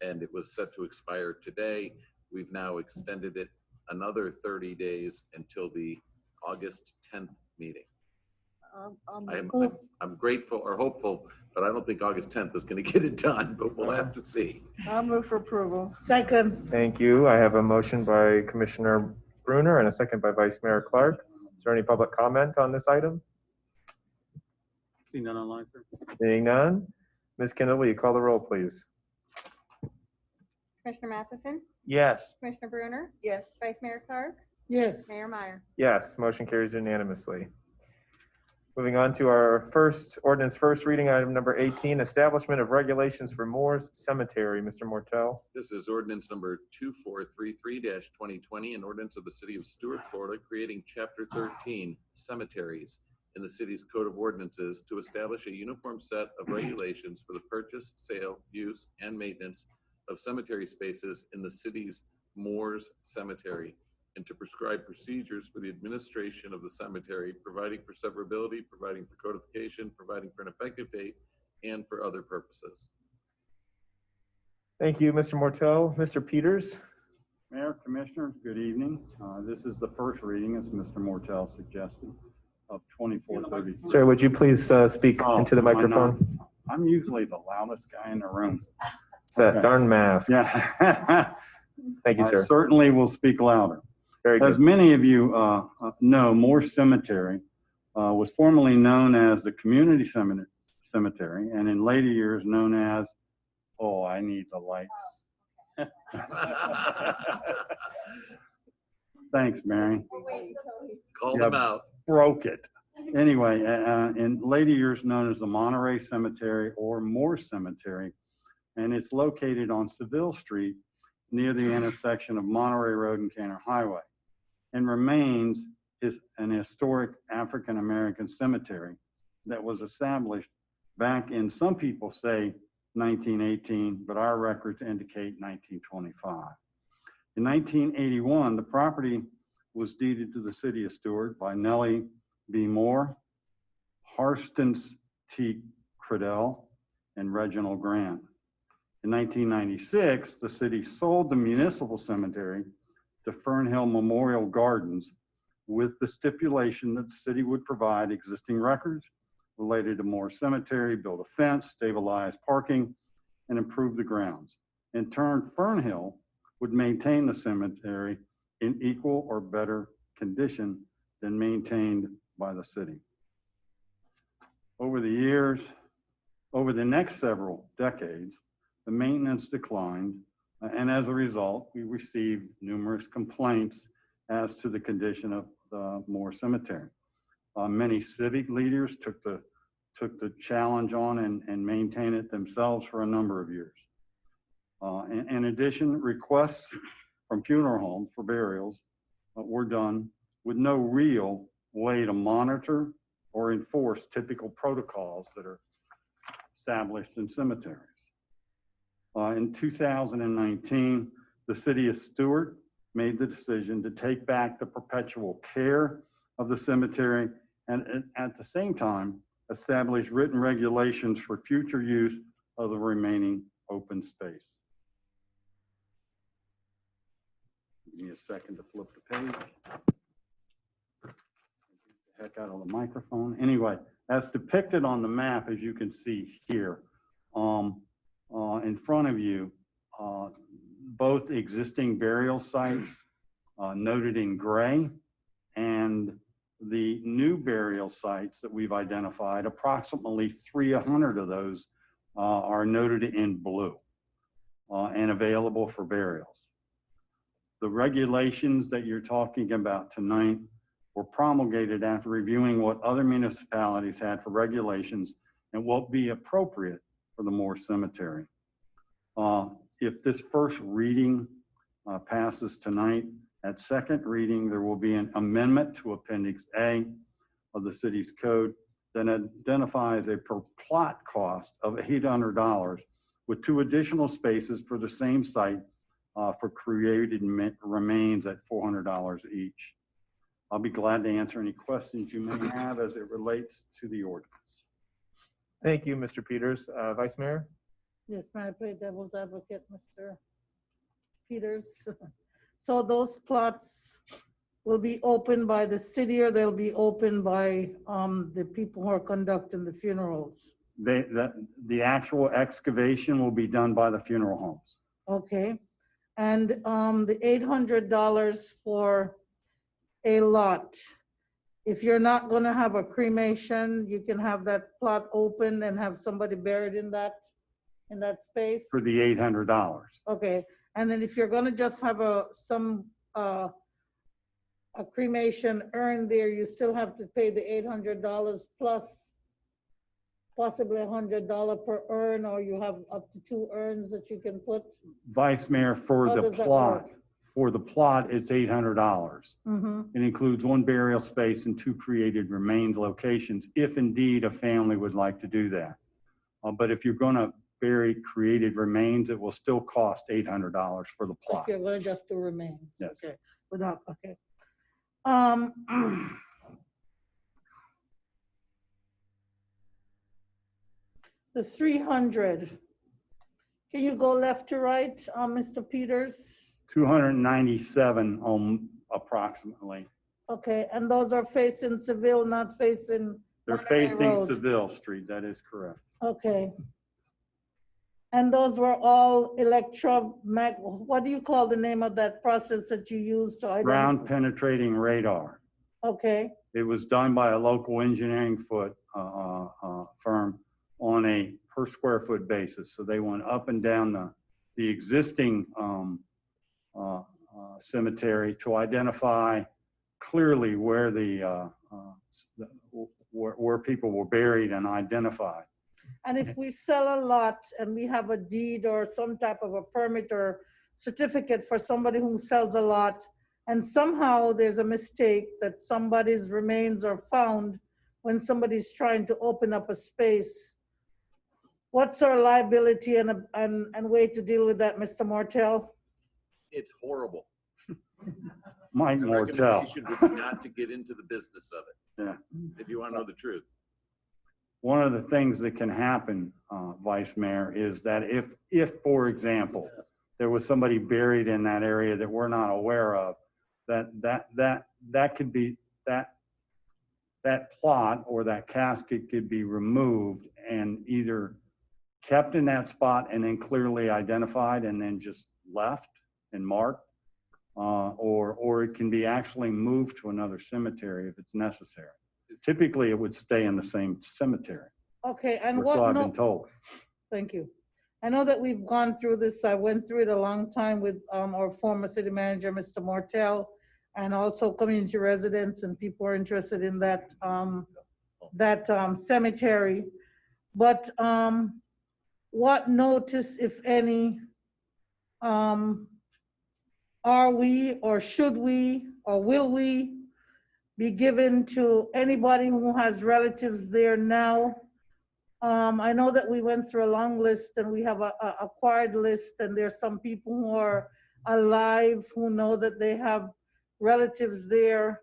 and it was set to expire today. We've now extended it another 30 days until the August 10th meeting. I'm grateful or hopeful, but I don't think August 10th is going to get it done, but we'll have to see. I'll move for approval. Second. Thank you. I have a motion by Commissioner Bruner and a second by Vice Mayor Clark. Is there any public comment on this item? See none online, sir. Seeing none. Ms. Kendall, will you call the roll, please? Commissioner Matheson, Yes. Commissioner Bruner, Yes. Vice Mayor Clark, Yes. Mayor Meyer. Yes, motion carries unanimously. Moving on to our first ordinance, first reading, item number 18, establishment of regulations for Moores Cemetery. Mr. Mortel. This is ordinance number 2433-2020, an ordinance of the City of Stuart, Florida, creating Chapter 13, Cemeteries, in the city's Code of Ordinances to establish a uniform set of regulations for the purchase, sale, use, and maintenance of cemetery spaces in the city's Moores Cemetery, and to prescribe procedures for the administration of the cemetery, providing for severability, providing for codification, providing for an effective date, and for other purposes. Thank you, Mr. Mortel. Mr. Peters. Mayor, Commissioners, good evening. This is the first reading, as Mr. Mortel suggested, of 2433. Sir, would you please speak into the microphone? I'm usually the loudest guy in the room. It's that darn mask. Yeah. Thank you, sir. I certainly will speak louder. Very good. As many of you know, Moores Cemetery was formerly known as the Community Cemetery, and in later years known as, oh, I need the lights. Thanks, Mary. Call them out. Broke it. Anyway, in later years known as the Monterey Cemetery or Moores Cemetery, and it's located on Seville Street near the intersection of Monterey Road and Canner Highway, and remains an historic African-American cemetery that was established back in, some people say 1918, but our records indicate 1925. In 1981, the property was deeded to the city of Stuart by Nellie B. Moore, Harstens T. Cradell, and Reginald Grant. In 1996, the city sold the municipal cemetery to Fernhill Memorial Gardens with the stipulation that the city would provide existing records related to Moore Cemetery, build a fence, stabilize parking, and improve the grounds. In turn, Fernhill would maintain the cemetery in equal or better condition than maintained by the city. Over the next several decades, the maintenance declined, and as a result, we received numerous complaints as to the condition of the Moore Cemetery. Many civic leaders took the challenge on and maintained it themselves for a number of years. In addition, requests from funeral homes for burials were done with no real way to monitor or enforce typical protocols that are established in cemeteries. In 2019, the city of Stewart made the decision to take back the perpetual care of the cemetery and at the same time establish written regulations for future use of the remaining open space. Give me a second to flip the page. Get the heck out of the microphone. Anyway, as depicted on the map, as you can see here, in front of you, both existing burial sites noted in gray and the new burial sites that we've identified, approximately 300 of those are noted in blue and available for burials. The regulations that you're talking about tonight were promulgated after reviewing what other municipalities had for regulations and what would be appropriate for the Moore Cemetery. If this first reading passes tonight, at second reading, there will be an amendment to Appendix A of the city's code that identifies a per plot cost of $800 with 2 additional spaces for the same site for created remains at $400 each. I'll be glad to answer any questions you may have as it relates to the ordinance. Thank you, Mr. Peters. Vice Mayor? Yes, may I play devil's advocate, Mr. Peters? So those plots will be opened by the city or they'll be opened by the people who are conducting the funerals? The actual excavation will be done by the funeral homes. Okay. And the $800 for a lot, if you're not going to have a cremation, you can have that plot open and have somebody buried in that space? For the $800. Okay. And then if you're going to just have a cremation urn there, you still have to pay the $800 plus possibly $100 per urn, or you have up to 2 urns that you can put? Vice Mayor, for How the does that plot, work? it's $800. Mm-hmm. It includes 1 burial space and 2 created remains locations, if indeed a family would like to do that. But if you're going to bury created remains, it will still cost $800 for the plot. If you're going to just do remains? Yes. Okay. Without, okay. The 300, can you go left to right, Mr. Peters? 297 approximately. Okay, and those are facing Seville, not facing They're Monterey facing Road. Seville Street, that is correct. Okay. And those were all what do you call the name of that process that you use to identify? Ground penetrating radar. Okay, It was done by a local engineering firm on a per square foot basis. So they went up and down the existing cemetery to identify clearly where where people were buried and identified. and if we sell a lot and we have a deed or some type of a permit or certificate for somebody who sells a lot, and somehow there's a mistake that somebody's remains are found when somebody's trying to open up a space, what's our liability and way to deal with that, Mr. Martell? It's horrible. Mike The Martell. recommendation would be not to get into the business of it, Yeah. if you want to know the truth. One of the things that can happen, Vice Mayor, is that if, for example, there was somebody buried in that area that we're not aware of, that could be, that plot or that casket could be removed and either kept in that spot and then clearly identified and then just left and marked, or it can be actually moved to another cemetery if it's necessary. Typically, it would stay in the same cemetery. Okay, and Or what? so I've no- been told. Thank you. I know that we've gone through this. I went through it a long time with our former city manager, Mr. Martell. and also community residents and people are interested in that, cemetery. But what notice, if any, are we, or should we, or will we be given to anybody who has relatives there now? I know that we went through a long list and we have a acquired list, and there's some people who are alive who know that they have relatives there.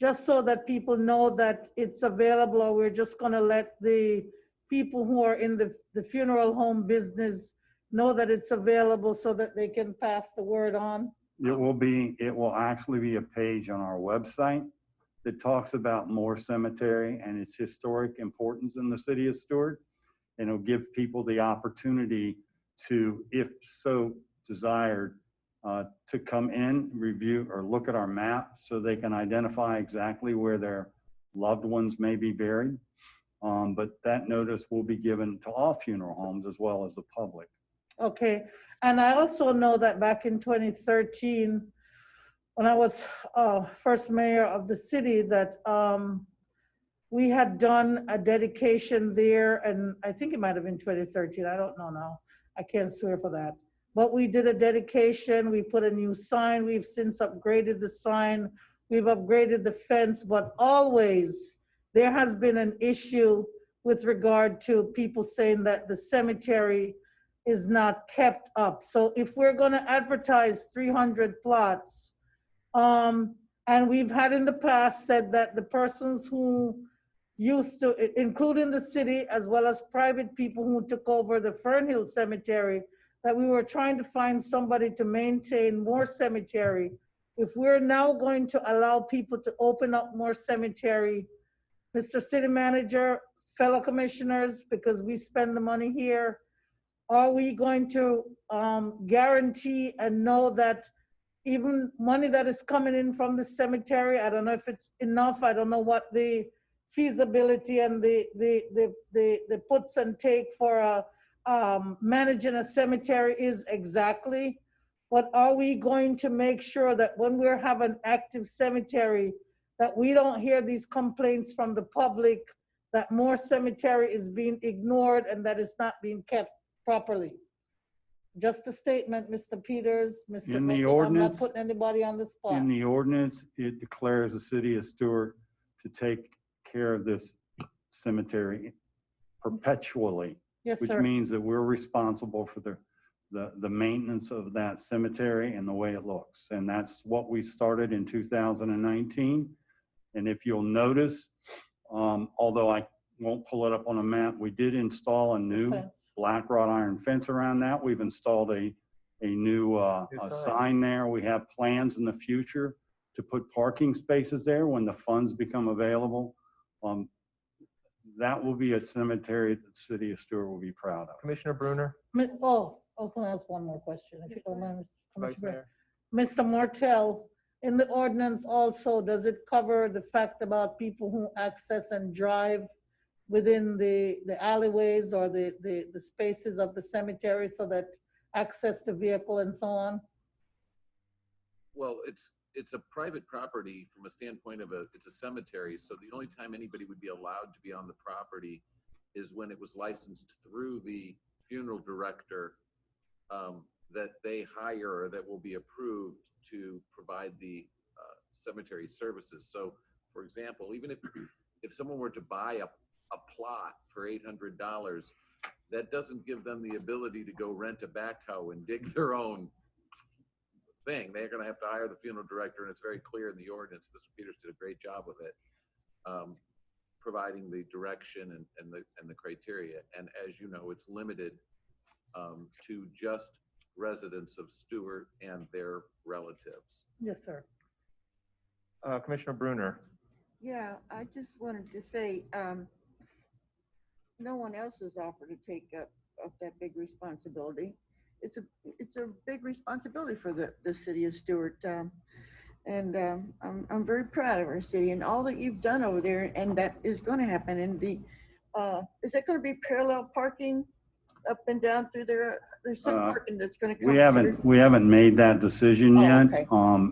Just so that people know that it's available, or we're just gonna let the people who are in the funeral home business know that it's available so that they can pass the word on? It will actually be a page on our website that talks about Moore Cemetery and its historic importance in the city of Stuart. And it'll give people the opportunity to, if so desired, to come in, review, or look at our map so they can identify exactly where their loved ones may be buried. But that notice will be given to all funeral homes as well as the public. Okay, and I also know that back in 2013, when I was first mayor of the city, that we had done a dedication there, and I think it might have been 2013, I don't know now. I can't swear for that. But we did a dedication, we put a new sign, we've since upgraded the sign, we've upgraded the fence, but always there has been an issue with regard to people saying that the cemetery is not kept up. So if we're gonna advertise 300 plots, and we've had in the past said that the persons who used to, including the city as well as private people who took over the Fernhill Cemetery, that we were trying to find somebody to maintain Moore Cemetery. If we're now going to allow people to open up Moore Cemetery, Mr. City Manager, fellow commissioners, because we spend the money here, are we going to guarantee and know that even money that is coming in from the cemetery, I don't know if it's enough, I don't know what the feasibility and the puts and take for managing a cemetery is exactly, but are we going to make sure that when we have an active cemetery, that we don't hear these complaints from the public that Moore Cemetery is being ignored and that it's not being kept properly? Just a statement, Mr. Peters, Mr. In the I'm not ordinance- putting anybody on the spot. In the ordinance, it declares the city of Stuart to take care of this cemetery perpetually. Yes, which sir. means that we're responsible for the maintenance of that cemetery and the way it looks. And that's what we started in 2019. And if you'll notice, although I won't pull it up on a map, we did install a new Fence. black wrought iron fence around that. We've installed a new a sign there. We have plans in the future to put parking spaces there when the funds become available. That will be a cemetery that the city of Stuart will be proud of. Commissioner Bruner? Oh, I was gonna ask one more question, if you don't mind, Vice Commissioner. Mayor? Mr. Martell, in the ordinance also, does it cover the fact about people who access and drive within the alleyways or the spaces of the cemetery so that access to vehicle and so on? Well, it's a private property from a standpoint of it's a cemetery. So the only time anybody would be allowed to be on the property is when it was licensed through the funeral director that they hire or that will be approved to provide the cemetery services. So for example, even if someone were to buy a plot for $800, that doesn't give them the ability to go rent a backhoe and dig their own thing. They're going to have to hire the funeral director, and it's very clear in the ordinance. Mr. Peters did a great job of it, providing the direction and the criteria. And as you know, it's limited to just residents of Stuart and their relatives. Yes, sir. Commissioner Bruner? Yeah, I just wanted to say, no one else has offered to take up that big responsibility. It's a big responsibility for the city of Stuart. And I'm very proud of our city and all that you've done over there, and that is going to happen. And is that going to be parallel parking up and down through there There's some parking that's gonna come. We haven't made that decision Oh, yet. okay.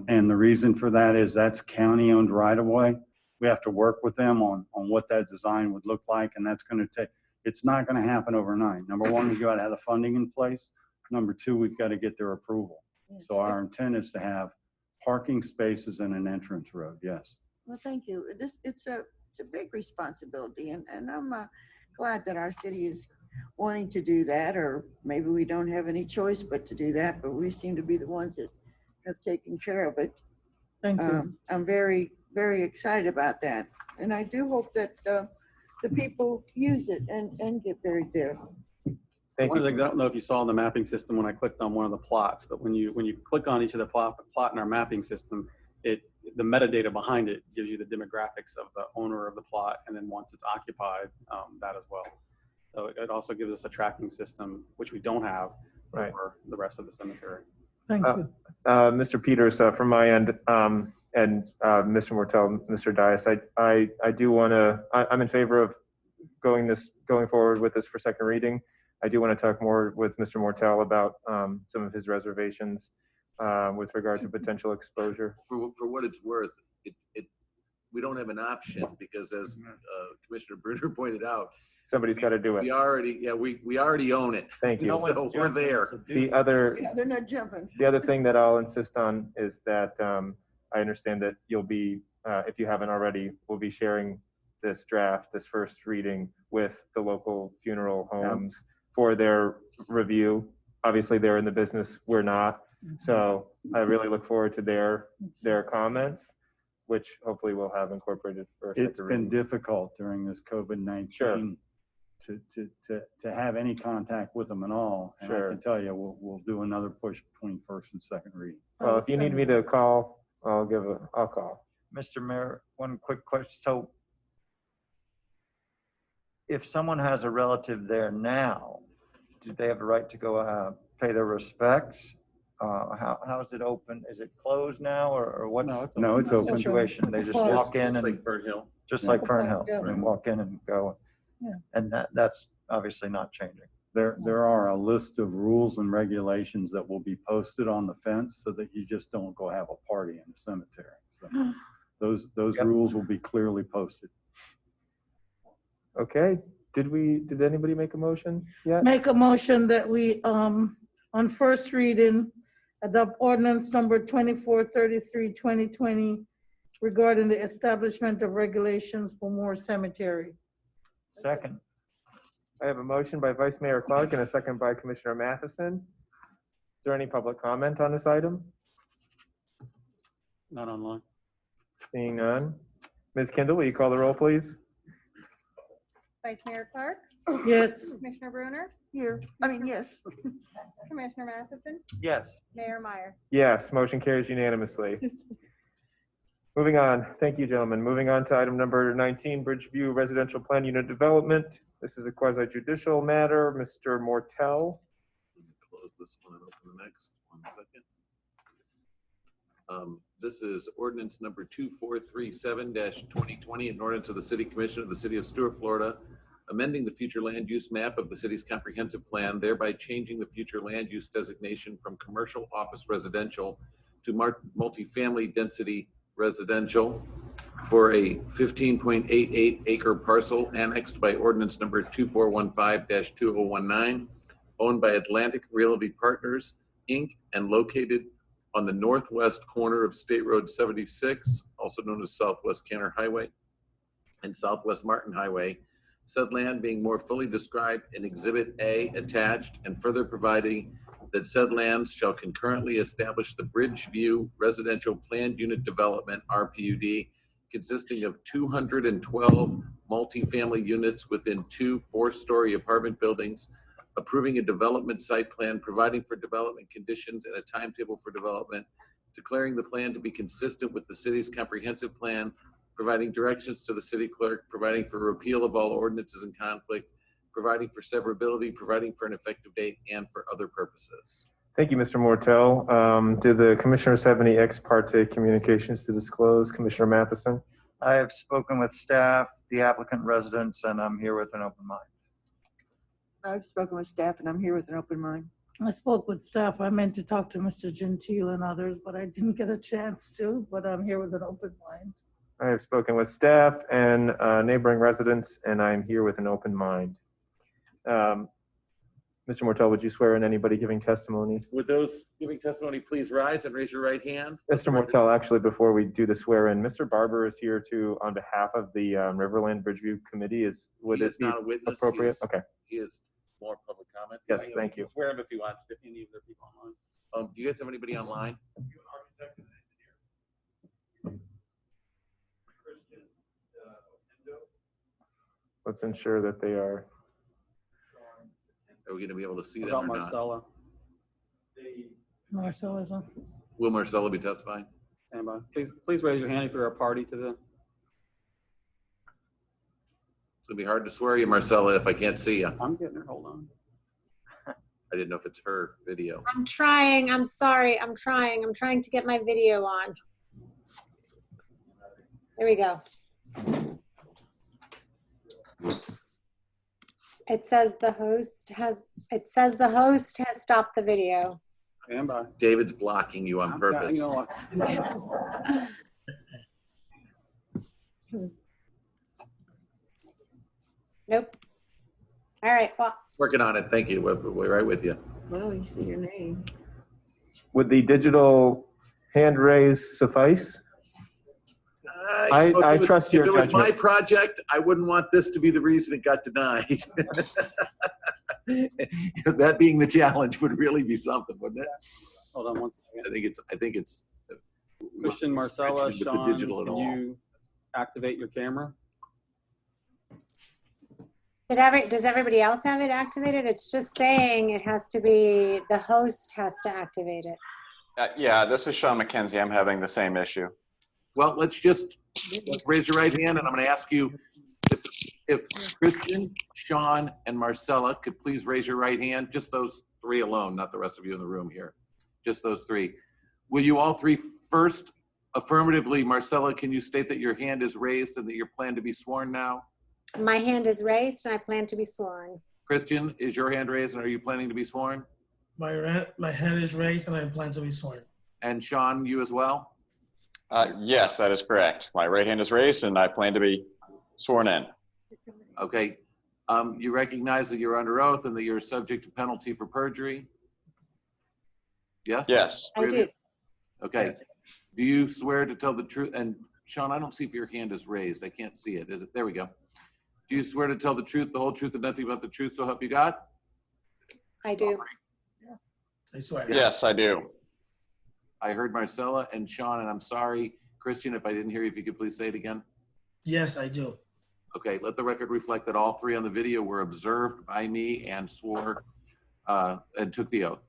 And the reason for that is that's county-owned right-of-way. We have to work with them on what that design would look like, and that's gonna take, it's not gonna happen overnight. Number one, we gotta have the funding in place. Number two, we've got to get their approval. So our intent is to have parking spaces and an entrance road, yes. Well, thank you. It's a big responsibility, and I'm glad that our city is wanting to do that, or maybe we don't have any choice but to do that, but we seem to be the ones that have taken care of it. Thank you. I'm very, very excited about that. And I do hope that the people use it and get buried there. So one of the things, I don't know if you saw in the mapping system when I clicked on one of the plots, but when you click on each of the plot in our mapping system, the metadata behind it gives you the demographics of the owner of the plot, and then once it's occupied, that as well. So it also gives us a tracking system, which we don't have for the rest of the cemetery. Thank you. Mr. Peters, from my end, and Mr. Mortel, Mr. Dias, I do want to, I'm in favor of going forward with this for second reading. I do want to talk more with Mr. Mortel about some of his reservations with regard to potential exposure. For what it's worth, we don't have an option because, as Commissioner Bruner pointed out, somebody's got to do it. We already own it. Thank you. So we're there. Yeah, they're not jumping. The other thing that I'll insist on is that I understand that you'll be, if you haven't already, we'll be sharing this draft, this first reading with the local funeral homes for their review. Obviously, they're in the business, we're not. So I really look forward to their comments, which hopefully we'll have incorporated for a second It's been reading. difficult during this COVID-19 to have any contact with them at all. And I Sure. can tell you, we'll do another push between first and second reading. Well, if you need me to call, I'll call. Mr. Mayor, one quick question. So if someone has a relative there now, do they have a right to go pay their respects? How is it open? Is it closed now, or what's No, it's the open. situation? They just walk in Just and like Fern Hill. just like Fern Hill, Yeah. and walk in and go. Yeah. And that's obviously not changing. There are a list of rules and regulations that will be posted on the fence so that you just don't go have a party in the cemetery. So those rules will be clearly posted. Okay. Did anybody make a motion yet? Make a motion that we, on first reading, adopt ordinance number 2433, 2020 regarding the establishment of regulations for Moore Cemetery. Second. I have a motion by Vice Mayor Clark and a second by Commissioner Matheson. Is there any public comment on this item? Not online. Seeing none. Ms. Kindle, will you call the roll, please? Vice Mayor Clark, Yes. Commissioner Bruner, Yes. Commissioner Matheson, Yes. Mayor Meyer. Yes, motion carries unanimously. Moving on. Thank you, gentlemen. Moving on to item number 19, Bridgeview Residential Plan Unit Development. This is a quasi judicial matter. Mr. Mortel. Close this one and open the next. 1 second. This is ordinance number 2437-2020, an ordinance of the City Commission of the City of Stuart, Florida, amending the future land use map of the city's comprehensive plan, thereby changing the future land use designation from commercial office residential to multifamily density residential for a 15.88 acre parcel annexed by ordinance number 2415-2019, owned by Atlantic Realty Partners, Inc., and located on the northwest corner of State Road 76, also known as Southwest Canner Highway and Southwest Martin Highway, said land being more fully described in Exhibit A attached, and further providing that said lands shall concurrently establish the Bridgeview Residential Planned Unit Development, RPUD, consisting of 212 multifamily units within 2 4-story apartment buildings, approving a development site plan, providing for development conditions and a timetable for development, declaring the plan to be consistent with the city's comprehensive plan, providing directions to the city clerk, providing for repeal of all ordinances in conflict, providing for severability, providing for an effective date, and for other purposes. Thank you, Mr. Mortel. Do the commissioners have any ex parte communications to disclose? Commissioner Matheson? I have spoken with staff, the applicant residents, and I'm here with an open mind. I've spoken with staff and I'm here with an open mind. I spoke with staff. I meant to talk to Mr. Gentile and others, but I didn't get a chance to, but I'm here with an open mind. I have spoken with staff and neighboring residents, and I'm here with an open mind. Mr. Mortel, would you swear in anybody giving testimony? Would those giving testimony please rise and raise your right hand? Mr. Mortel, actually, before we do the swear in, Mr. Barber is here too on behalf of the Riverland Bridgeview Committee. Would He it is be not a witness. appropriate? He is- Okay. He is more public comment. Yes, thank you. Swear him if he wants to, any of the people online. Do you guys have anybody online? Let's ensure that they are. Are we gonna be able to see What them about or not? Marcella? Marcella is on. Will Marcella be testifying? Stand by. Please raise your hand if you're a party to the. It's gonna be hard to swear you, Marcella, if I can't see you. I'm getting her. Hold on. I didn't know if it's her video. I'm trying. I'm sorry. I'm trying. I'm trying to get my video on. There we go. It says the host has stopped the video. Stand by. David's blocking you on purpose. You know what? Nope. All right. Well, Working on it. Thank you. We're right with you. Well, you see your name. Would the digital hand raise suffice? I trust your If it was my judgment. project, I wouldn't want this to be the reason it got denied. That being the challenge would really be something, wouldn't it? Hold on one second. I think it's. Christian, Marcella, with the Sean, digital at can all. you activate your camera? does everybody else have it activated? It's just saying it has to be, the host has to activate it. Yeah, this is Sean McKenzie. I'm having the same issue. Well, let's raise your right hand, and I'm going to ask you if Christian, Sean, and Marcella could please raise your right hand, just those three alone, not the rest of you in the room here, just those three. Will you all three first affirmatively, Marcella, can you state that your hand is raised and that you plan to be sworn now? My hand is raised and I plan to be sworn. Christian, is your hand raised and are you planning to be sworn? My hand is raised and I plan to be sworn. And Sean, you as well? Yes, that is correct. My right hand is raised and I plan to be sworn in. Okay. You recognize that you're under oath and that you're subject to penalty for perjury? Yes? Yes. I do. Okay. Do you swear to tell the truth? And Sean, I don't see if your hand is raised. I can't see it. Is it? There we go. Do you swear to tell the truth, the whole truth, and nothing but the truth, so help you God? I do. I swear. Yes, I do. I heard Marcella and Sean, and I'm sorry, Christian, if I didn't hear you, if you could please say it again. Yes, I do. Okay, let the record reflect that all three on the video were observed by me and swore and took the oath.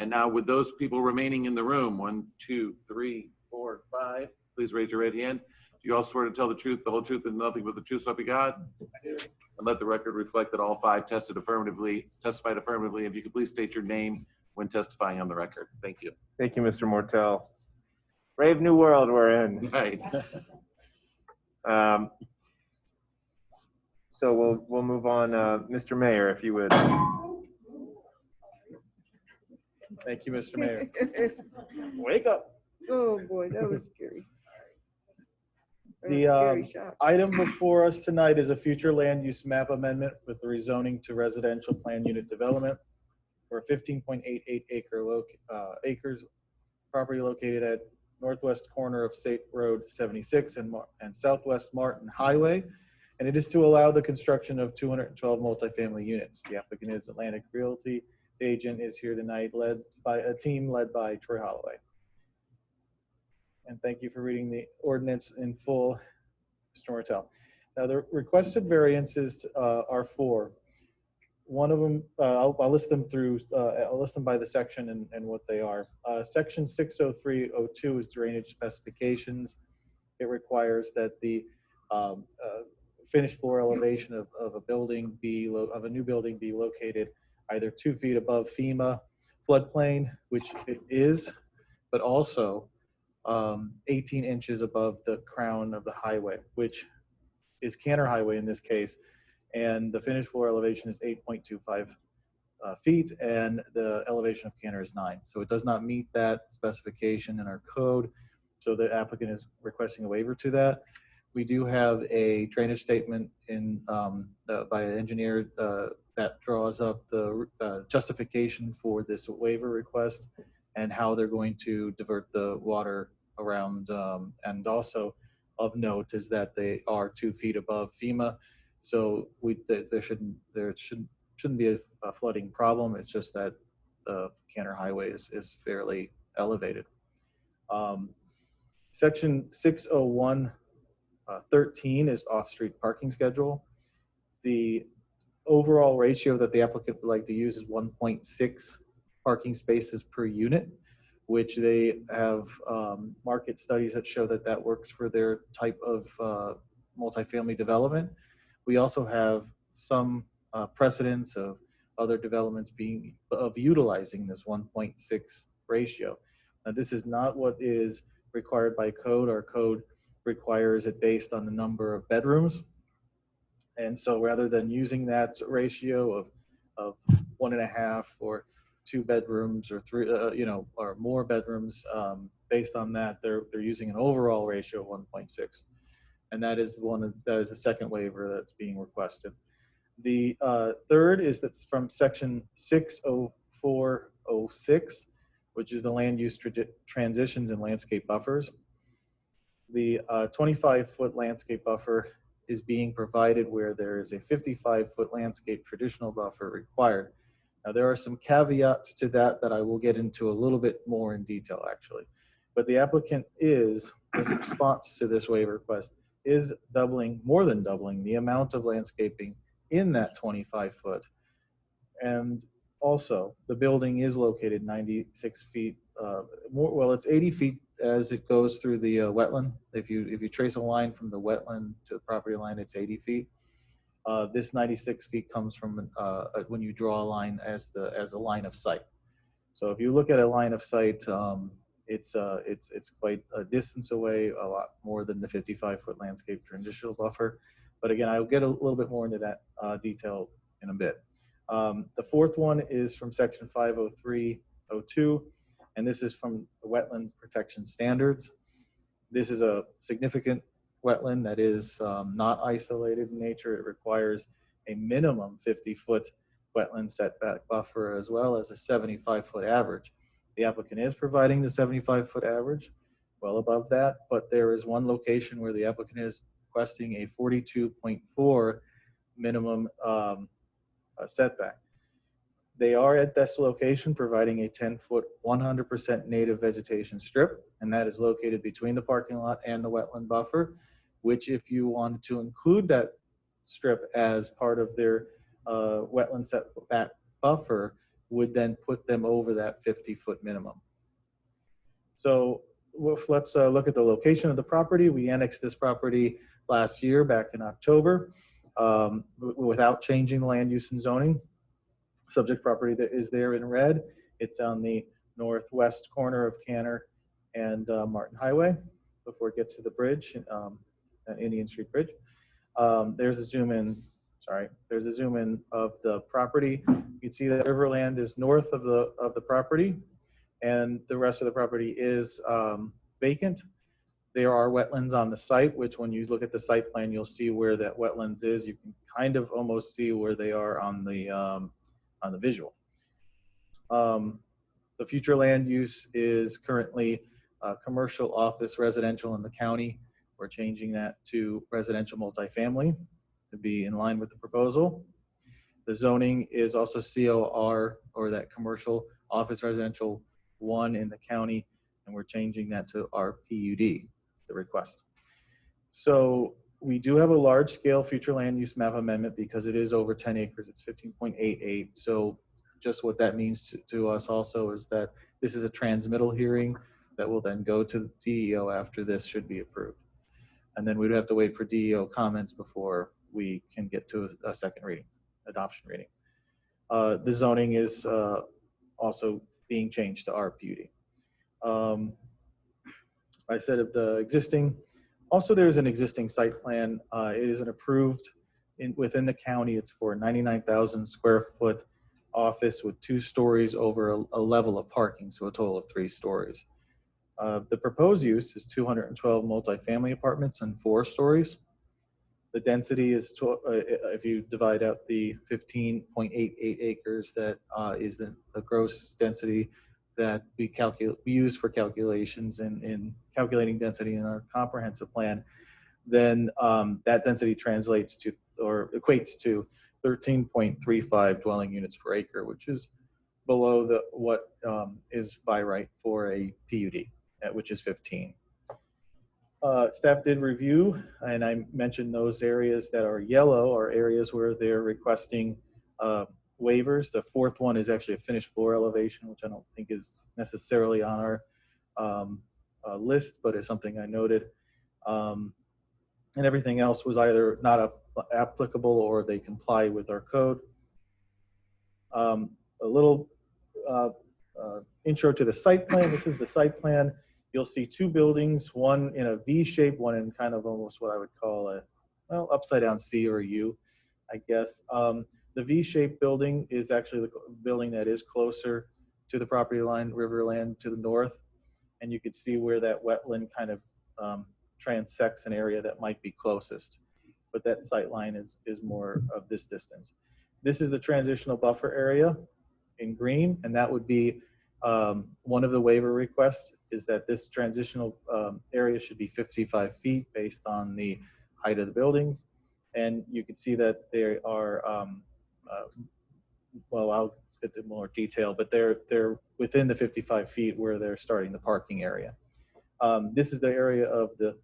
And now with those people remaining in the room, 1, 2, 3, 4, 5, please raise your right hand. Do you all swear to tell the truth, the whole truth, and nothing but the truth, so help you God? I do. And let the record reflect that all 5 testified affirmatively. If you could please state your name when testifying on the record. Thank you. Thank you, Mr. Mortel. Brave new world we're in. Right. So we'll move on. Mr. Mayor, if you would. Thank you, Mr. Mayor. Wake up. Oh, boy, that was scary. The item before us tonight is a future land use map amendment with the rezoning to residential plan unit development for a 15.88 acres property located at northwest corner of State Road 76 and Southwest Martin Highway. And it is to allow the construction of 212 multifamily units. The applicant is Atlantic Realty. The agent is here tonight, led by a team led by Troy Holloway. And thank you for reading the ordinance in full, Mr. Mortel. Now, the requested variances are 4. One of them, I'll list them I'll list them by the section and what they are. Section 60302 is drainage specifications. It requires that the finished floor elevation of a building of a new building be located either 2 feet above FEMA floodplain, which it is, but also 18 inches above the crown of the highway, which is Cantor Highway in this case, and the finished floor elevation is 8.25 feet, and the elevation of Cantor is 9. So it does not meet that specification in our code. So the applicant is requesting a waiver to that. We do have a drainage statement by an engineer that draws up the justification for this waiver request and how they're going to divert the water around. And also of note is that they are 2 feet above FEMA. So there shouldn't be a flooding problem. It's just that the Cantor Highway is fairly elevated. Section 601.13 is off-street parking schedule. The overall ratio that the applicant would like to use is 1.6 parking spaces per unit, which they have market studies that show that that works for their type of multifamily development. We also have some precedents of other developments utilizing this 1.6 ratio. Now, this is not what is required by code. Our code requires it based on the number of bedrooms. And so rather than using that ratio of 1.5 or 2 bedrooms or 3, or more bedrooms, based on that, they're using an overall ratio of 1.6. And that is the second waiver that's being requested. The third is that's from section 60406, which is the land use transitions and landscape buffers. The 25-foot landscape buffer is being provided where there is a 55-foot landscape traditional buffer required. Now, there are some caveats to that I will get into a little bit more in detail, actually. But the applicant is, in response to this waiver request, is more than doubling the amount of landscaping in that 25-foot. And also, the building is located 96 feet, it's 80 feet as it goes through the wetland. If you trace a line from the wetland to the property line, it's 80 feet. This 96 feet comes from when you draw a line as a line of sight. So if you look at a line of sight, it's quite a distance away, a lot more than the 55-foot landscape transitional buffer. But again, I'll get a little bit more into that detail in a bit. The fourth one is from section 50302, and this is from the wetland protection standards. This is a significant wetland that is not isolated in nature. It requires a minimum 50-foot wetland setback buffer as well as a 75-foot average. The applicant is providing the 75-foot average, well above that, but there is one location where the applicant is requesting a 42.4 minimum setback. They are at this location providing a 10-foot, 100% native vegetation strip, and that is located between the parking lot and the wetland buffer, which if you wanted to include that strip as part of their wetland setback buffer, would then put them over that 50-foot minimum. So let's look at the location of the property. We annexed this property last year, back in October, without changing land use and zoning. Subject property that is there in red. It's on the northwest corner of Cantor and Martin Highway before it gets to the bridge, Indian Street Bridge. There's a zoom in. There's a zoom in of the property. You can see that Riverland is north of the property, and the rest of the property is vacant. There are wetlands on the site, which when you look at the site plan, you'll see where that wetlands is. You can kind of almost see where they are on the visual. The future land use is currently commercial, office, residential in the county. We're changing that to residential multifamily to be in line with the proposal. The zoning is also COR, or that commercial, office, residential 1 in the county, and we're changing that to RPUD, the request. So we do have a large scale future land use map amendment because it is over 10 acres, it's 15.88. So just what that means to us also is that this is a transmittal hearing that will then go to the DEO after this should be approved. And then we'd have to wait for DEO comments before we can get to a second reading, adoption reading. The zoning is also being changed to RPUD. I said of the existing, also there's an existing site plan. It is an approved within the county. It's for 99,000 square foot office with 2 stories over a level of parking, so a total of 3 stories. The proposed use is 212 multifamily apartments and 4 stories. The density is, if you divide out the 15.88 acres, that is the gross density that we use for calculations in calculating density in our comprehensive plan, then that density translates to, or equates to, 13.35 dwelling units per acre, which is below what is by right for a PUD, which is 15. Staff did review, and I mentioned those areas that are yellow are areas where they're requesting waivers. The 4th one is actually a finished floor elevation, which I don't think is necessarily on our list, but it's something I noted. And everything else was either not applicable or they comply with our code. A little intro to the site plan. This is the site plan. You'll see 2 buildings, one in a V shape, one in kind of almost what I would call a, well, upside down C or a U, I guess. The V-shaped building is actually the building that is closer to the property line, Riverland to the north. And you can see where that wetland kind of transects an area that might be closest. But that sight line is more of this distance. This is the transitional buffer area in green, and that would be one of the waiver requests, is that this transitional area should be 55 feet based on the height of the buildings. And you can see that they are, well, I'll get into more detail, but they're within the 55 feet where they're starting the parking area. This is the area of the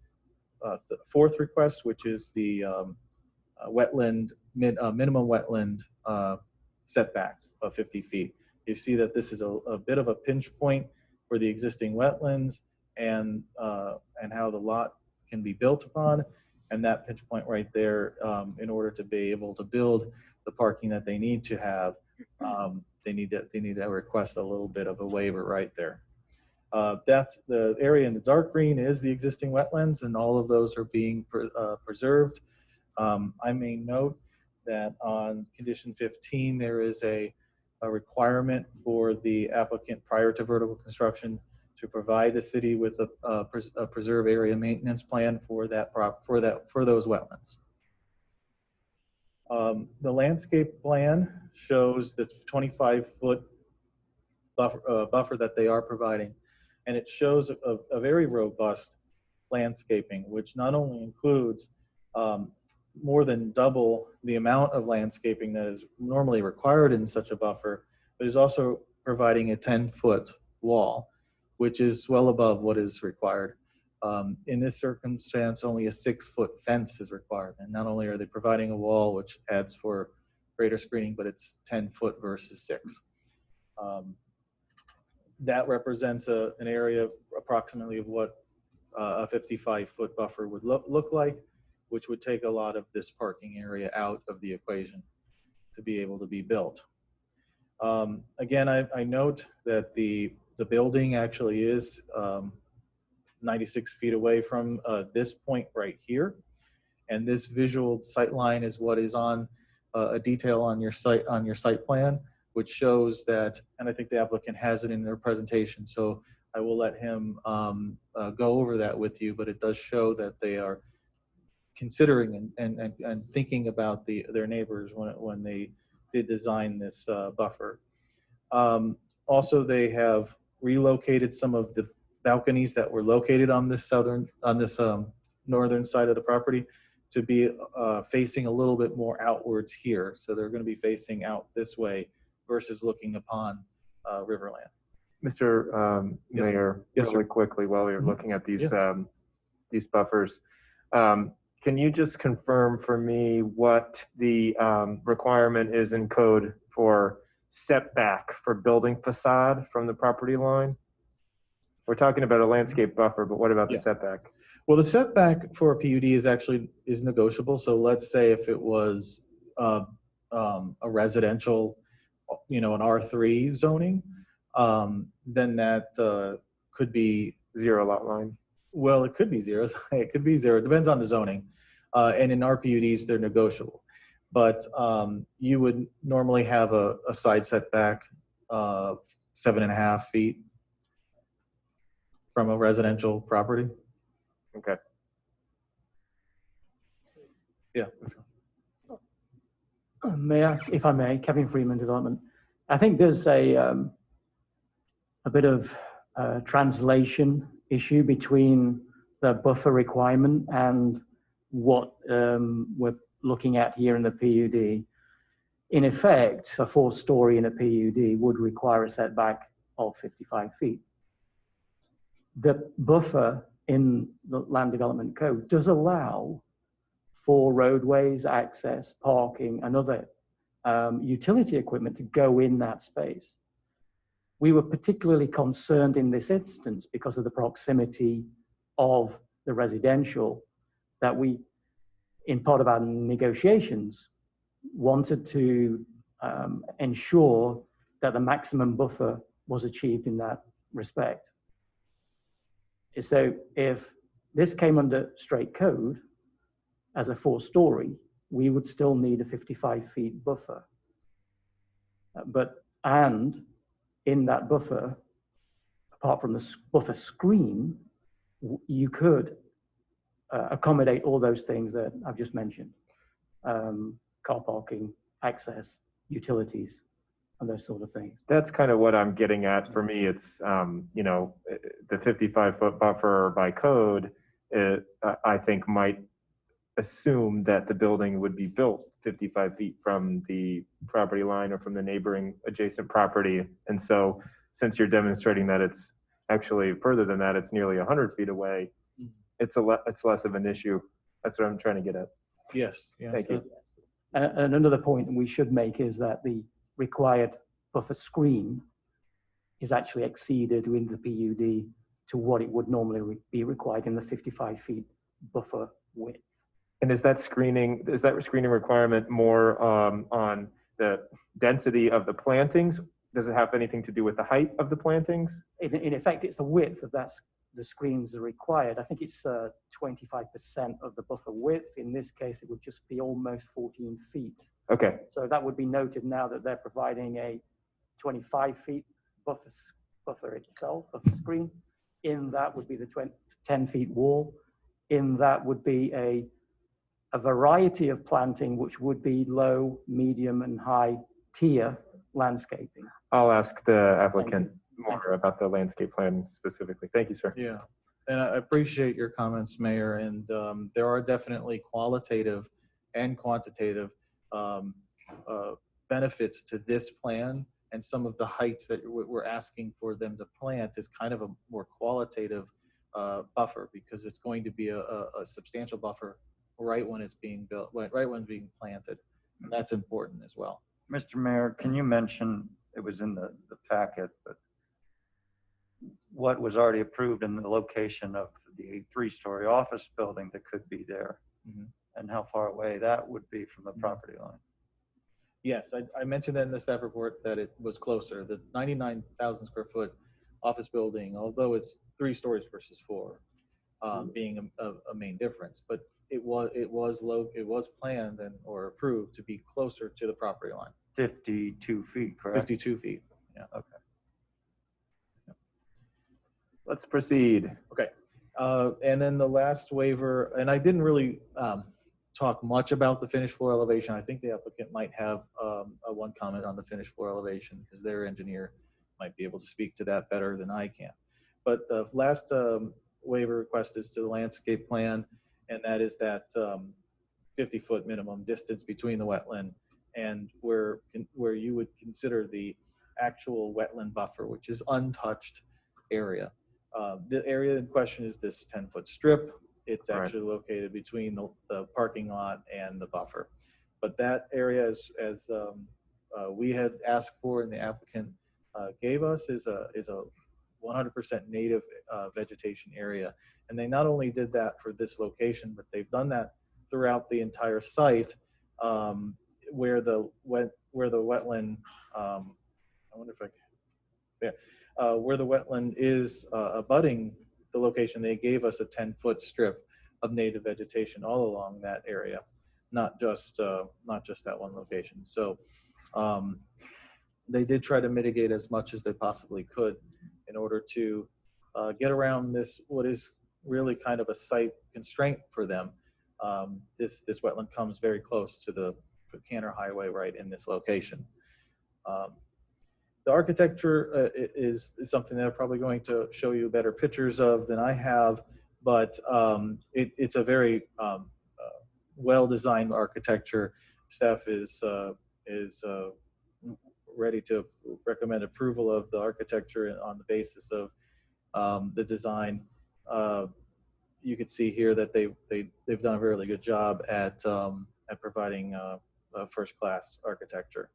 4th request, which is the wetland, minimum wetland setback of 50 feet. You see that this is a bit of a pinch point for the existing wetlands and how the lot can be built upon. And that pinch point right there, in order to be able to build the parking that they need to have, they need to request a little bit of a waiver right there. That's the area in the dark green is the existing wetlands, and all of those are being preserved. I may note that on condition 15, there is a requirement for the applicant prior to vertical construction to provide the city with a preserve area maintenance plan for those wetlands. The landscape plan shows the 25-foot buffer that they are providing, and it shows a very robust landscaping, which not only includes more than double the amount of landscaping that is normally required in such a buffer, but is also providing a 10-foot wall, which is well above what is required. In this circumstance, only a 6-foot fence is required. And not only are they providing a wall, which adds for greater screening, but it's 10 foot versus 6. That represents an area approximately of what a 55-foot buffer would look like, which would take a lot of this parking area out of the equation to be able to be built. Again, I note that the building actually is 96 feet away from this point right here. And this visual sight line is what is on a detail on your site plan, which shows that, and I think the applicant has it in their presentation, so I will let him go over that with you, but it does show that they are considering and thinking about their neighbors when they did design this buffer. Also, they have relocated some of the balconies that were located on this northern side of the property to be facing a little bit more outwards here. So they're going to be facing out this way versus looking upon Riverland. Mr. Yes, Mayor, yes, really sir. quickly while we're looking at these Yeah. these buffers, can you just confirm for me what the requirement is in code for setback for building facade from the property line? We're talking about a landscape buffer, but what about the setback? Well, the setback for a PUD is negotiable. So let's say if it was a residential, an R3 zoning, then that could be zero lot line. Well, it could be zero. It could be zero. It depends on the zoning. And in RPUDs, they're negotiable. But you would normally have a side setback of 7.5 feet from a residential property. Okay. Yeah. Mayor, if I may, Kevin Freeman Development. I think there's a bit of translation issue between the buffer requirement and what we're looking at here in the PUD. In effect, a 4-story in a PUD would require a setback of 55 feet. The buffer in the Land Development Code does allow for roadways, access, parking, and other utility equipment to go in that space. We were particularly concerned in this instance because of the proximity of the residential that we, in part of our negotiations, wanted to ensure that the maximum buffer was achieved in that respect. So if this came under straight code as a 4-story, we would still need a 55 feet buffer. And in that buffer, apart from the buffer screen, you could accommodate all those things that I've just mentioned. Car parking, access, utilities, and those sort of things. That's kind of what I'm getting at. For me, it's, you know, the 55-foot buffer by code, I think might assume that the building would be built 55 feet from the property line or from the neighboring adjacent property. And so since you're demonstrating that it's actually further than that, it's nearly 100 feet away, it's less of an issue. That's what I'm trying to get at. Yes. Yes. Thank you. And another point we should make is that the required buffer screen is actually exceeded in the PUD to what it would normally be required in the 55 feet buffer width. And is that screening requirement more on the density of the plantings? Does it have anything to do with the height of the plantings? In effect, it's the width of the screens are required. I think it's 25% of the buffer width. In this case, it would just be almost 14 feet. Okay. So that would be noted now that they're providing a 25 feet buffer itself of the screen. In that would be the 10 feet wall. In that would be a variety of planting, which would be low, medium, and high tier landscaping. I'll ask the applicant more about the landscape plan specifically. Thank you, sir. Yeah, and I appreciate your comments, Mayor, and there are definitely qualitative and quantitative benefits to this plan, and some of the heights that we're asking for them to plant is kind of a more qualitative buffer, because it's going to be a substantial buffer right when it's being built, right when it's being planted, and that's important as well. Mr. Mayor, can you mention, it was in the packet, but what was already approved in the location of the 3-story office building that could be there, and how far away that would be from the property line? Yes, I mentioned that in the staff report that it was closer. The 99,000 square foot office building, although it's 3 stories versus 4, being a main difference, but it was planned or approved to be closer to the property line. 52 feet, correct? 52 feet. Yeah. Okay. Let's proceed. Okay. And then the last waiver, and I didn't really talk much about the finished floor elevation. I think the applicant might have one comment on the finished floor elevation, because their engineer might be able to speak to that better than I can. But the last waiver request is to the landscape plan, and that is that 50-foot minimum distance between the wetland and where you would consider the actual wetland buffer, which is untouched area. The area in question is this 10-foot strip. It's actually located between the parking lot and the buffer. But that area, as we had asked for and the applicant gave us, is a 100% native vegetation area. And they not only did that for this location, but they've done that throughout the entire site, where the wetland, I wonder if I can, yeah, where the wetland is abutting the location. They gave us a 10-foot strip of native vegetation all along that area. not just that one location. So they did try to mitigate as much as they possibly could in order to get around this, what is really kind of a site constraint for them. This wetland comes very close to the Canner Highway right in this location. The architecture is something that I'm probably going to show you better pictures of than I have, but it's a very well-designed architecture. Staff is ready to recommend approval of the architecture on the basis of the design. You can see here that they've done a really good job at providing a first-class architecture.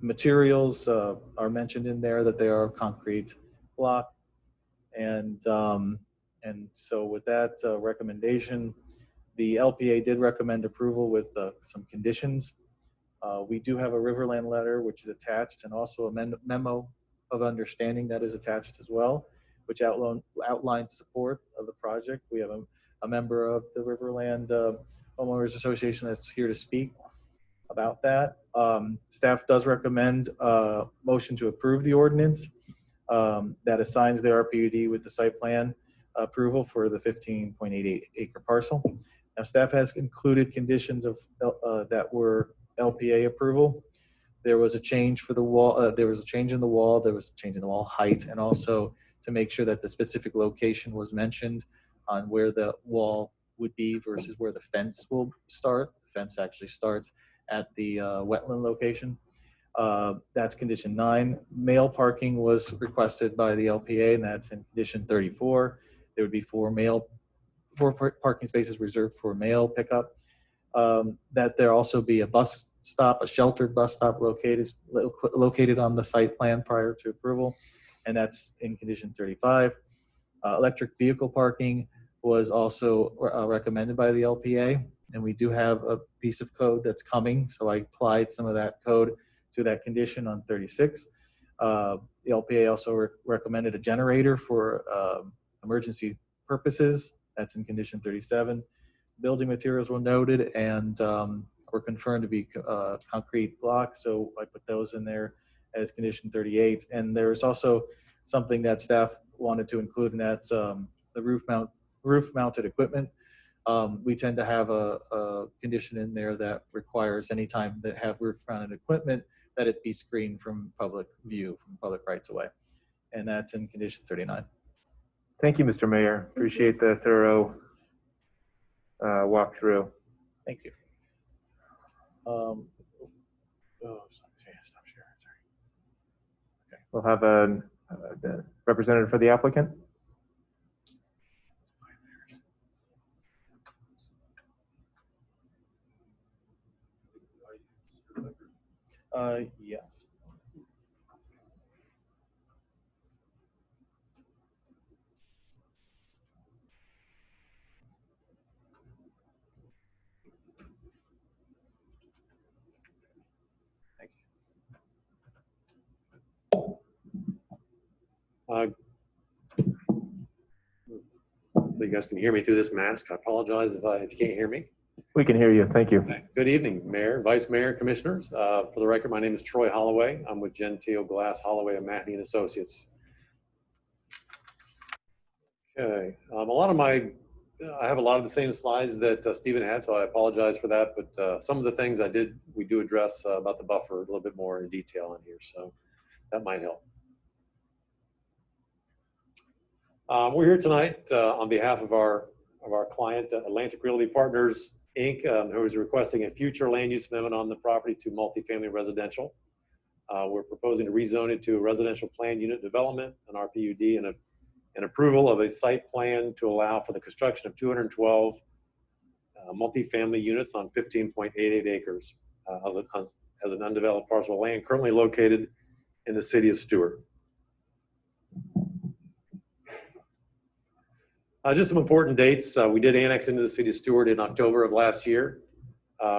Materials are mentioned in there, that they are concrete block, and so with that recommendation, the LPA did recommend approval with some conditions. We do have a Riverland letter which is attached, and also a memo of understanding that is attached as well, which outlines support of the project. We have a member of the Riverland Homeowners Association that's here to speak about that. Staff does recommend a motion to approve the ordinance that assigns the RPUD with the site plan approval for the 15.88 acre parcel. Now, staff has included conditions of that were LPA approval. There was a change for the wall. There was a change in the wall. There was a change in the wall height, and also to make sure that the specific location was mentioned on where the wall would be versus where the fence will start. The fence actually starts at the wetland location. That's condition 9. Male parking was requested by the LPA, and that's in condition 34. There would be 4 parking spaces reserved for male pickup. That there also be a bus stop, a sheltered bus stop located on the site plan prior to approval, and that's in condition 35. Electric vehicle parking was also recommended by the LPA, and we do have a piece of code that's coming, so I applied some of that code to that condition on 36. The LPA also recommended a generator for emergency purposes. That's in condition 37. Building materials were noted and were confirmed to be concrete blocks, so I put those in there as condition 38. And there's also something that staff wanted to include, and that's the roof-mounted equipment. We tend to have a condition in there that requires anytime that have roof-mounted equipment that it be screened from public view, from public rights away, and that's in condition 39. Thank you, Mr. Mayor. Appreciate the thorough walkthrough. Thank you. Oh, stop sharing. Sorry. Okay. We'll have a representative for the applicant. Yes. You guys can hear me through this mask. I apologize if you can't hear me. We can hear you. Thank you. Good evening, Mayor, Vice Mayor, Commissioners. For the record, my name is Troy Holloway. I'm with Gentile Glass Holloway and Matney & Associates. Okay. I have a lot of the same slides that Stephen had, so I apologize for that. But some of the things we do address about the buffer a little bit more in detail in here, so that might help. We're here tonight on behalf of our client, Atlantic Realty Partners, Inc., who is requesting a future land use amendment on the property to multifamily residential. We're proposing to rezone it to a residential planned unit development, an RPUD, and an approval of a site plan to allow for the construction of 212 multifamily units on 15.88 acres as an undeveloped parcel of land currently located in the city of Stuart. Just some important dates. We did annex into the city of Stuart in October of last year.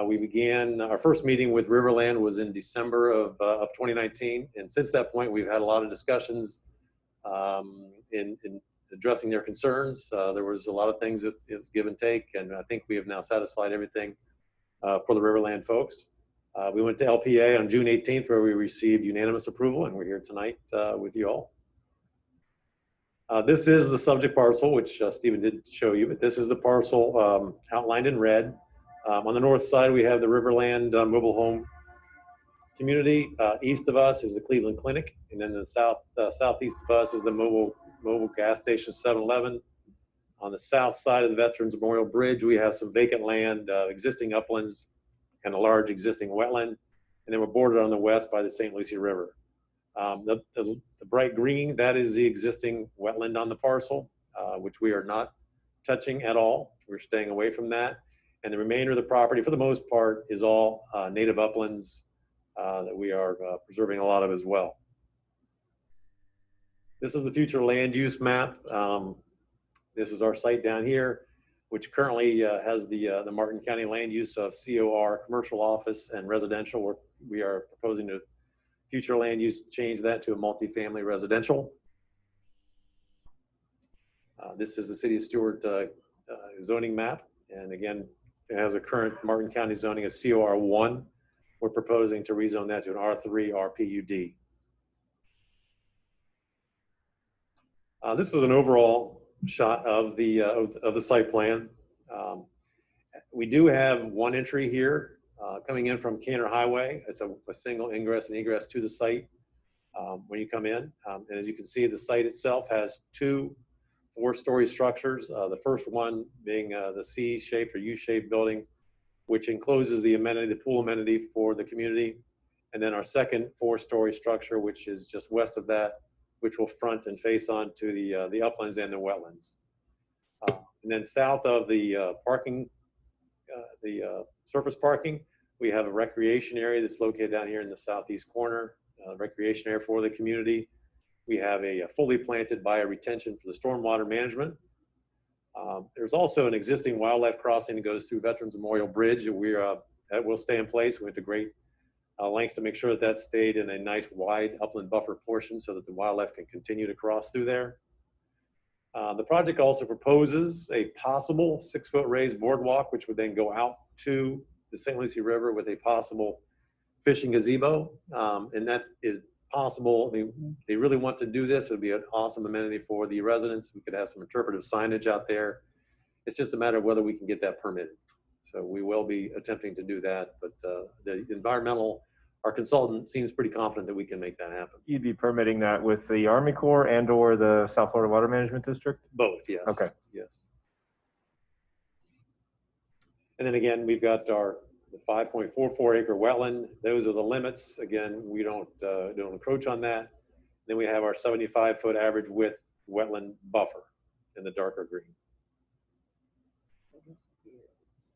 We began, our first meeting with Riverland was in December of 2019. And since that point, we've had a lot of discussions in addressing their concerns. There was a lot of things that it was give and take, and I think we have now satisfied everything for the Riverland folks. We went to LPA on June 18th, where we received unanimous approval, and we're here tonight with you all. This is the subject parcel, which Stephen did show you, but this is the parcel outlined in red. On the north side, we have the Riverland mobile home community. East of us is the Cleveland Clinic, and then the southeast of us is the mobile gas station 7-Eleven. On the south side of the Veterans Memorial Bridge, we have some vacant land, existing uplands, and a large existing wetland. And then we're bordered on the west by the St. Lucie River. The bright green, that is the existing wetland on the parcel, which we are not touching at all. We're staying away from that. And the remainder of the property, for the most part, is all native uplands that we are preserving a lot of as well. This is the future land use map. This is our site down here, which currently has the Martin County land use of COR, commercial office, and residential. We are proposing to future land use change that to a multifamily residential. This is the City of Stuart zoning map. And again, it has a current Martin County zoning of COR1. We're proposing to rezone that to an R3 RPUD. This is an overall shot of the site plan. We do have one entry here coming in from Cantor Highway. It's a single ingress and egress to the site when you come in. And as you can see, the site itself has two 4-story structures. The first one being the C-shaped or U-shaped building, which encloses the amenity, the pool amenity for the community. And then our second 4-story structure, which is just west of that, which will front and face onto the uplands and the wetlands. And then south of the parking, surface parking, we have a recreation area that's located down here in the southeast corner, recreation area for the community. We have a fully planted bioretention for the stormwater management. There's also an existing wildlife crossing that goes through Veterans Memorial Bridge that will stay in place. We went to great lengths to make sure that that stayed in a nice wide upland buffer portion so that the wildlife can continue to cross through there. The project also proposes a possible 6-foot raised boardwalk, which would then go out to the St. Lucie River with a possible fishing gazebo. And that is possible. I mean, they really want to do this. It would be an awesome amenity for the residents. We could have some interpretive signage out there. It's just a matter of whether we can get that permitted. So we will be attempting to do that, but the environmental, our consultant seems pretty confident that we can make that happen. You'd be permitting that with the Army Corps and or the South Florida Water Management District? Both, yes. Okay. Yes. And then again, we've got the 5.44 acre wetland. Those are the limits. Again, we don't encroach on that. Then we have our 75-foot average width wetland buffer in the darker green.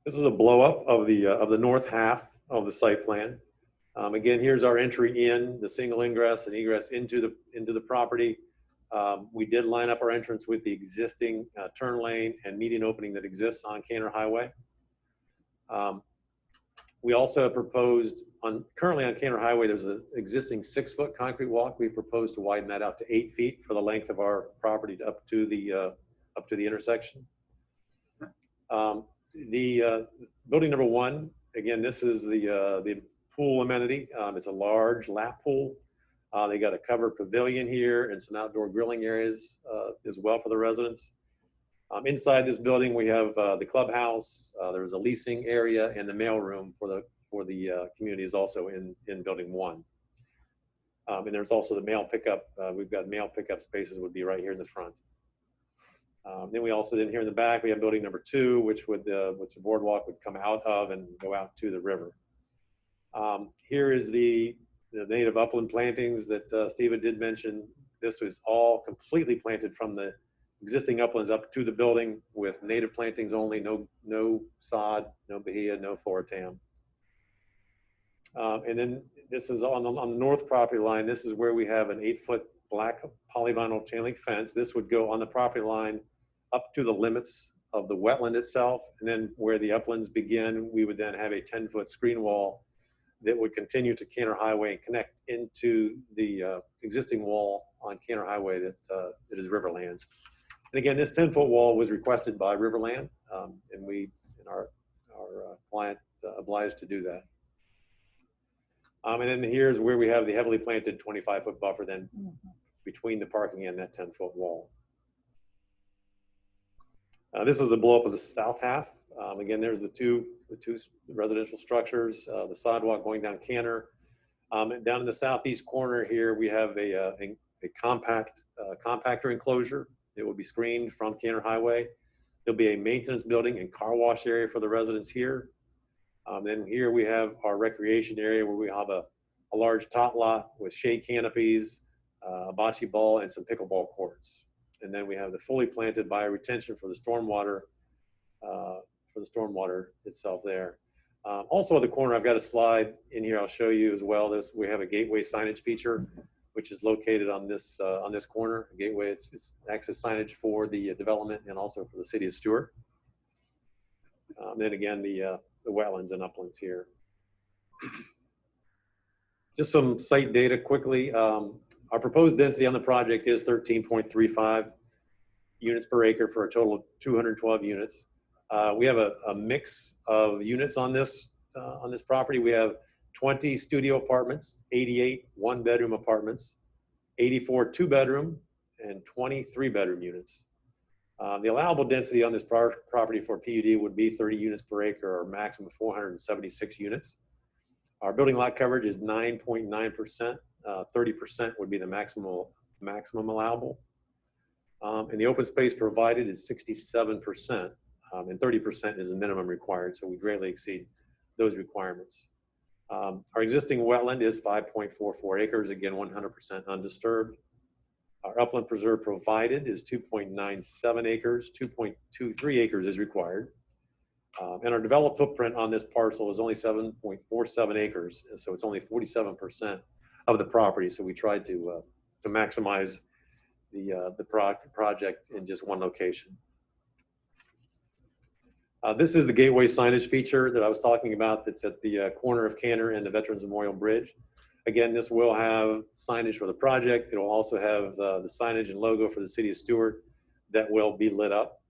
This is a blow up of the north half of the site plan. Again, here's our entry in, the single ingress and egress into the property. We did line up our entrance with the existing turn lane and median opening that exists on Cantor Highway. We also have proposed currently on Cantor Highway, there's an existing 6-foot concrete walk. We propose to widen that out to 8 feet for the length of our property up to the intersection. The building number 1, again, this is the pool amenity. It's a large lap pool. They got a covered pavilion here and some outdoor grilling areas as well for the residents. Inside this building, we have the clubhouse. There's a leasing area, and the mail room for the community is also in building 1. And there's also the mail pickup. We've got mail pickup spaces would be right here in the front. Then we also here in the back, we have building number 2, which the boardwalk would come out of and go out to the river. Here is the native upland plantings that Stephen did mention. This was all completely planted from the existing uplands up to the building with native plantings only, no sod, no bahia, no floratam. And then this is on the north property line. This is where we have an 8-foot black polyvinyl chain link fence. This would go on the property line up to the limits of the wetland itself. And then where the uplands begin, we would then have a 10-foot screen wall that would continue to Cantor Highway and connect into the existing wall on Cantor Highway that is Riverlands. And again, this 10-foot wall was requested by Riverland, and our client obliged to do that. And then here's where we have the heavily planted 25-foot buffer then between the parking and that 10-foot wall. This is the blow up of the south half. Again, there's the two residential structures, the sidewalk going down Canner. And down in the southeast corner here, we have a compactor enclosure. It will be screened from Canner Highway. There'll be a maintenance building and car wash area for the residents here. Then here we have our recreation area where we have a large tot lot with shade canopies, a bocce ball, and some pickleball courts. And then we have the fully planted bioretention for the stormwater, itself there. Also at the corner, I've got a slide in here I'll show you as well. We have a gateway signage feature, which is located on this corner. Gateway, it's access signage for the development and also for the city of Stuart. Then again, the wetlands and uplands here. Just some site data quickly. Our proposed density on the project is 13.35 units per acre for a total of 212 units. We have a mix of units on this property. We have 20 studio apartments, 88 one-bedroom apartments, 84 two-bedroom, and 20 three-bedroom units. The allowable density on this property for PUD would be 30 units per acre, or maximum of 476 units. Our building lot coverage is 9.9%. 30% would be the maximum allowable. And the open space provided is 67%, and 30% is the minimum required, so we greatly exceed those requirements. Our existing wetland is 5.44 acres, again 100% undisturbed. Our upland preserve provided is 2.97 acres, 2.23 acres is required. And our developed footprint on this parcel is only 7.47 acres, so it's only 47% of the property. So we tried to maximize the project in just one location. This is the gateway signage feature that I was talking about that's at the corner of Canner and the Veterans Memorial Bridge. Again, this will have signage for the project. It will also have the signage and logo for the city of Stuart that will be lit up.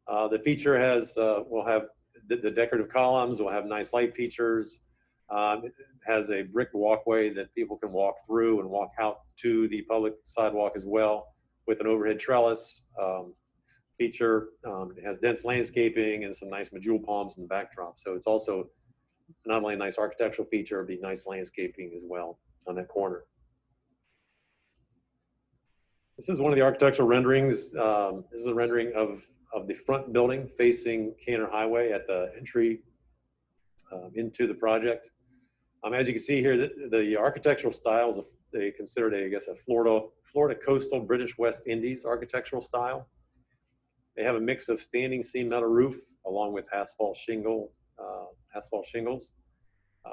The feature will have the decorative columns, will have nice light features. It has a brick walkway that people can walk through and walk out to the public sidewalk as well, with an overhead trellis feature. It has dense landscaping and some nice medjool palms in the backdrop. So it's also not only a nice architectural feature, but nice landscaping as well on that corner. This is one of the architectural renderings. This is a rendering of the front building facing Canner Highway at the entry into the project. As you can see here, the architectural styles, they considered a Florida coastal British West Indies architectural style. They have a mix of standing seam metal roof along with asphalt shingles.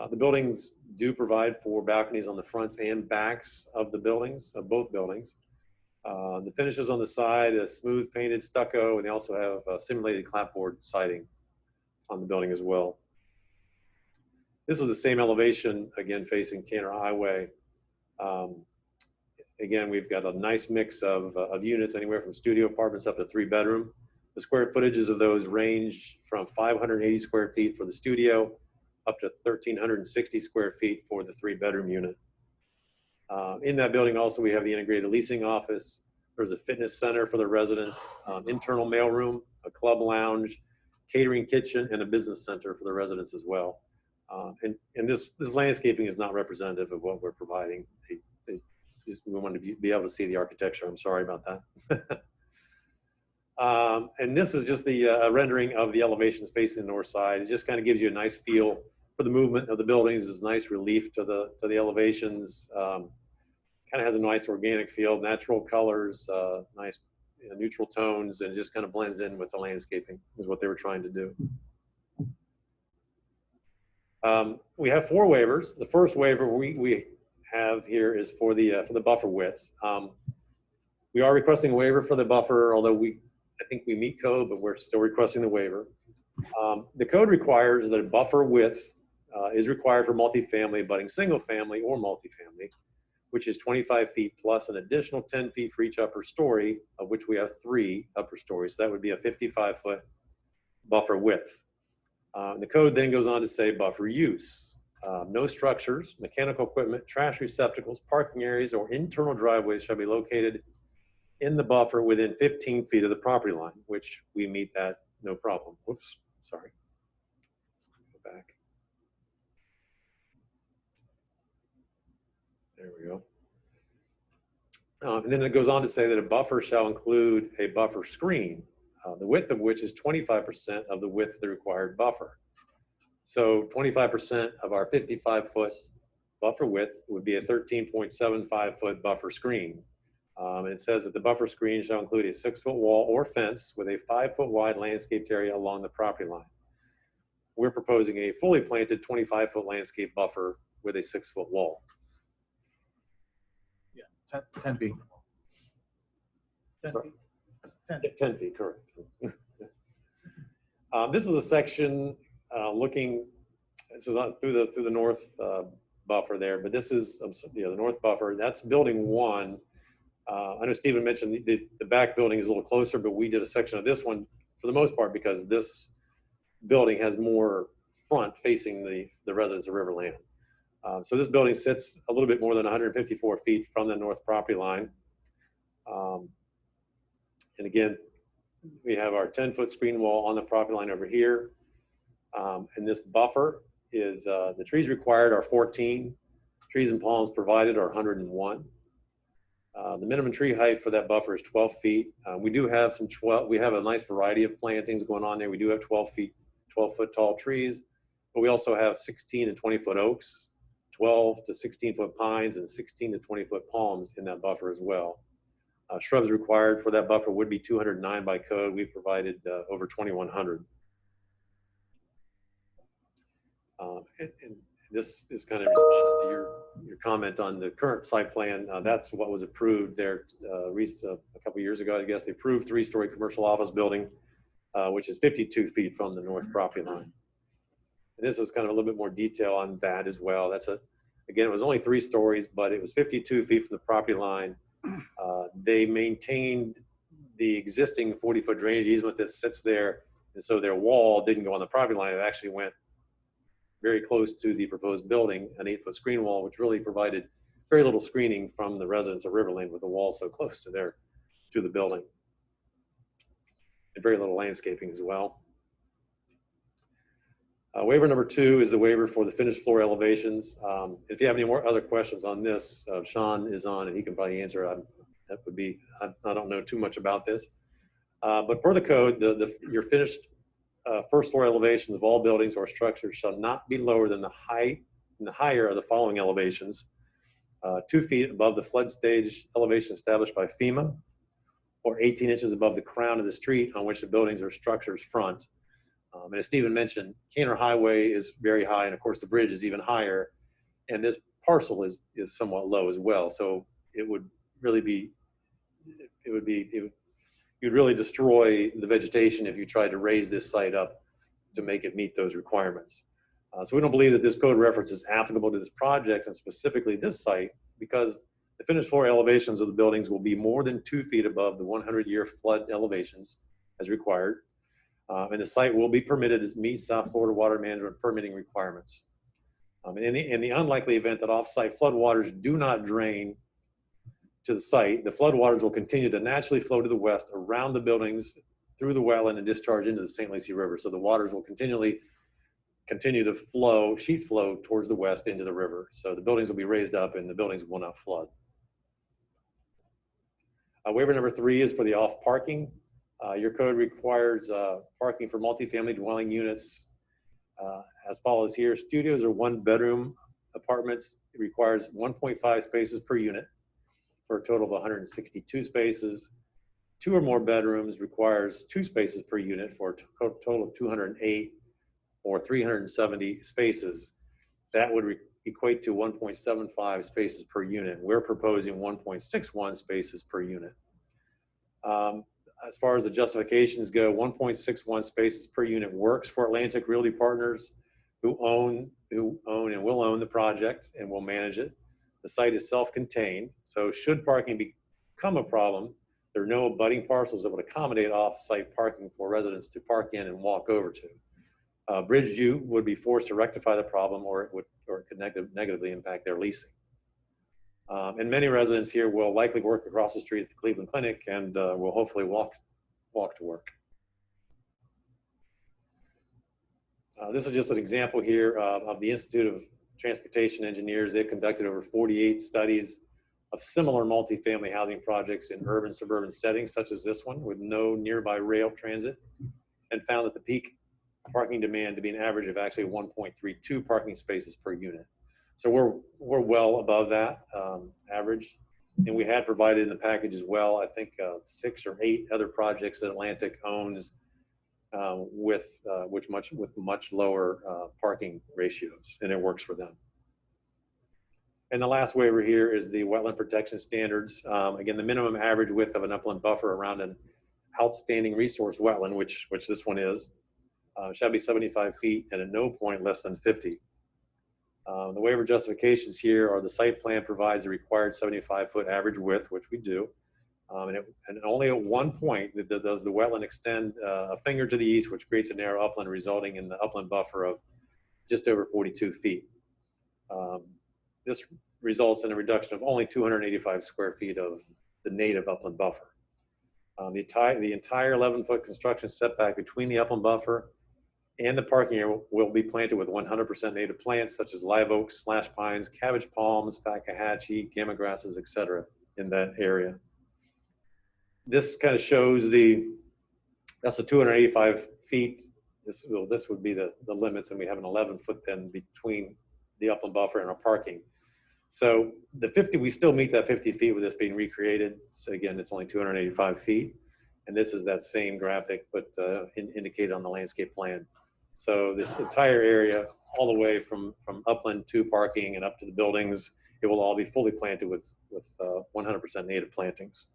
The buildings do provide for balconies on the fronts and backs of the buildings, of both buildings. The finishes on the side is smooth painted stucco, and they also have simulated clapboard siding on the building as well. This is the same elevation, again, facing Canner Highway. Again, we've got a nice mix of units, anywhere from studio apartments up to 3-bedroom. The square footages of those range from 580 square feet for the studio up to 1,360 square feet for the 3-bedroom unit. In that building also, we have the integrated leasing office. There's a fitness center for the residents, internal mailroom, a club lounge, catering kitchen, and a business center for the residents as well. And this landscaping is not representative of what we're providing. We wanted to be able to see the architecture. I'm sorry about that. And this is just the rendering of the elevations facing the north side. It just kind of gives you a nice feel for the movement of the buildings. There's nice relief to the elevations. Kind of has a nice organic feel, natural colors, nice neutral tones, and it just kind of blends in with the landscaping is what they were trying to do. We have 4 waivers. The first waiver we have here is for the buffer width. We are requesting a waiver for the buffer, although I think we meet code, but we're still requesting the waiver. The code requires that a buffer width is required for multifamily, abutting single family or multifamily, which is 25 feet plus an additional 10 feet for each upper story, of which we have 3 upper stories. So that would be a 55-foot buffer width. The code then goes on to say buffer use. No structures, mechanical equipment, trash receptacles, parking areas, or internal driveways shall be located in the buffer within 15 feet of the property line, which we meet that no problem. Whoops, sorry. Go back. There we go. And then it goes on to say that a buffer shall include a buffer screen, the width of which is 25% of the width of the required buffer. So 25% of our 55-foot buffer width would be a 13.75-foot buffer screen. And it says that the buffer screen shall include a 6-foot wall or fence with a 5-foot wide landscaped area along the property line. We're proposing a fully planted 25-foot landscape buffer with a 6-foot wall. 10 feet. 10 feet, correct. This is a section this is not through the north buffer there, but this is the north buffer. That's building 1. I know Stephen mentioned the back building is a little closer, but we did a section of this one for the most part because this building has more front facing the residents of Riverland. So this building sits a little bit more than 154 feet from the north property line. And again, we have our 10-foot screen wall on the property line over here. And this buffer is, the trees required are 14. Trees and palms provided are 101. The minimum tree height for that buffer is 12 feet. We do have we have a nice variety of plantings going on there. We do have 12-foot tall trees, but we also have 16 and 20-foot oaks, 12 to 16-foot pines, and 16 to 20-foot palms in that buffer as well. Shrubs required for that buffer would be 209 by code. We provided over 2,100. And this is kind of in response to your comment on the current site plan. That's what was approved there a couple years ago. I guess they approved 3-story commercial office building, which is 52 feet from the north property line. And this is kind of a little bit more detail on that as well. Again, it was only 3 stories, but it was 52 feet from the property line. They maintained the existing 40-foot drainage easement that sits there. And so their wall didn't go on the property line. It actually went very close to the proposed building, an 8-foot screen wall, which really provided very little screening from the residents of Riverland with the wall so close to the building. And very little landscaping as well. Waiver number 2 is the waiver for the finished floor elevations. If you have any other questions on this, Sean is on and he can probably answer. I don't know too much about this. But per the code, your finished first floor elevations of all buildings or structures shall not be lower than the higher of the following elevations: 2 feet above the flood stage elevation established by FEMA, or 18 inches above the crown of the street on which the buildings or structures front. And as Stephen mentioned, Canner Highway is very high, and of course the bridge is even higher, and this parcel is somewhat low as well. So it would really be, you'd really destroy the vegetation if you tried to raise this site up to make it meet those requirements. So we don't believe that this code reference is applicable to this project and specifically this site, because the finished floor elevations of the buildings will be more than 2 feet above the 100-year flood elevations as required. And the site will be permitted to meet South Florida water management permitting requirements. In the unlikely event that off-site floodwaters do not drain to the site, the floodwaters will continue to naturally flow to the west around the buildings through the wetland and discharge into the St. Lucie River. So the waters will continue to flow, sheet flow towards the west into the river. So the buildings will be raised up and the buildings will not flood. Waiver number 3 is for the off parking. Your code requires parking for multifamily dwelling units as follows here. Studios or 1-bedroom apartments, it requires 1.5 spaces per unit for a total of 162 spaces. 2 or more bedrooms requires 2 spaces per unit for a total of 208 or 370 spaces. That would equate to 1.75 spaces per unit. We're proposing 1.61 spaces per unit. As far as the justifications go, 1.61 spaces per unit works for Atlantic Realty Partners, who own and will own the project and will manage it. The site is self-contained, so should parking become a problem, there are no abutting parcels that would accommodate off-site parking for residents to park in and walk over to. Bridgeview would be forced to rectify the problem, or it could negatively impact their leasing. And many residents here will likely work across the street at the Cleveland Clinic and will hopefully walk to work. This is just an example here of the Institute of Transportation Engineers. They've conducted over 48 studies of similar multifamily housing projects in urban, suburban settings, such as this one, with no nearby rail transit, and found that the peak parking demand to be an average of actually 1.32 parking spaces per unit. So we're well above that average. And we had provided in the package as well, I think 6 or 8 other projects that Atlantic owns with much lower parking ratios, and it works for them. And the last waiver here is the wetland protection standards. Again, the minimum average width of an upland buffer around an outstanding resource wetland, which this one is, shall be 75 feet and at no point less than 50. The waiver justifications here are the site plan provides the required 75-foot average width, which we do. And only at one point does the wetland extend a finger to the east, which creates a narrow upland, resulting in the upland buffer of just over 42 feet. This results in a reduction of only 285 square feet of the native upland buffer. The entire 11-foot construction setback between the upland buffer and the parking area will be planted with 100% native plants such as live oaks, slash pines, cabbage palms, Fakahatchee, gamma grasses, etc. in that area. This kind of shows that's the 285 feet. This would be the limits, and we have an 11-foot then between the upland buffer and our parking. So the 50, we still meet that 50 feet with this being recreated. So again, it's only 285 feet. And this is that same graphic, but indicated on the landscape plan. So this entire area, all the way from upland to parking and up to the buildings, it will all be fully planted with 100% native plantings.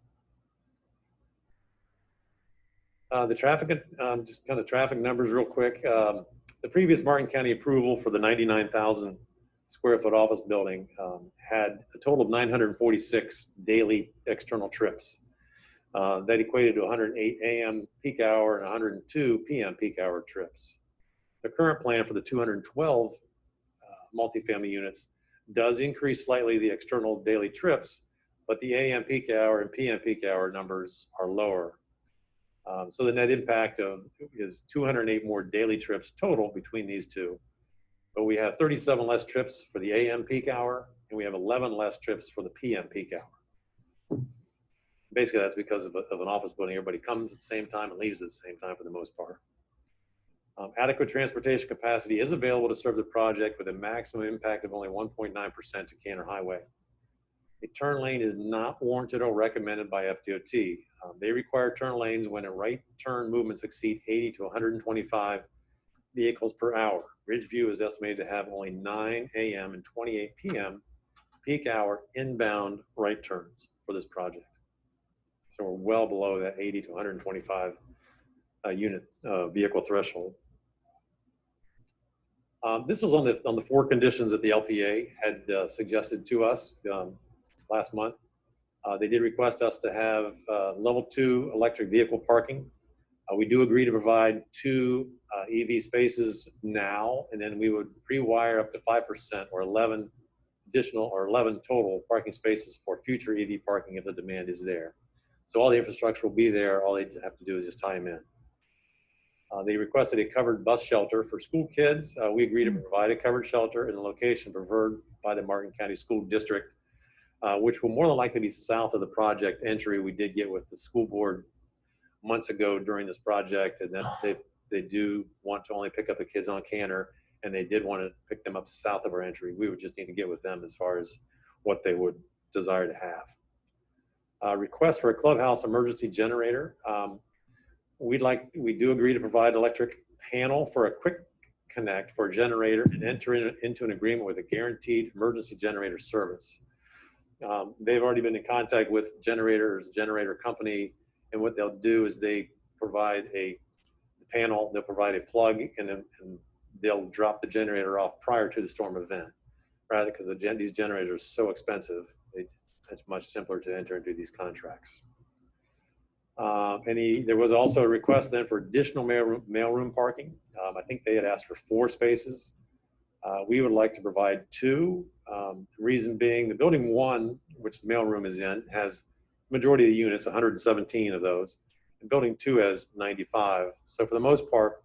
The traffic, just kind of traffic numbers real quick. The previous Martin County approval for the 99,000 square foot office building had a total of 946 daily external trips. That equated to 108 a.m. peak hour and 102 p.m. peak hour trips. The current plan for the 212 multifamily units does increase slightly the external daily trips, but the a.m. peak hour and p.m. peak hour numbers are lower. So the net impact is 208 more daily trips total between these two. But we have 37 less trips for the a.m. peak hour, and we have 11 less trips for the p.m. peak hour. Basically, that's because of an office building. Everybody comes at the same time and leaves at the same time for the most part. Adequate transportation capacity is available to serve the project with a maximum impact of only 1.9% to Canner Highway. A turn lane is not warranted or recommended by FDOT. They require turn lanes when a right turn movements exceed 80 to 125 vehicles per hour. Ridgeview is estimated to have only 9 a.m. and 28 p.m. peak hour inbound right turns for this project. So we're well below that 80 to 125 unit vehicle threshold. This was on the 4 conditions that the LPA had suggested to us last month. They did request us to have level 2 electric vehicle parking. We do agree to provide 2 EV spaces now, and then we would pre-wire up to 5% or 11 additional or 11 total parking spaces for future EV parking if the demand is there. So all the infrastructure will be there. All they have to do is just tie them in. They requested a covered bus shelter for school kids. We agreed to provide a covered shelter in the location preferred by the Martin County School District, which will more than likely be south of the project entry we did get with the school board months ago during this project, and that they do want to only pick up the kids on Canner, and they did want to pick them up south of our entry. We would just need to get with them as far as what they would desire to have. Request for a clubhouse emergency generator. We do agree to provide electric panel for a quick connect for a generator and enter into an agreement with a guaranteed emergency generator service. They've already been in contact with generator company, and what they'll do is they provide a panel, they'll provide a plug, and they'll drop the generator off prior to the storm event. rather because these generators are so expensive. It's much simpler to enter into these contracts. There was also a request then for additional mailroom parking. I think they had asked for 4 spaces. We would like to provide 2. The reason being the building 1, which the mailroom is in, has majority of the units, 117 of those. And building 2 has 95. So for the most part,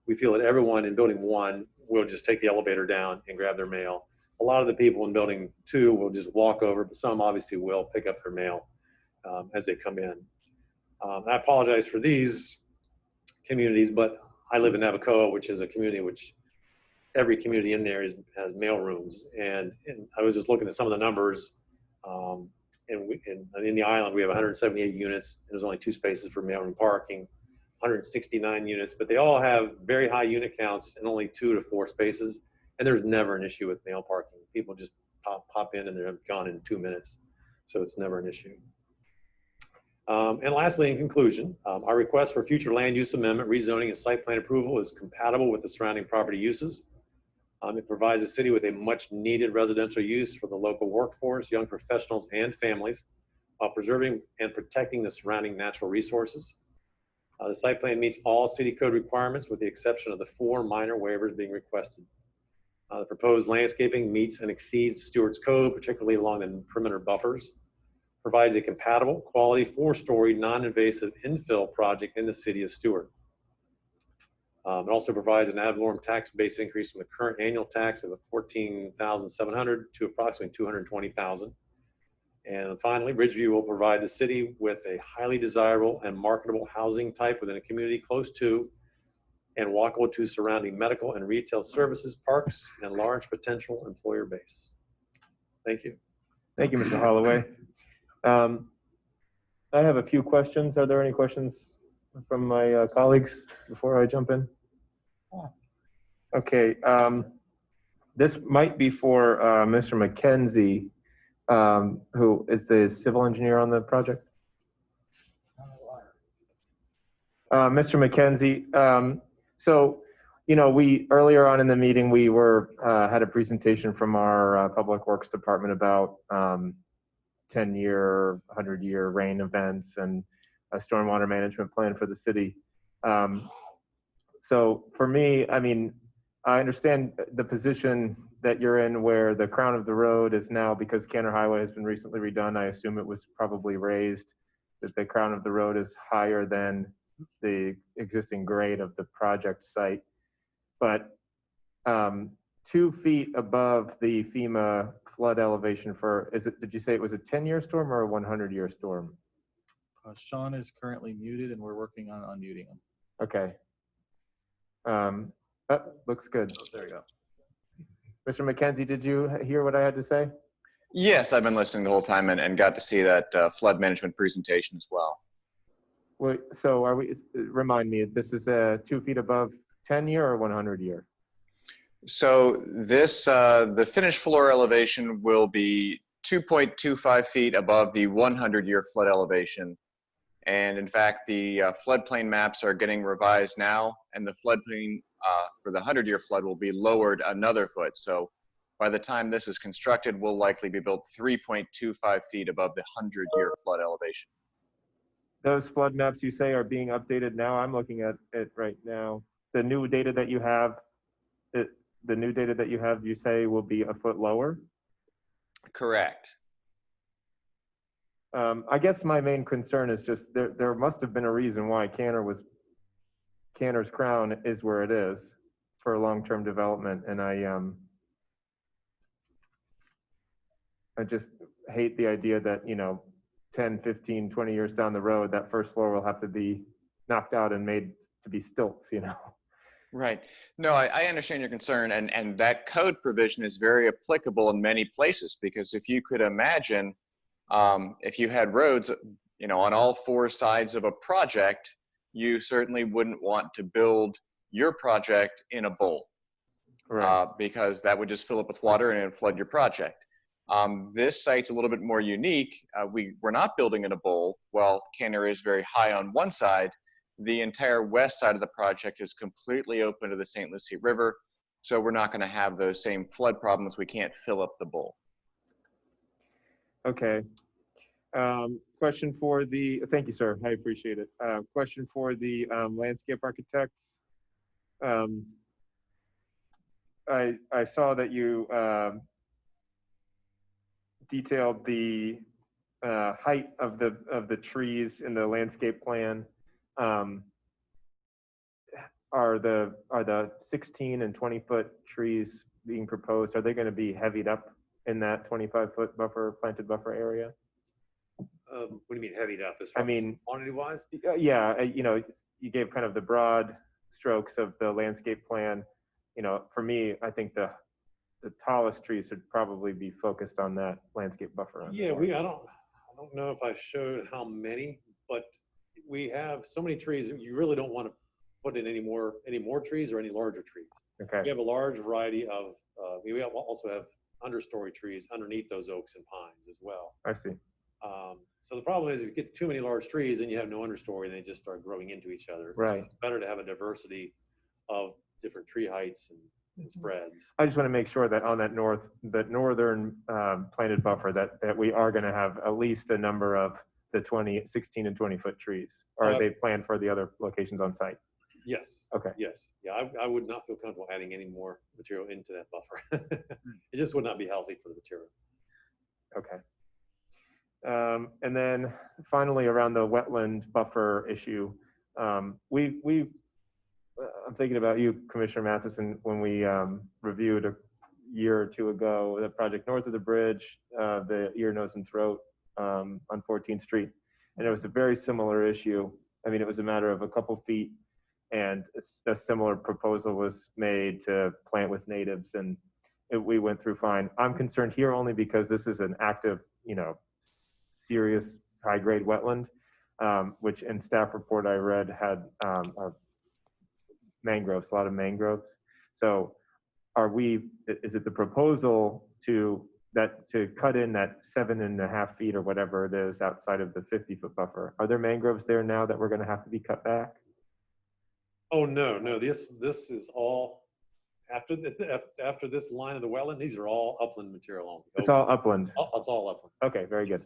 we feel that everyone in building 1 will just take the elevator down and grab their mail. A lot of the people in building 2 will just walk over, but some obviously will pick up their mail as they come in. I apologize for these communities, but I live in Navajo, which is a community which every community in there has mail rooms. And I was just looking at some of the numbers. And in the island, we have 178 units. And there's only 2 spaces for mailroom parking, 169 units, but they all have very high unit counts and only 2 to 4 spaces. And there's never an issue with mail parking. People just pop in and they're gone in 2 minutes. So it's never an issue. And lastly, in conclusion, our request for future land use amendment, rezoning, and site plan approval is compatible with the surrounding property uses. It provides the city with a much needed residential use for the local workforce, young professionals, and families, while preserving and protecting the surrounding natural resources. The site plan meets all city code requirements with the exception of the 4 minor waivers being requested. The proposed landscaping meets and exceeds Stewart's Code, particularly along the perimeter buffers. Provides a compatible, quality, 4-story, non-invasive infill project in the city of Stewart. It also provides an ad valorem tax base increase from the current annual tax of $14,700 to approximately $220,000. And finally, Ridgeview will provide the city with a highly desirable and marketable housing type within a community close to and walkable to surrounding medical and retail services, parks, and large potential employer base. Thank you. Thank you, Mr. Holloway. I have a few questions. Are there any questions from my colleagues before I jump in? Okay. This might be for Mr. McKenzie, who is the civil engineer on the project. Mr. McKenzie, so, you know, we earlier on in the meeting, we had a presentation from our Public Works Department about 10-year, 100-year rain events and a stormwater management plan for the city. So for me, I mean, I understand the position that you're in where the crown of the road is now, because Canner Highway has been recently redone, I assume it was probably raised, that the crown of the road is higher than the existing grade of the project site. But 2 feet above the FEMA flood elevation for, did you say it was a 10-year storm or a 100-year storm? Sean is currently muted and we're working on unmuting him. Okay. Looks good. Oh, there you go. Mr. McKenzie, did you hear what I had to say? Yes, I've been listening the whole time and got to see that flood management presentation as well. Wait, so remind me, this is 2 feet above 10-year or 100-year? So this, the finished floor elevation will be 2.25 feet above the 100-year flood elevation. And in fact, the floodplain maps are getting revised now, and the floodplain for the 100-year flood will be lowered another foot. So by the time this is constructed, we'll likely be built 3.25 feet above the 100-year flood elevation. Those flood maps you say are being updated now. I'm looking at it right now. The new data that you have, you say will be a foot lower? Correct. I guess my main concern is just there must have been a reason why Canner's crown is where it is for long-term development, and I just hate the idea that, you know, 10, 15, 20 years down the road, that first floor will have to be knocked out and made to be stilts, you know? Right. No, I understand your concern, and that code provision is very applicable in many places, because if you could imagine, if you had roads, you know, on all 4 sides of a project, you certainly wouldn't want to build your project in a bowl, right? Because that would just fill up with water and it'd flood your project. This site's a little bit more unique. We're not building in a bowl. While Canner is very high on one side, the entire west side of the project is completely open to the St. Lucie River. So we're not going to have those same flood problems. We can't fill up the bowl. Okay. Question for the, thank you, sir. I appreciate it. Question for the landscape architects. I saw that you detailed the height of the trees in the landscape plan. Are the 16 and 20-foot trees being proposed, are they going to be heavied up in that 25-foot buffer, planted buffer area? What do you mean heavied up? As I far mean, as quantity-wise? Yeah, you know, you gave kind of the broad strokes of the landscape plan. You know, for me, I think the tallest trees should probably be focused on that landscape buffer. Yeah, I don't know if I showed how many, but we have so many trees that you really don't want to put in any more trees or any larger trees. Okay. We have a large variety of, we also have understory trees underneath those oaks and pines as well. I see. So the problem is if you get too many large trees and you have no understory, they just start growing into each other. Right. So it's better to have a diversity of different tree heights and spreads. I just want to make sure that on that northern planted buffer that we are going to have at least a number of the 16 and 20-foot trees. Or are they planned for the other locations on site? Yes. Okay. Yes. Yeah, I would not feel comfortable adding any more material into that buffer. It just would not be healthy for the material. Okay. And then finally, around the wetland buffer issue, I'm thinking about you, Commissioner Matheson, when we reviewed a year or two ago the project north of the bridge, the ear, nose, and throat on 14th Street, and it was a very similar issue. I mean, it was a matter of a couple feet, and a similar proposal was made to plant with natives, and we went through fine. I'm concerned here only because this is an active, you know, serious high-grade wetland, which in staff report I read had mangroves, a lot of mangroves. So is it the proposal to cut in that 7.5 feet or whatever it is outside of the 50-foot buffer? Are there mangroves there now that we're going to have to be cut back? Oh, no. This is all after this line of the wetland. These are all upland material. It's all upland. It's all upland. Okay, very good.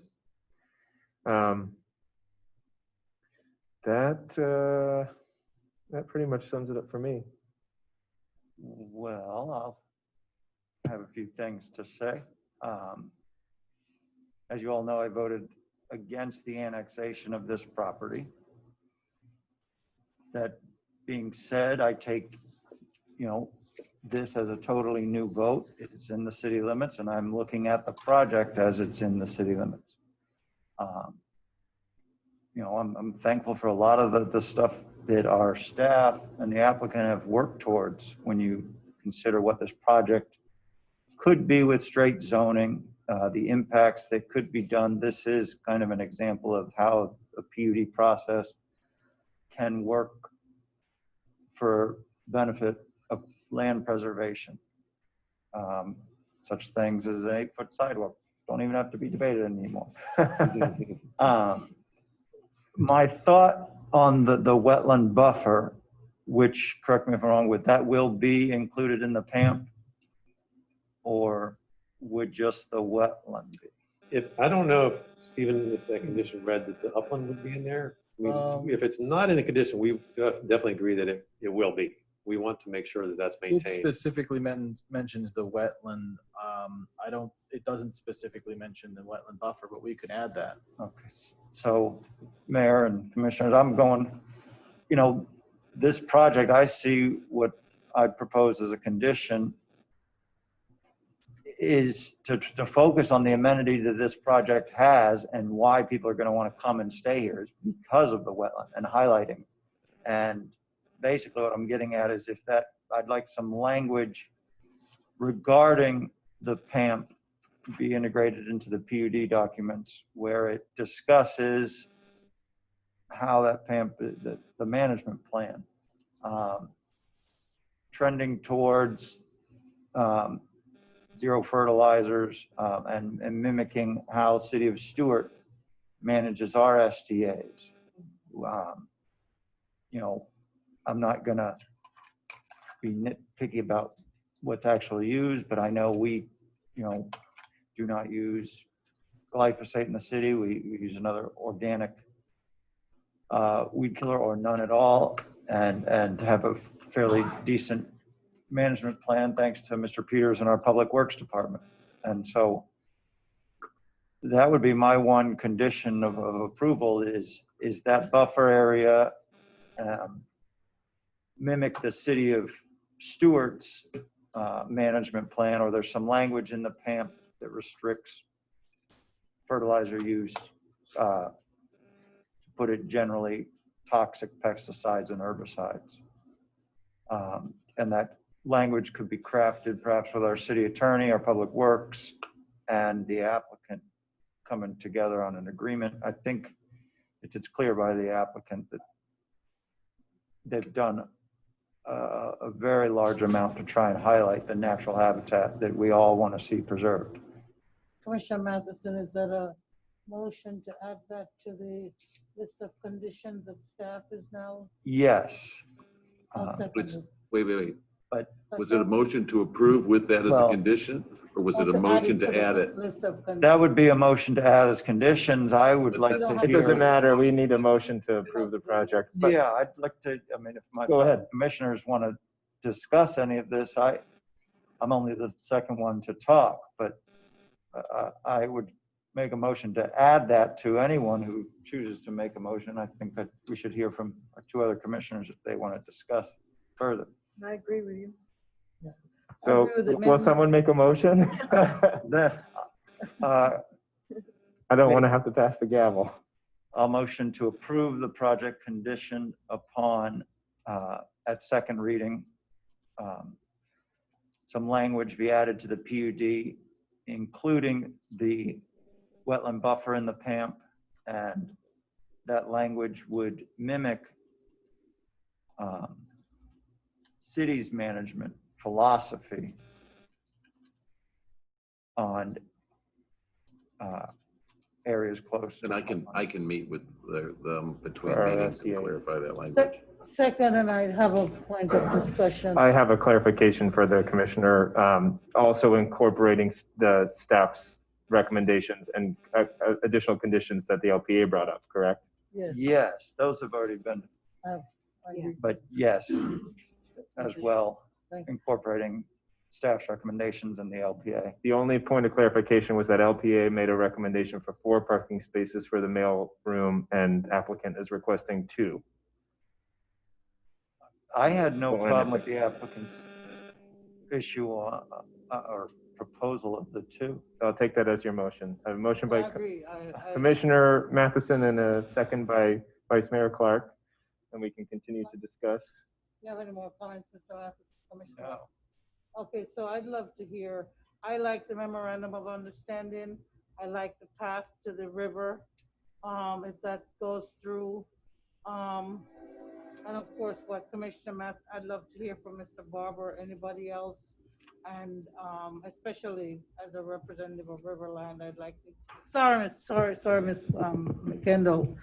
That pretty much sums it up for me. Well, I'll have a few things to say. As you all know, I voted against the annexation of this property. That being said, I take, you know, this as a totally new vote. It's in the city limits, and I'm looking at the project as it's in the city limits. You know, I'm thankful for a lot of the stuff that our staff and the applicant have worked towards when you consider what this project could be with straight zoning, the impacts that could be done. This is kind of an example of how a PUD process can work for benefit of land preservation. Such things as an 8-foot sidewalk don't even have to be debated anymore. My thought on the wetland buffer, which, correct me if I'm wrong, would that will be included in the PAMP, or would just the wetland be? I don't know if, Stephen, if that condition read that the upland would be in there. I mean, if it's not in the condition, we definitely agree that it will be. We want to make sure that that's It maintained. specifically mentions the wetland. It doesn't specifically mention the wetland buffer, but we could add that. Okay, so Mayor and Commissioners, I'm going, you know, this project, I see what I propose as a condition is to focus on the amenity that this project has and why people are going to want to come and stay here is because of the wetland and highlighting. And basically what I'm getting at is I'd like some language regarding the PAMP be integrated into the PUD documents where it discusses how that PAMP, the management plan, trending towards zero fertilizers and mimicking how City of Stuart manages our STAs. You know, I'm not gonna be nitpicky about what's actually used, but I know we, do not use glyphosate in the city. We use another organic weed killer or none at all, and have a fairly decent management plan thanks to Mr. Peters and our Public Works Department. And so that would be my one condition of approval is that buffer area mimic the city of Stewart's management plan, or there's some language in the PAMP that restricts fertilizer use, to put it generally, toxic pesticides and herbicides. And that language could be crafted perhaps with our city attorney, our public works, and the applicant coming together on an agreement. I think it's clear by the applicant that they've done a very large amount to try and highlight the natural habitat that we all want to see preserved. Commissioner Matheson, is that a motion to add that to the list of conditions that staff is now? Yes. I'll second Which, it. wait. But Was it a motion to approve with that as a Well- condition, or was it a Or to motion to the add it? List of conditions. that would be a motion to add as conditions. I would like to It doesn't hear. matter. We need a motion to approve the project. But Yeah, I'd like to, I mean, if my Go ahead. commissioners want to discuss any of this, I'm only the second one to talk, but I would make a motion to add that to anyone who chooses to make a motion. I think that we should hear from our two other commissioners if they want to discuss further. I agree with you. So agree with the will amendment. someone make a motion? Uh, I don't want to have to pass the gavel. I'll motion to approve the project conditioned upon, at second reading, some language be added to the PUD, including the wetland buffer in the PAMP, and that language would mimic city's management philosophy on areas close. And I can meet with them between Or meetings and SPA. clarify that language. Second, and I have a point of discussion. I have a clarification for the commissioner, also incorporating the staff's recommendations and additional conditions that the LPA brought up, correct? Yes. Yes, those have already been, I agree. but yes, as well, Thank you. incorporating staff's recommendations in the LPA. The only point of clarification was that LPA made a recommendation for 4 parking spaces for the mail room, and applicant is requesting 2. I had no Well, problem with the applicant's issue or proposal of the 2. I'll take that as your motion. I have a motion I by agree. Commissioner Matheson and a second by Vice Mayor Clark, and we can continue to discuss. You have any more comments, Mr. Matheson, Commissioner? No. Okay, so I'd love to hear, I like the memorandum of understanding. I like the path to the river, if that goes through. And of course, what Commissioner Math, I'd love to hear from Mr. Barber, anybody else. And especially as a representative of Riverland, I'd like to, sorry, Miss McKendall.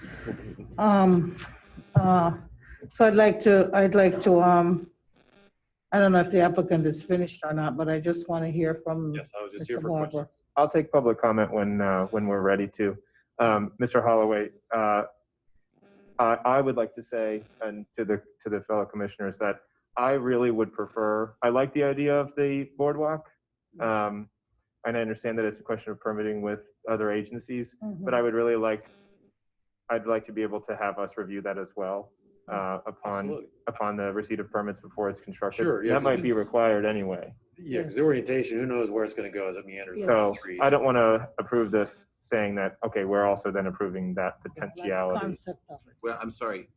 So I'd like to, I don't know if the applicant is finished or not, but I just want to hear from Yes, I was just here Mr. for Barber. questions. I'll take public comment when we're ready to. Mr. Holloway, I would like to say, and to the fellow commissioners, that I really would prefer, I like the idea of the boardwalk. And I understand that it's a question of permitting with other agencies, but I would really I'd like to be able to have us review that as well, upon the receipt of permits before it's constructed. Sure, yeah, That 'cause might be required anyway. Yeah, because the orientation, who knows where it's going to go as it meanders. So through the trees. I don't want to approve this saying that, okay, we're also then approving that potentiality. Concept of it. Well, I'm sorry.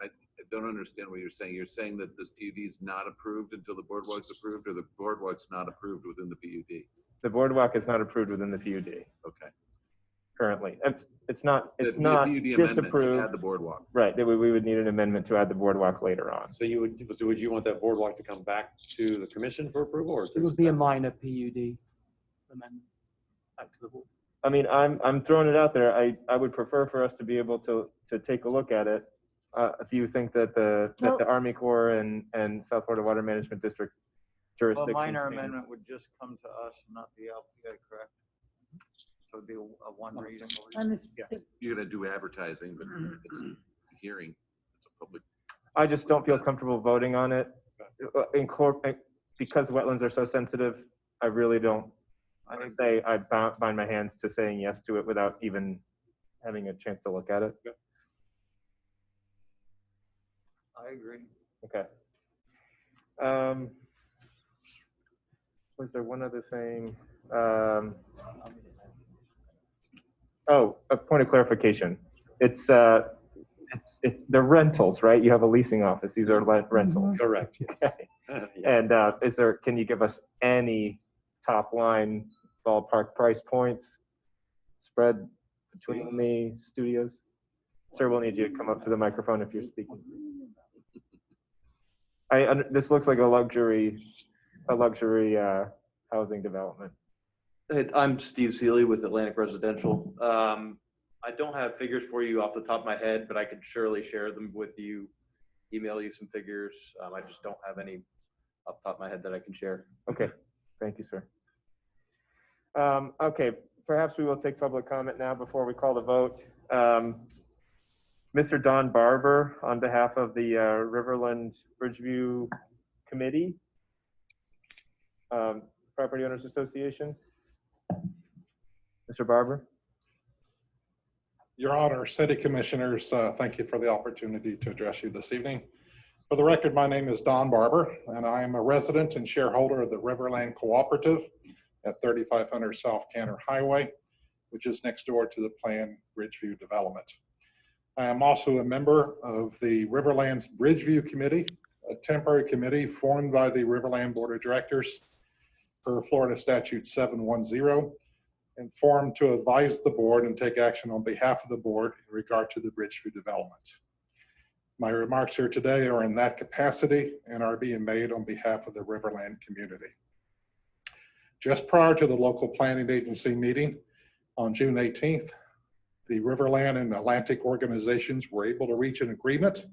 I don't understand what you're saying. You're saying that this PUD is not approved until the boardwalk's approved, or the boardwalk's not approved within the PUD? The boardwalk is not approved within the PUD Okay. currently. It's not There'd be a PUD amendment to disapproved. add the boardwalk. Right, that we would need an amendment to add the boardwalk later on. So would you want that boardwalk to come back to the commission for approval, or? It would be a minor PUD amendment back to the board. I mean, I'm throwing it out there. I would prefer for us to be able to take a look at it. If you think that the Army Corps and South Florida Water Management District Well, jurisdiction. minor standard. amendment would just come to us, not the LPA, correct? So it'd be a one reading. And if, Yeah. You're gonna do advertising, but it's a hearing, it's a public. I just don't feel comfortable voting on it. Because wetlands are so sensitive, I really don't. I would say I bind my hands to saying yes to it without even having a chance to look at it. I agree. Okay. Was there one other thing? Oh, a point of clarification. It's the rentals, right? You have a leasing office. These are rentals. Correct. Okay. And can you give us any top line ballpark price points spread between the studios? Sir, we'll need you to come up to the microphone if you're speaking. This looks like a luxury housing development. Hey, I'm Steve Seeley with Atlantic Residential. I don't have figures for you off the top of my head, but I could surely share them with you, email you some figures. I just don't have any off the top of my head that I can share. Okay, thank you, sir. Okay, perhaps we will take public comment now before we call the vote. Mr. Don Barber, on behalf of the Riverland Bridgeview Committee, Property Owners Association. Mr. Barber. Your Honor, City Commissioners, thank you for the opportunity to address you this evening. For the record, my name is Don Barber, and I am a resident and shareholder of the Riverland Cooperative at 3500 South Canner Highway, which is next door to the planned Bridgeview development. I am also a member of the Riverlands Bridgeview Committee, a temporary committee formed by the Riverland Board of Directors per Florida Statute 710, and formed to advise the board and take action on behalf of the board in regard to the Bridgeview development. My remarks here today are in that capacity and are being made on behalf of the Riverland community. Just prior to the local planning agency meeting on June 18th, the Riverland and Atlantic organizations were able to reach an agreement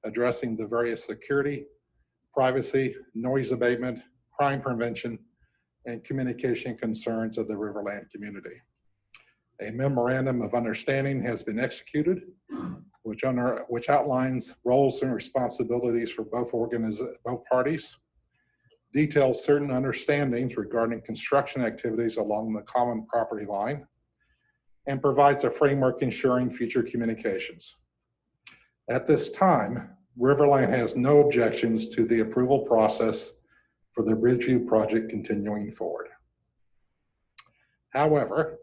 addressing the various security, privacy, noise abatement, crime prevention, and communication concerns of the Riverland community. A memorandum of understanding has been executed, which outlines roles and responsibilities for both parties, details certain understandings regarding construction activities along the common property line, and provides a framework ensuring future communications. At this time, Riverland has no objections to the approval process for the Bridgeview project continuing forward. However,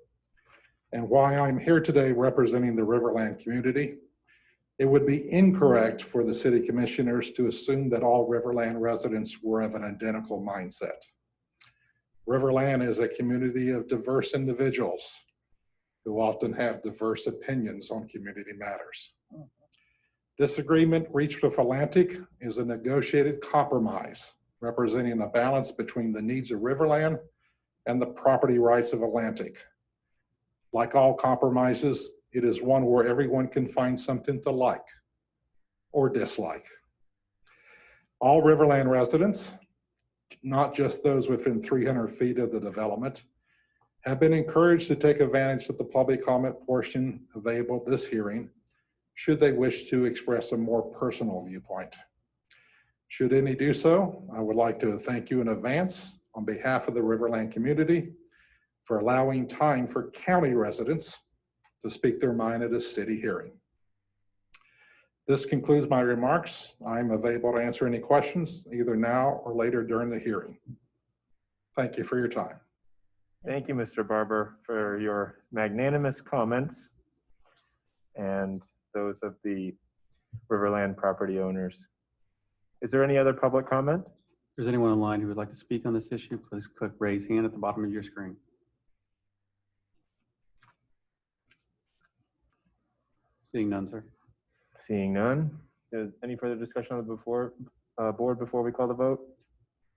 and why I'm here today representing the Riverland community, it would be incorrect for the city commissioners to assume that all Riverland residents were of an identical mindset. Riverland is a community of diverse individuals who often have diverse opinions on community matters. This agreement reached with Atlantic is a negotiated compromise representing a balance between the needs of Riverland and the property rights of Atlantic. Like all compromises, it is one where everyone can find something to like or dislike. All Riverland residents, not just those within 300 feet of the development, have been encouraged to take advantage of the public comment portion available at this hearing, should they wish to express a more personal viewpoint. Should any do so, I would like to thank you in advance on behalf of the Riverland community for allowing time for county residents to speak their mind at a city hearing. This concludes my remarks. I'm available to answer any questions either now or later during the hearing. Thank you for your time. Thank you, Mr. Barber, for your magnanimous comments and those of the Riverland property owners. Is there any other public comment? If there's anyone online who would like to speak on this issue, please click raise hand at the bottom of your screen. Seeing none, sir. Seeing none. Is any further discussion on the board before we call the vote?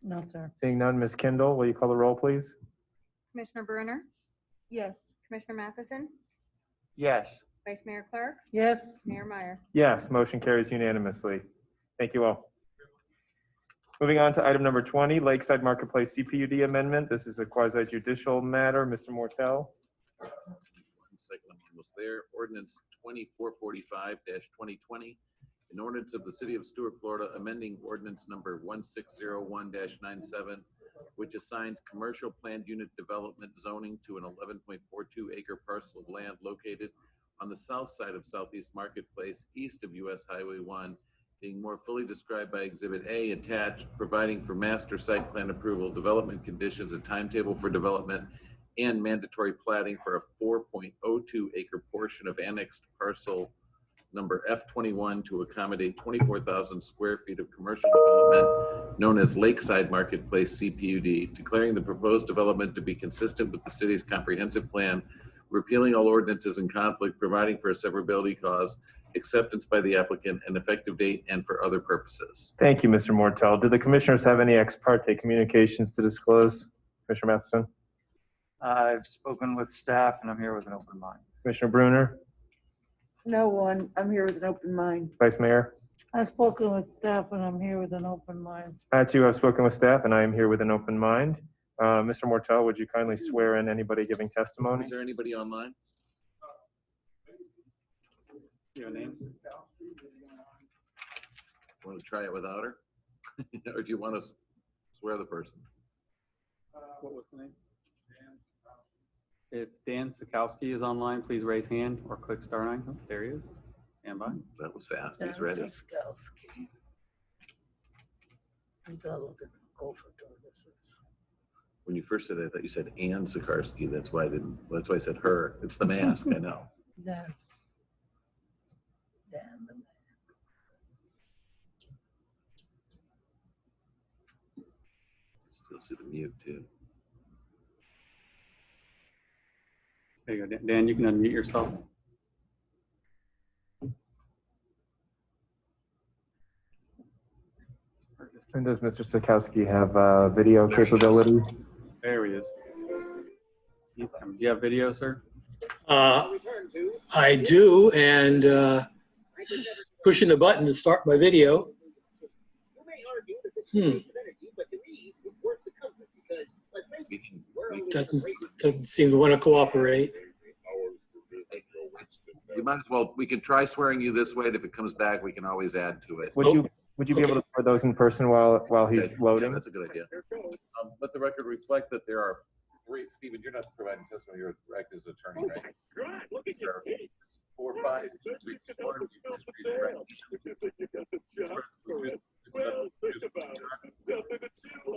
No, sir. Seeing none, Ms. Kendall, will you call the roll, please? Commissioner Bruner, Yes. Commissioner Matheson, Yes. Vice Mayor Clark, Yes. Mayor Meyer. Yes, motion carries unanimously. Thank you all. Moving on to item number 20, Lakeside Marketplace CPUD amendment. This is a quasi judicial matter. Mr. Mortel. 1 second, I'm almost there. Ordinance 2445-2020. An ordinance of the City of Stuart, Florida, amending ordinance number 1601-97, which assigned commercial planned unit development zoning to an 11.42 acre parcel of land located on the south side of Southeast Marketplace, east of US Highway 1, being more fully described by Exhibit A attached, providing for master site plan approval, development conditions, a timetable for development, and mandatory platting for a 4.02 acre portion of annexed parcel number F21 to accommodate 24,000 square feet of commercial development known as Lakeside Marketplace CPUD, declaring the proposed development to be consistent with the city's comprehensive plan, repealing all ordinances in conflict, providing for a severability clause, acceptance by the applicant, an effective date, and for other purposes. Thank you, Mr. Mortel. Do the commissioners have any ex parte communications to disclose? Commissioner Matheson? I've spoken with staff and I'm here with an open mind. Commissioner Bruner? No one, I'm here with an open mind. Vice Mayor? I've spoken with staff and I'm here with an open mind. I too have spoken with staff and I am here with an open mind. Mr. Mortel, would you kindly swear in anybody giving testimony? Is there anybody online? Your name? Want to try it without her? Or do you want to swear the person? What was the name? If Dan Sikowski is online, please raise hand or click star 9. Oh, there he is. Stand by. That was fast. He's ready. When you first said it, I thought you said Ann Sikarsky. That's why I didn't. That's why I said her. It's the mask. I know. Still see the mute too. There you go. Dan, you can unmute yourself. And does Mr. Sikowski have video capability? There he is. Do you have video, sir? I do, and pushing the button to start my video. Doesn't seem to want to cooperate. You might as well. We can try swearing you this way, and if it comes back, we can always add to it. Would you be able to swear those in person while he's loading? Yeah, that's a good idea. Let the record reflect that there are three. Stephen, you're not providing testimony. You're acting as attorney, right? There are 4 or 5. Let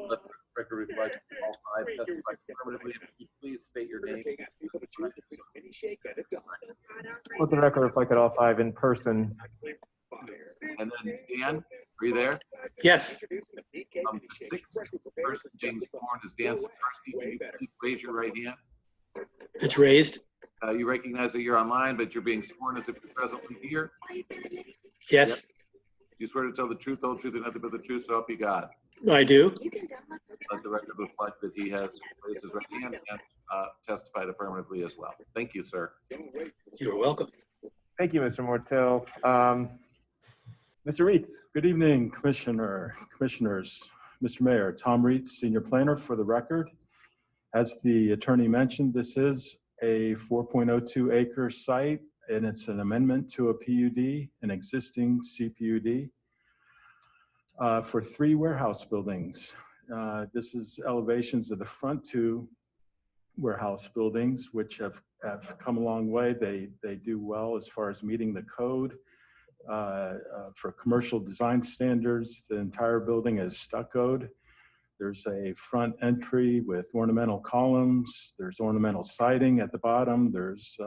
the record reflect all 5 testify affirmatively. Please state your name. Let the record reflect that all 5 in person. And then Dan, are you there? Yes. The 6th person, James Thorne, is Dan Sikarsky. Can you please raise your right hand? It's raised. You recognize that you're online, but you're being sworn as if you're presently here? Yes. Yep. You swear to tell the truth, the whole truth, and nothing but the truth, so help you God. I do. Let the record reflect that he has raised his right hand and testified affirmatively as well. Thank you, sir. You're welcome. Thank you, Mr. Mortel. Mr. Reitz. Good evening, commissioners. Mr. Mayor, Tom Reitz, Senior Planner for the record. As the attorney mentioned, this is a 4.02 acre site, and it's an amendment to a PUD, an existing CPUD, for 3 warehouse buildings. This is elevations of the front 2 warehouse buildings, which have come a long way. They do well as far as meeting the code. For commercial design standards, the entire building is stuccoed. There's a front entry with ornamental columns. There's ornamental siding at the bottom. There's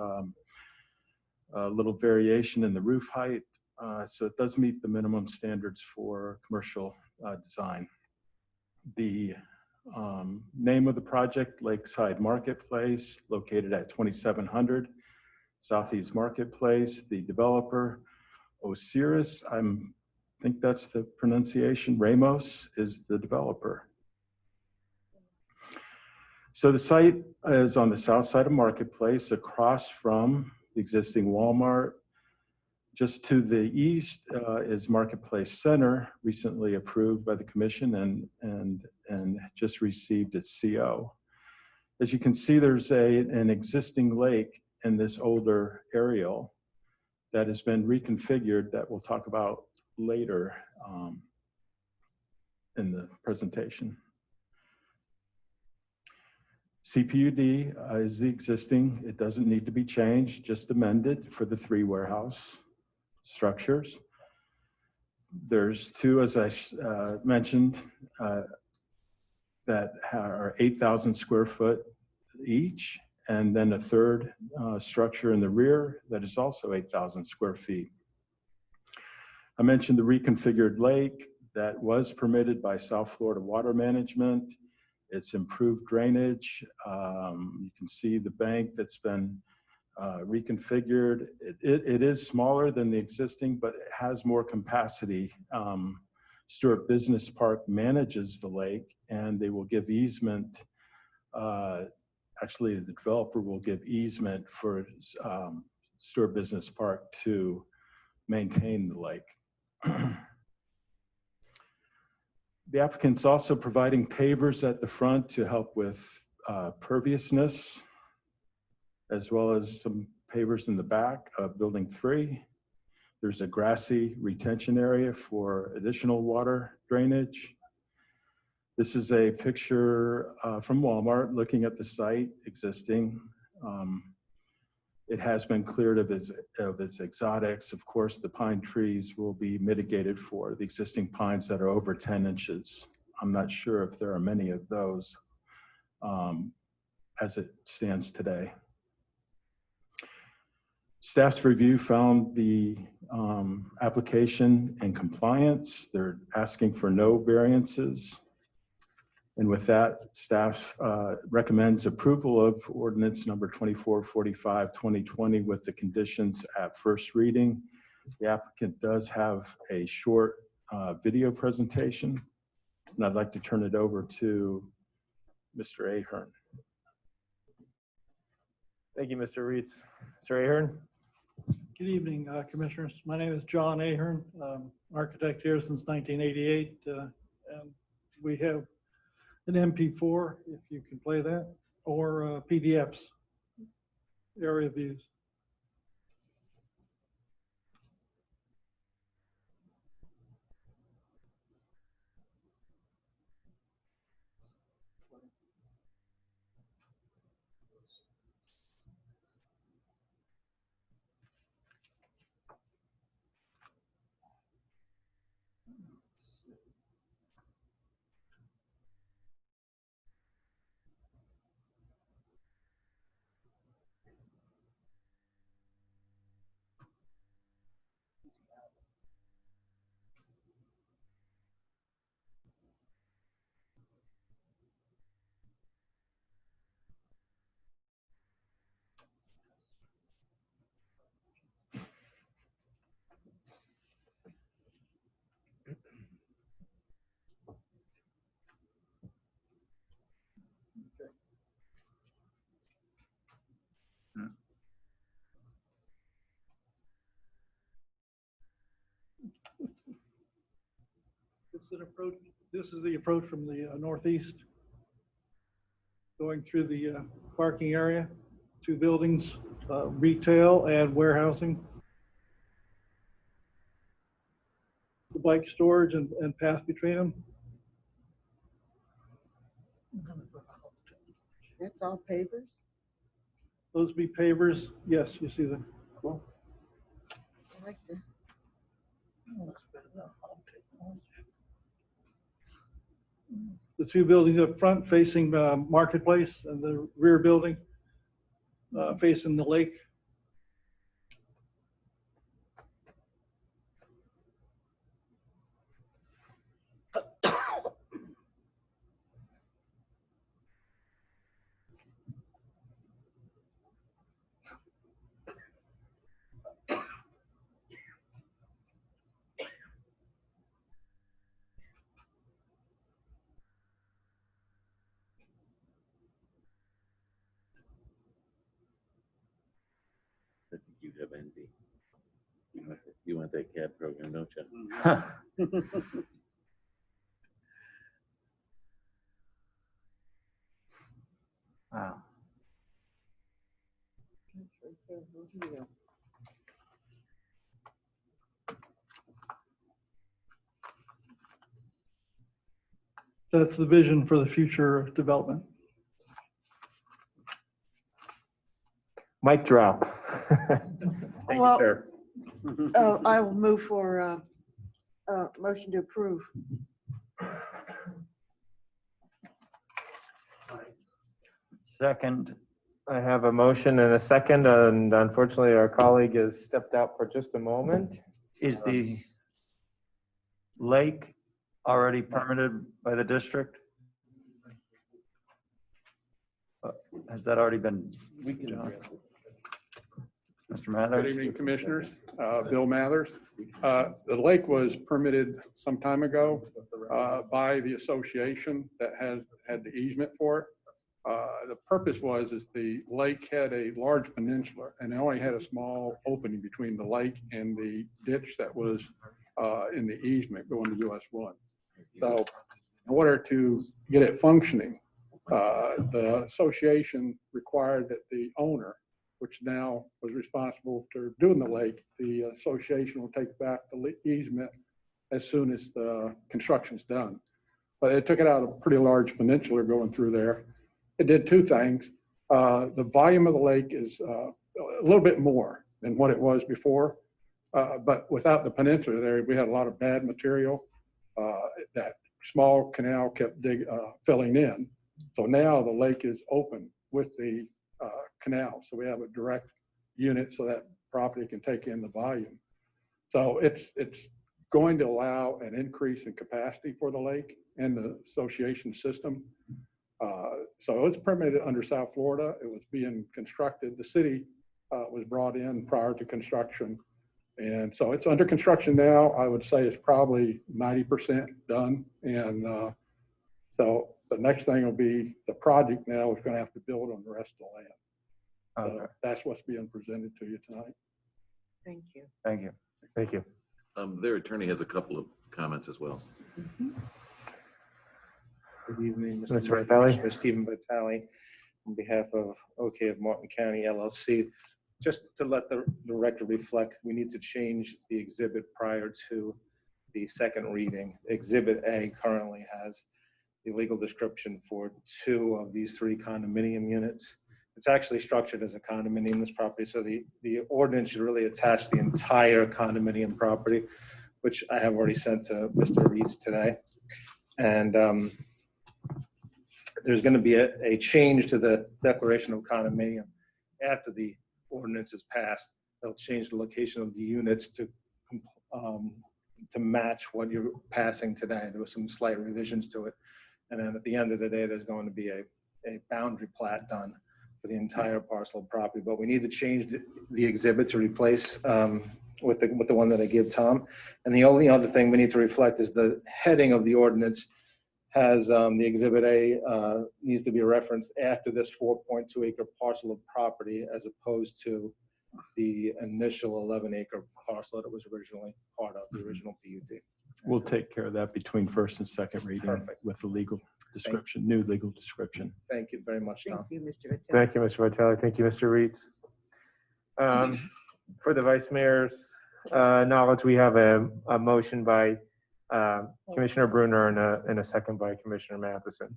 a little variation in the roof height. So it does meet the minimum standards for commercial design. The name of the project, Lakeside Marketplace, located at 2700 Southeast Marketplace. The developer, Osiris, I think that's the pronunciation, Ramos is the developer. So the site is on the south side of Marketplace, across from the existing Walmart, Just to the east is Marketplace Center, recently approved by the commission and just received its CO. As you can see, there's an existing lake in this older aerial that has been reconfigured that we'll talk about later in the presentation. CPUD is the existing. It doesn't need to be changed, just amended for the 3 warehouse structures. There's 2, as I mentioned, that are 8,000 square foot each, and then a third structure in the rear that is also 8,000 square feet. I mentioned the reconfigured lake that was permitted by South Florida Water Management. It's improved drainage. You can see the bank that's been reconfigured. It is smaller than the existing, but it has more capacity. Stewart Business Park manages the lake, and they will give easement. Actually, the developer will give easement for Stewart Business Park to maintain the lake. The applicant's also providing pavers at the front to help with perviousness, as well as some pavers in the back of building 3. There's a grassy retention area for additional water drainage. This is a picture from Walmart looking at the site existing. It has been cleared of its exotics. Of course, the pine trees will be mitigated for the existing pines that are over 10 inches. I'm not sure if there are many of those as it stands today. Staff's review found the application in compliance. They're asking for no variances. And with that, staff recommends approval of ordinance number 2445, 2020 with the conditions at first reading. The applicant does have a short video presentation, and I'd like to turn it over to Mr. Ahern. Thank you, Mr. Reitz. Mr. Ahern. Good evening, Commissioners. My name is John Ahern, architect here since 1988. And we have an MP4, if you can play that, or PDFs, area views. This is the approach from the northeast, going through the parking area, 2 buildings, retail and warehousing. The bike storage and path between them. That's all pavers? Those be pavers. Yes, you see them. Cool. I like the. The 2 buildings up front facing Marketplace, and the rear building facing the lake. I think you have envy. You want that CAD program, don't you? Wow. That's the vision for the future development. Mic drop. Thank you, Well, sir. I will move for motion to approve. Second. I have a motion and a second, and unfortunately, our colleague has stepped out for just a moment. Is the lake already permitted by the district? Has that already been? John? Mr. Mathers? Good evening, Commissioners. Bill Mathers. The lake was permitted some time ago by the association that had the easement for it. The purpose is the lake had a large peninsula and it only had a small opening between the lake and the ditch that was in the easement going to US 1. So in order to get it functioning, the association required that the owner, which now was responsible for doing the lake, the association will take back the easement as soon as the construction's done. But it took it out a pretty large peninsula going through there. It did two things. The volume of the lake is a little bit more than what it was before, but without the peninsula there, we had a lot of bad material. That small canal kept filling in. So now the lake is open with the canal. So we have a direct unit so that property can take in the volume. So it's going to allow an increase in capacity for the lake and the association system. So it was permitted under South Florida. It was being constructed. The city was brought in prior to construction. And so it's under construction now. I would say it's probably 90% done. And so the next thing will be the project now is going to have to build on the rest of the land. So that's what's being presented to you tonight. Thank you. Thank you. Thank you. Their attorney has a couple of comments as well. Good evening, Mr. Mayor, Vitale. Commissioner Stephen Vitale, on behalf of OK of Martin County LLC. Just to let the record reflect, we need to change the exhibit prior to the second reading. Exhibit A currently has the legal description for 2 of these 3 condominium units. It's actually structured as a condominium, this property, so the ordinance should really attach the entire condominium property, which I have already sent to Mr. Reeds today. And there's going to be a change to the declaration of condominium after the ordinance is passed. They'll change the location of the units to match what you're passing today. There were some slight revisions to it. And then at the end of the day, there's going to be a boundary plat done for the entire parcel of property. But we need to change the exhibit to replace with the one that I give Tom. And the only other thing we need to reflect is the heading of the ordinance has the exhibit A needs to be referenced after this 4.2 acre parcel of property as opposed to the initial 11 acre parcel that it was originally part of, the original PUD. We'll take care of that between first and second reading. Perfect. With the legal description, new legal description. Thank you very much, Tom. Thank you, Mr. Vitale. Thank you, Mr. Vitale. Thank you, Mr. Reeds. For the Vice Mayor's knowledge, we have a motion by Commissioner Bruner and a second by Commissioner Matheson.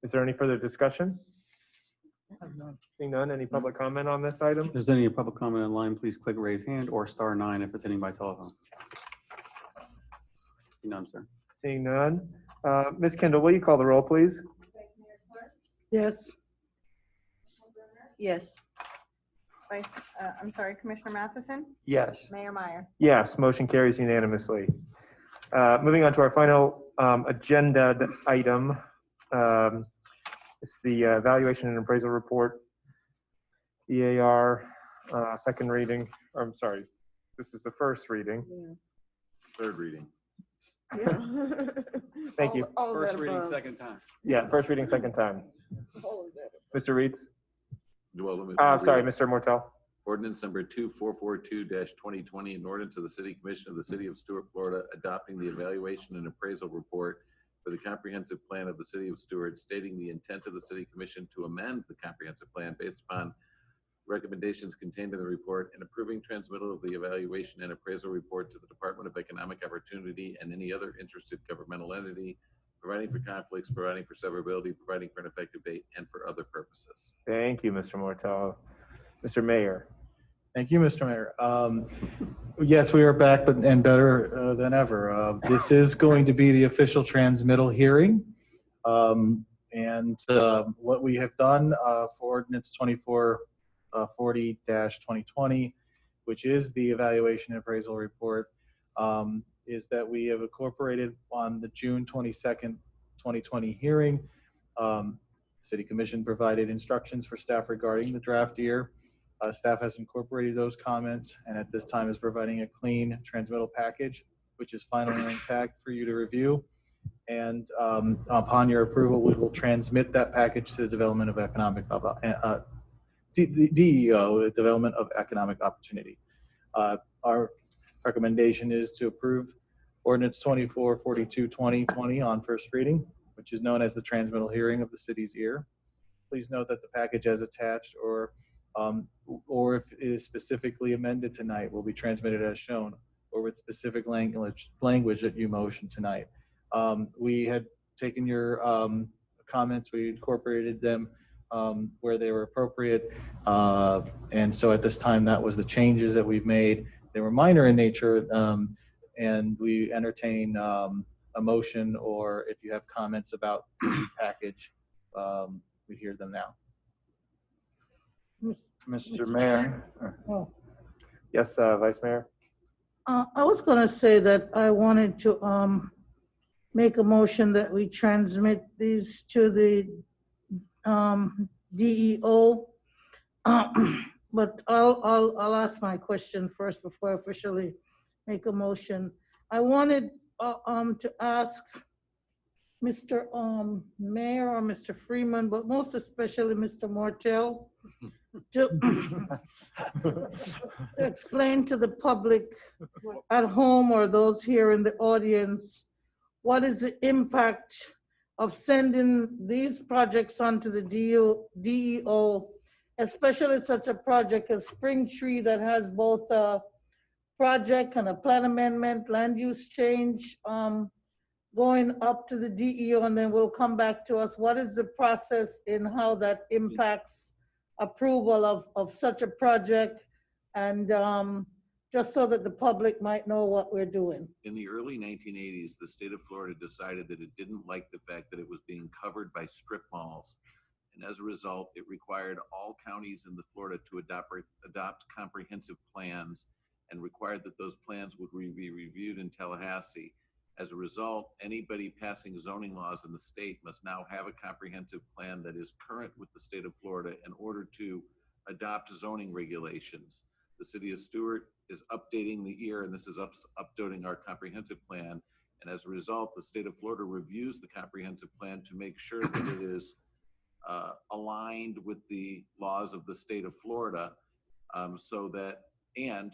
Is there any further discussion? Seeing none, any public comment on this item? If there's any public comment online, please click raise hand or *9 if attending by telephone. See none, sir. Seeing none. Ms. Kendall, will you call the roll, please? Yes. Yes. I'm sorry, Commissioner Matheson? Yes. Mayor Meyer? Yes, motion carries unanimously. Moving on to our final agenda item. It's the evaluation and appraisal report, EAR, second reading. I'm sorry, this is the first reading. Third reading. Yeah. Thank you. All First that reading, above. second time. Yeah, first reading, second time. All of that. Mr. Reeds? Well, let me- Sorry, Mr. Mortel. Ordinance number 2442-2020, an ordinance of the City Commission of the City of Stuart, Florida, adopting the evaluation and appraisal report for the comprehensive plan of the City of Stuart, stating the intent of the City Commission to amend the comprehensive plan based upon recommendations contained in the report, and approving transmittal of the evaluation and appraisal report to the Department of Economic Opportunity and any other interested governmental entity, providing for conflicts, providing for severability, providing for an effective date, and for other purposes. Thank you, Mr. Mortel. Mr. Mayor. Thank you, Mr. Mayor. Yes, we are back and better than ever. This is going to be the official transmittal hearing. What we have done for ordinance 2440-2020, which is the evaluation and appraisal report, is that we have incorporated on the June 22nd, 2020 hearing. City Commission provided instructions for staff regarding the draft year. Staff has incorporated those comments and at this time is providing a clean transmittal package, which is finally intact for you to review. And upon your approval, we will transmit that package to the Development of Economic DEO, Development of Economic Opportunity. Our recommendation is to approve Ordinance 2442-2020 on first reading, which is known as the transmittal hearing of the city's year. Please note that the package as attached or if it is specifically amended tonight will be transmitted as shown or with specific language that you motion tonight. We had taken your comments, we incorporated them where they were appropriate. And so at this time, that was the changes that we've made. They were minor in nature, and we entertain a motion, or if you have comments about the package, we hear them now. Mr. Mayor. Oh. Yes, Vice Mayor. I was going to say that I wanted to make a motion that we transmit these to the DEO, but I'll ask my question first before I officially make a motion. I wanted to ask Mr. Mayor or Mr. Freeman, but most especially Mr. Mortel, to explain to the public at home or those here in the audience, what is the impact of sending these projects onto the DEO, especially such a project as Spring Tree that has both a project and a plan amendment, land use change, going up to the DEO, and then we'll come back to us. What is the process in how that impacts approval of such a project, and just so that the public might know what we're doing? In the early 1980s, the state of Florida decided that it didn't like the fact that it was being covered by strip malls. And as a result, it required all counties in the Florida to adopt comprehensive plans, and required that those plans would be reviewed in Tallahassee. As a result, anybody passing zoning laws in the state must now have a comprehensive plan that is current with the state of Florida in order to adopt zoning regulations. The city of Stuart is updating the year, and this is updating our comprehensive plan. And as a result, the state of Florida reviews the comprehensive plan to make sure that it is aligned with the laws of the state of Florida, and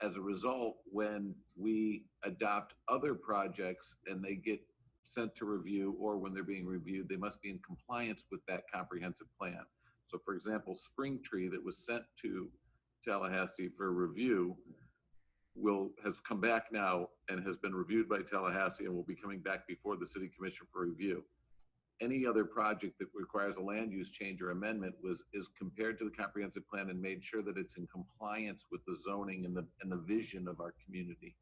as a result, when we adopt other projects and they get sent to review, or when they're being reviewed, they must be in compliance with that comprehensive plan. So for example, Spring Tree that was sent to Tallahassee for review has come back now and has been reviewed by Tallahassee and will be coming back before the City Commission for review. Any other project that requires a land use change or amendment is compared to the comprehensive plan and made sure that it's in compliance with the zoning and the vision of our community.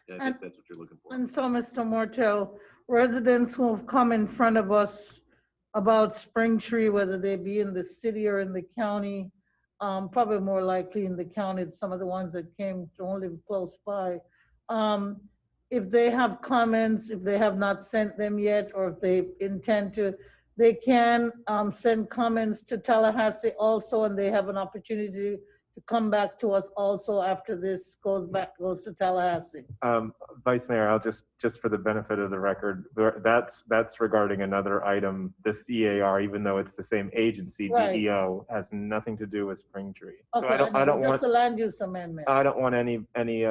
Yeah, I think that's what you're looking for. And so, Mr. Mortel, residents who have come in front of us about Spring Tree, whether they be in the city or in the county, probably more likely in the county, some of the ones that came to only close by, if they have comments, if they have not sent them yet, or if they intend to, they can send comments to Tallahassee also, and they have an opportunity to come back to us also after this goes to Tallahassee? Vice Mayor, I'll just for the benefit of the record, that's regarding another item. This EAR, even though it's the same agency, Right. DEO, has nothing to do with Springtree. Okay, So I don't just want the land use amendment, I don't want any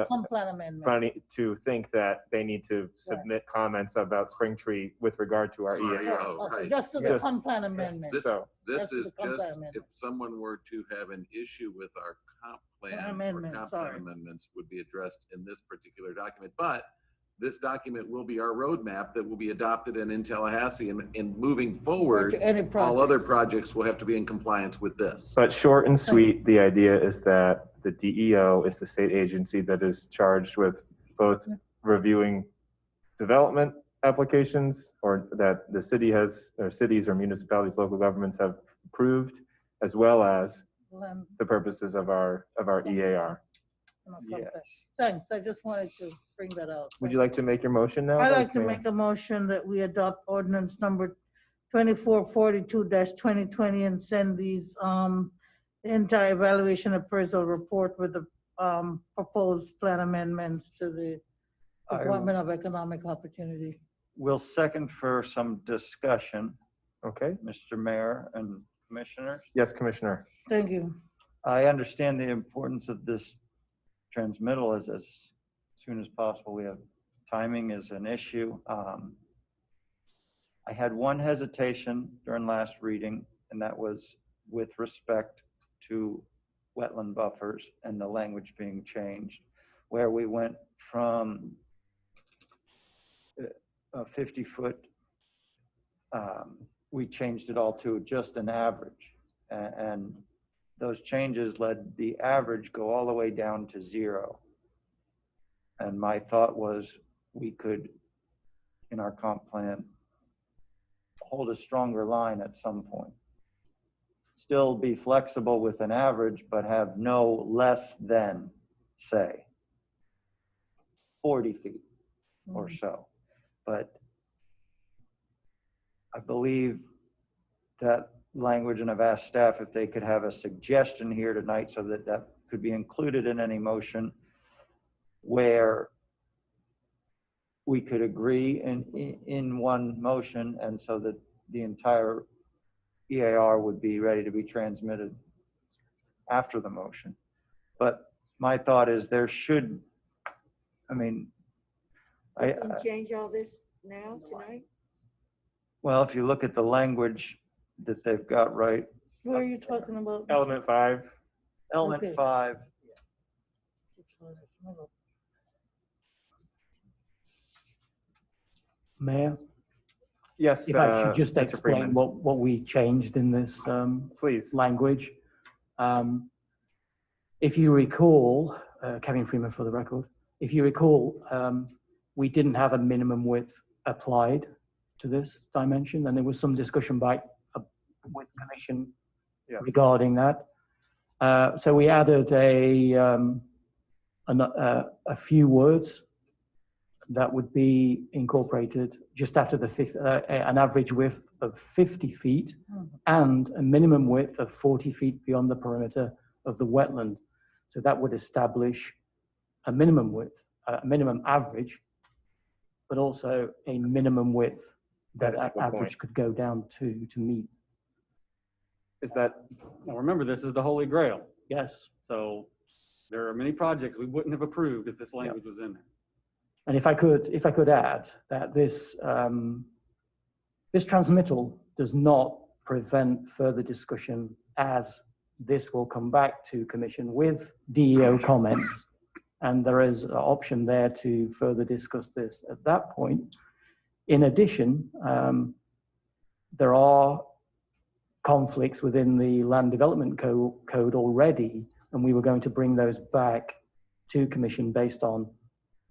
comp plan amendment. to think that they need to submit comments about Springtree with regard to our EAR. Okay, just to the comp plan amendment. This, So- this That's is the comp plan just amendment. if someone were to have an issue with our comp plan or Amendment, comp plan sorry. amendments would be addressed in this particular document. But this document will be our roadmap that will be adopted and in Tallahassee and moving forward, to any all other projects. projects will have to be in compliance with this. But short and sweet, the idea is that the DEO is the state agency that is charged with both reviewing development applications or that the city has, or cities or municipalities, local governments have approved, as well as Land- the purposes of our EAR. Okay. Thanks, I just wanted to bring that out. Would you like to make your motion now? I'd like Vice to Mayor? make a motion that we adopt ordinance number 2442-2020 and send these, entire evaluation appraisal report with the, proposed plan amendments to the Department of Economic Opportunity. Will second for some discussion, Okay. Mr. Mayor and Commissioners. Yes, Commissioner. Thank you. I understand the importance of this transmittal as soon as possible. We have, timing is an issue. I had one hesitation during last reading, and that was with respect to wetland buffers and the language being changed, where we went from a 50-foot, we changed it all to just an average. And those changes led the average go all the way down to 0. And my thought was we could, in our comp plan, hold a stronger line at some point. Still be flexible with an average, but have no less than, say, 40 feet or so. But I believe that language, and I've asked staff if they could have a suggestion here tonight so that that could be included in any motion where we could agree in one motion, and so that the entire EAR would be ready to be transmitted after the motion. But my thought is there should, I mean, We can change all this now, tonight? well, if you look at the language that they've got right, What are you talking about? Element 5. element Okay. 5, Mayor, Yes. if I should just Mr. explain Freeman. what we changed in this Please. language. If you recall, Kevin Freeman for the record, if you recall, we didn't have a minimum width applied to this dimension, and there was some discussion with Commission regarding that. So we added a few words that would be incorporated just after an average width of 50 feet and a minimum width of 40 feet beyond the perimeter of the wetland. So that would establish a minimum width, a minimum average, but also a minimum width that That is a good average point. could go down to meet. Is that, Now, remember, this is the Holy Grail. Yes. So there are many projects we wouldn't have approved if this language was in there. And if I could add that this transmittal does not prevent further discussion, as this will come back to Commission with DEO comments, and there is an option there to further discuss this at that point. In addition, there are conflicts within the Land Development Code already, and we were going to bring those back to Commission based on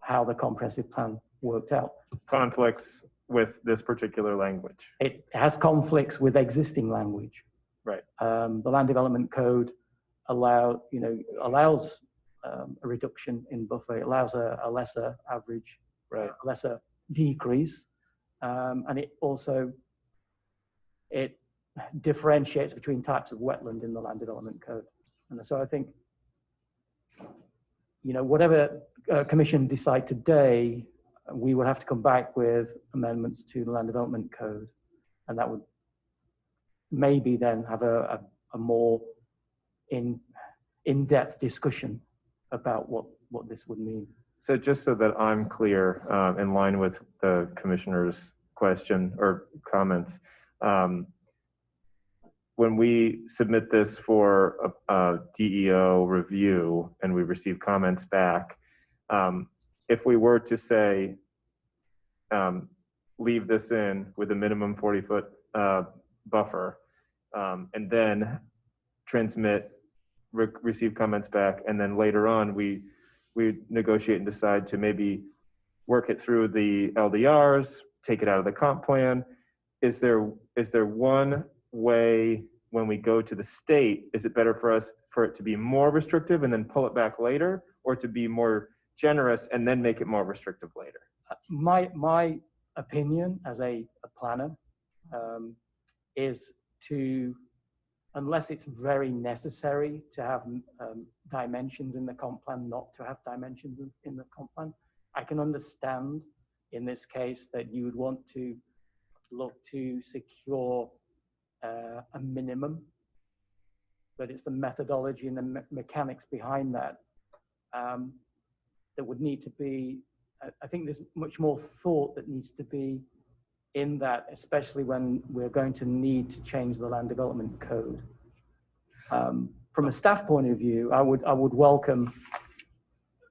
how the comprehensive plan worked out. conflicts with this particular language? It has conflicts with existing language. Right. The Land Development Code allows a reduction in buffer. It allows a lesser average, Right. a lesser decrease, and it differentiates between types of wetland in the Land Development Code. And so I think whatever commission decide today, we would have to come back with amendments to the land development code, and that would maybe then have a more in-depth discussion about what this would mean. So just so that I'm clear, in line with the commissioner's question or comments, when we submit this for a DEO review and we receive comments back, if we were to say, leave this in with a minimum 40-foot buffer, and then transmit, receive comments back, and then later on we negotiate and decide to maybe work it through the LDRs, take it out of the comp plan. Is there one way when we go to the state, is it better for it to be more restrictive and then pull it back later, or to be more generous and then make it more restrictive later? My opinion as a planner is to, unless it's very necessary to have dimensions in the comp plan, not to have dimensions in the comp plan. I can understand in this case that you would want to look to secure a minimum, but it's the methodology and the mechanics behind that that would need to be, I think there's much more thought that needs to be in that, especially when we're going to need to change the land development code. From a staff point of view, I would welcome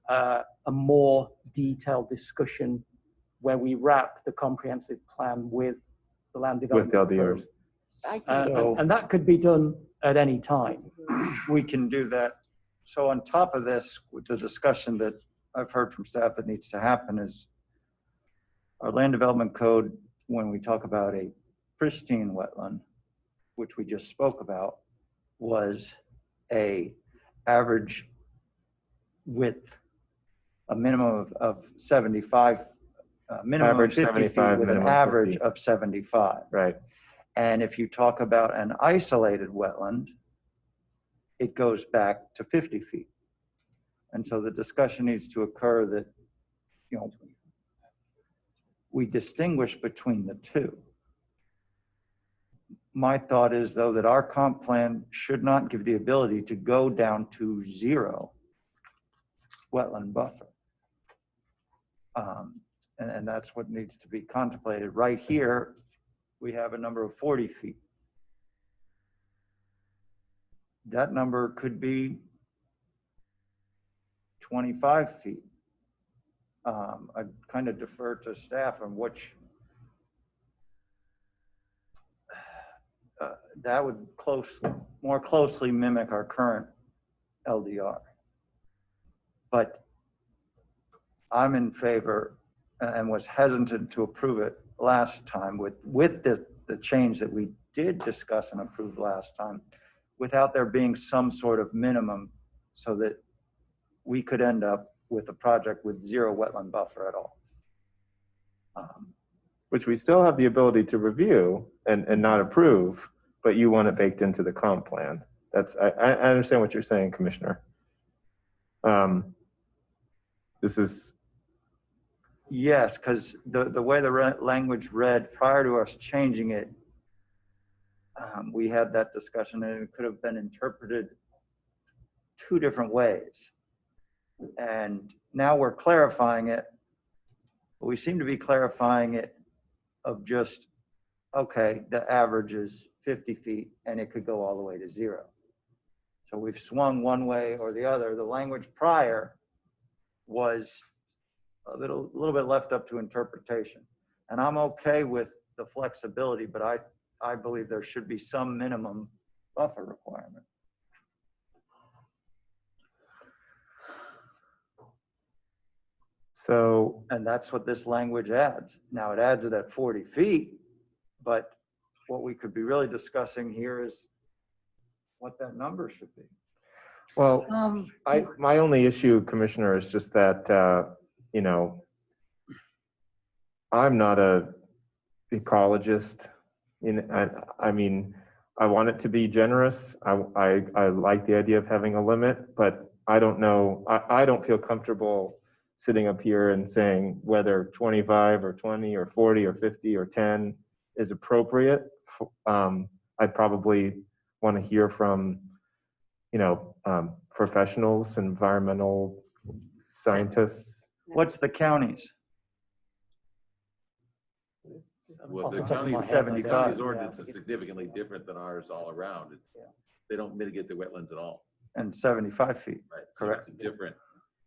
a more detailed discussion where we wrap the comprehensive plan with the land development With the LDRs. code. And that could be done at any time. We can do that. So on top of this, with the discussion that I've heard from staff that needs to happen is our land development code, when we talk about a pristine wetland, which we just spoke about, was a average width, a minimum of 75, minimum Average of 50 75, feet with an minimum average 50. of 75. Right. And if you talk about an isolated wetland, it goes back to 50 feet. And so the discussion needs to occur that, we distinguish between the two. My thought is, though, that our comp plan should not give the ability to go down to 0 wetland buffer. And that's what needs to be contemplated. Right here, we have a number of 40 feet. That number could be 25 feet. I kind of defer to staff on which that would more closely mimic our current LDR. But I'm in favor and was hesitant to approve it last time with the change that we did discuss and approve last time, without there being some sort of minimum so that we could end up with a project with 0 wetland buffer at all. Which we still have the ability to review and not approve, but you want it baked into the comp plan. I understand what you're saying, Commissioner. This is... Yes, because the way the language read prior to us changing it, we had that discussion and it could have been interpreted 2 different ways. And now we're clarifying it, but we seem to be clarifying it of just, okay, the average is 50 feet and it could go all the way to 0. So we've swung one way or the other. The language prior was a little bit left up to interpretation. And I'm okay with the flexibility, but I believe there should be some minimum buffer requirement. So, and that's what this language adds. Now it adds it at 40 feet, but what we could be really discussing here is what that number should be. Well, my only issue, Commissioner, is just that, I'm not a ecologist. I mean, I want it to be generous. I like the idea of having a limit, but I don't know, I don't feel comfortable sitting up here and saying whether 25 or 20 or 40 or 50 or 10 is appropriate. I'd probably want to hear from, professionals, environmental scientists. What's the county's? Well, the Off the top of my county's, head, the 75. county's ordinance is significantly different than ours all around. They don't mitigate the wetlands at all. And 75 feet, Right. So correct? it's different.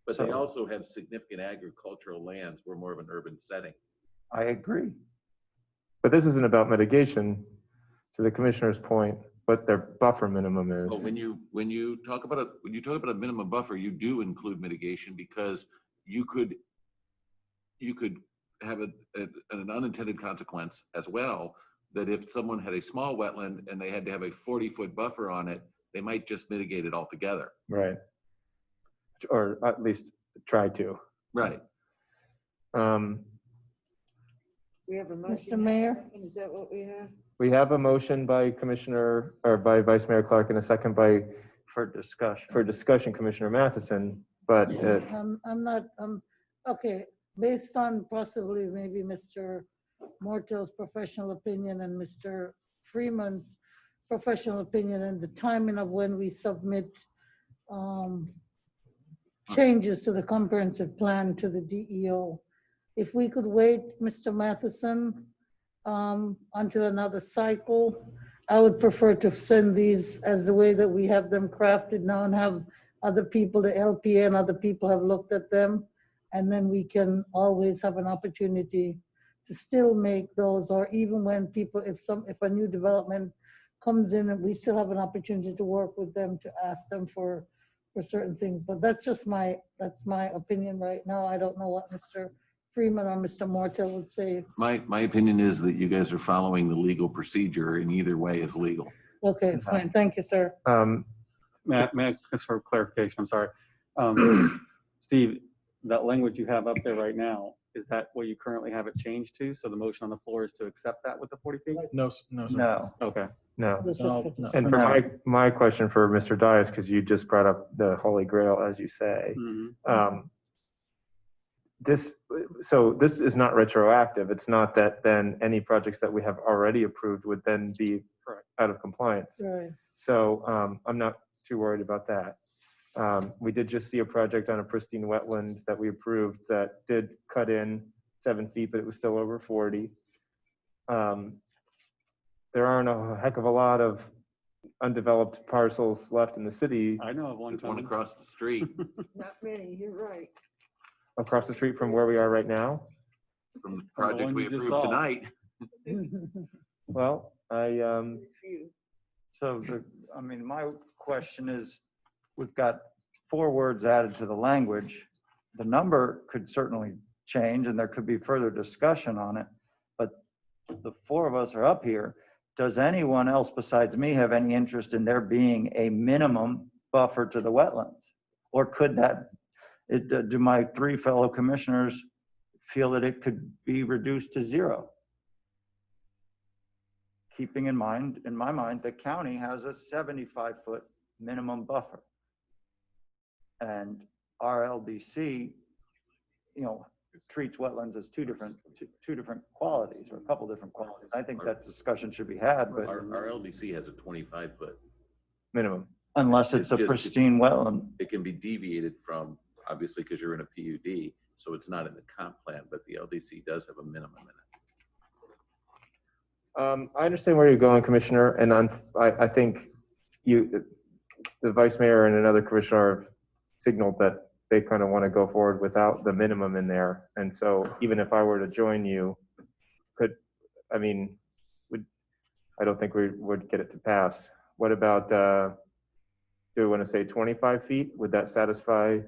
But they So- also have significant agricultural lands. We're more of an urban setting. I agree. But this isn't about mitigation, to the commissioner's point, what their buffer minimum is. But when you talk about a minimum buffer, you do include mitigation because you could have an unintended consequence as well, that if someone had a small wetland and they had to have a 40-foot buffer on it, they might just mitigate it altogether. Right. Or at least try to. Right. We have a motion. Mr. Mayor? Is that what we have? We have a motion by by Vice Mayor Clark and a second for discussion, Commissioner Matheson, but I'm not, okay, based on possibly maybe Mr. Mortel's professional opinion and Mr. Freeman's professional opinion and the timing of when we submit changes to the comprehensive plan to the DEO. If we could wait, Mr. Matheson, until another cycle, I would prefer to send these as the way that we have them crafted now and have other people, the LPA and other people have looked at them. And then we can always have an opportunity to still make those, or even when people, if a new development comes in, and we still have an opportunity to work with them to ask them for certain things. But that's my opinion right now. I don't know what Mr. Freeman or Mr. Mortel would say. My opinion is that you guys are following the legal procedure, and either way is legal. Okay, fine. Thank you, sir. May I, just for clarification, I'm sorry. Steve, that language you have up there right now, is that what you currently have it changed to? So the motion on the floor is to accept that with the 40 feet? No, no, sir. No. Okay. no. No. And for my question for Mr. Dias, because you just brought up the Holy Grail, as you say, this is not retroactive. It's not that then any projects that we have already approved would then be out of compliance. Right. So I'm not too worried about that. We did just see a project on a pristine wetland that we approved that did cut in 7 feet, but it was still over 40. There aren't a heck of a lot of undeveloped parcels left in the city. I know of one. There's one across the street Not many, you're right. Across the street from where we are right now. from the project we approved tonight. Well, So my question is, we've got 4 words added to the language. The number could certainly change and there could be further discussion on it, but the 4 of us are up here. Does anyone else besides me have any interest in there being a minimum buffer to the wetlands? Or could do my 3 fellow commissioners feel that it could be reduced to 0? Keeping in my mind, the county has a 75-foot minimum buffer. And RLDC, treats wetlands as two different qualities, or a couple different qualities. I think that discussion should be had, but Our LDC has a 25-foot. minimum. Unless it's a pristine wetland. It can be deviated from, obviously, because you're in a PUD, so it's not in the comp plan, but the LDC does have a minimum in it. I understand where you're going, Commissioner, and I think the Vice Mayor and another Commissioner have signaled that they kind of want to go forward without the minimum in there. And so even if I were to join you, I don't think we would get it to pass. What about, do we want to say 25 feet? Would that satisfy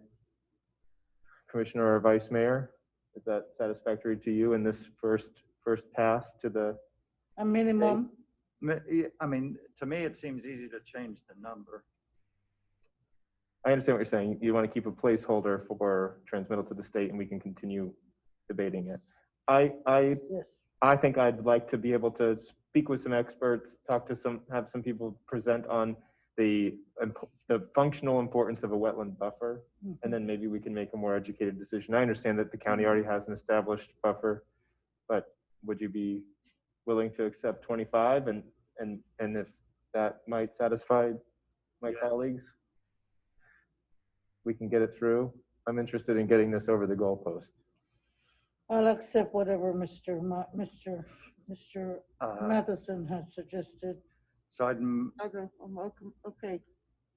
Commissioner or Vice Mayor? Is that satisfactory to you in this first pass to the? A minimum. To me, it seems easy to change the number. I understand what you're saying. You want to keep a placeholder for transmittal to the state and we can continue debating it. I think I'd like to be able to speak with some experts, have some people present on the functional importance of a wetland buffer, and then maybe we can make a more educated decision. I understand that the county already has an established buffer, but would you be willing to accept 25? And if that might satisfy my colleagues, we can get it through. I'm interested in getting this over the goalpost. I'll accept whatever Mr. Matheson has suggested. So Okay, I'm welcome. Okay,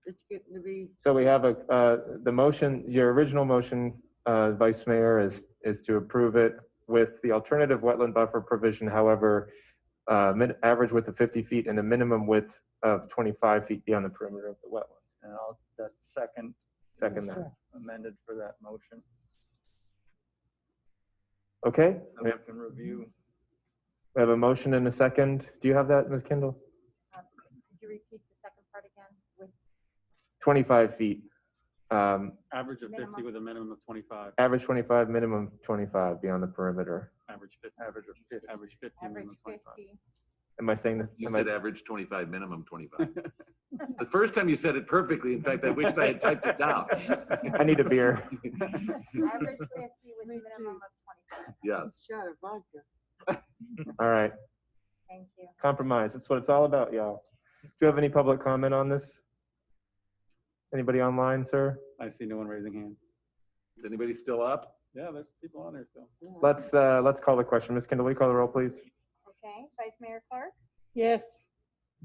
it's getting to be. So we have the motion, your original motion, Vice Mayor, is to approve it with the alternative wetland buffer provision, however, average width of 50 feet and a minimum width of 25 feet beyond the perimeter of the wetland. And that second that. amended for that motion. Okay, And we can review. we have a motion and a second. Do you have that, Ms. Kendall? Could you repeat the second part again? With 25 feet. Average of 50 Minimum. with a minimum of 25. Average 25, minimum 25 beyond the perimeter. Average 50. Average of 50. Average 50. average minimum 25. 50. Am I saying this? You am said I- average 25, minimum 25. The first time you said it perfectly. In fact, I wished I had typed it down. I need a beer. Average 50 with a minimum of 25. Yes. Shot of vodka. All right, Thank you. compromise. That's what it's all about, y'all. Do you have any public comment on this? Anybody online, sir? I see no one raising hand. Is anybody still up? Yeah, there's people on there still. Let's call the question. Ms. Kendall, will you call the roll, please? Okay, Vice Mayor Clark, Yes.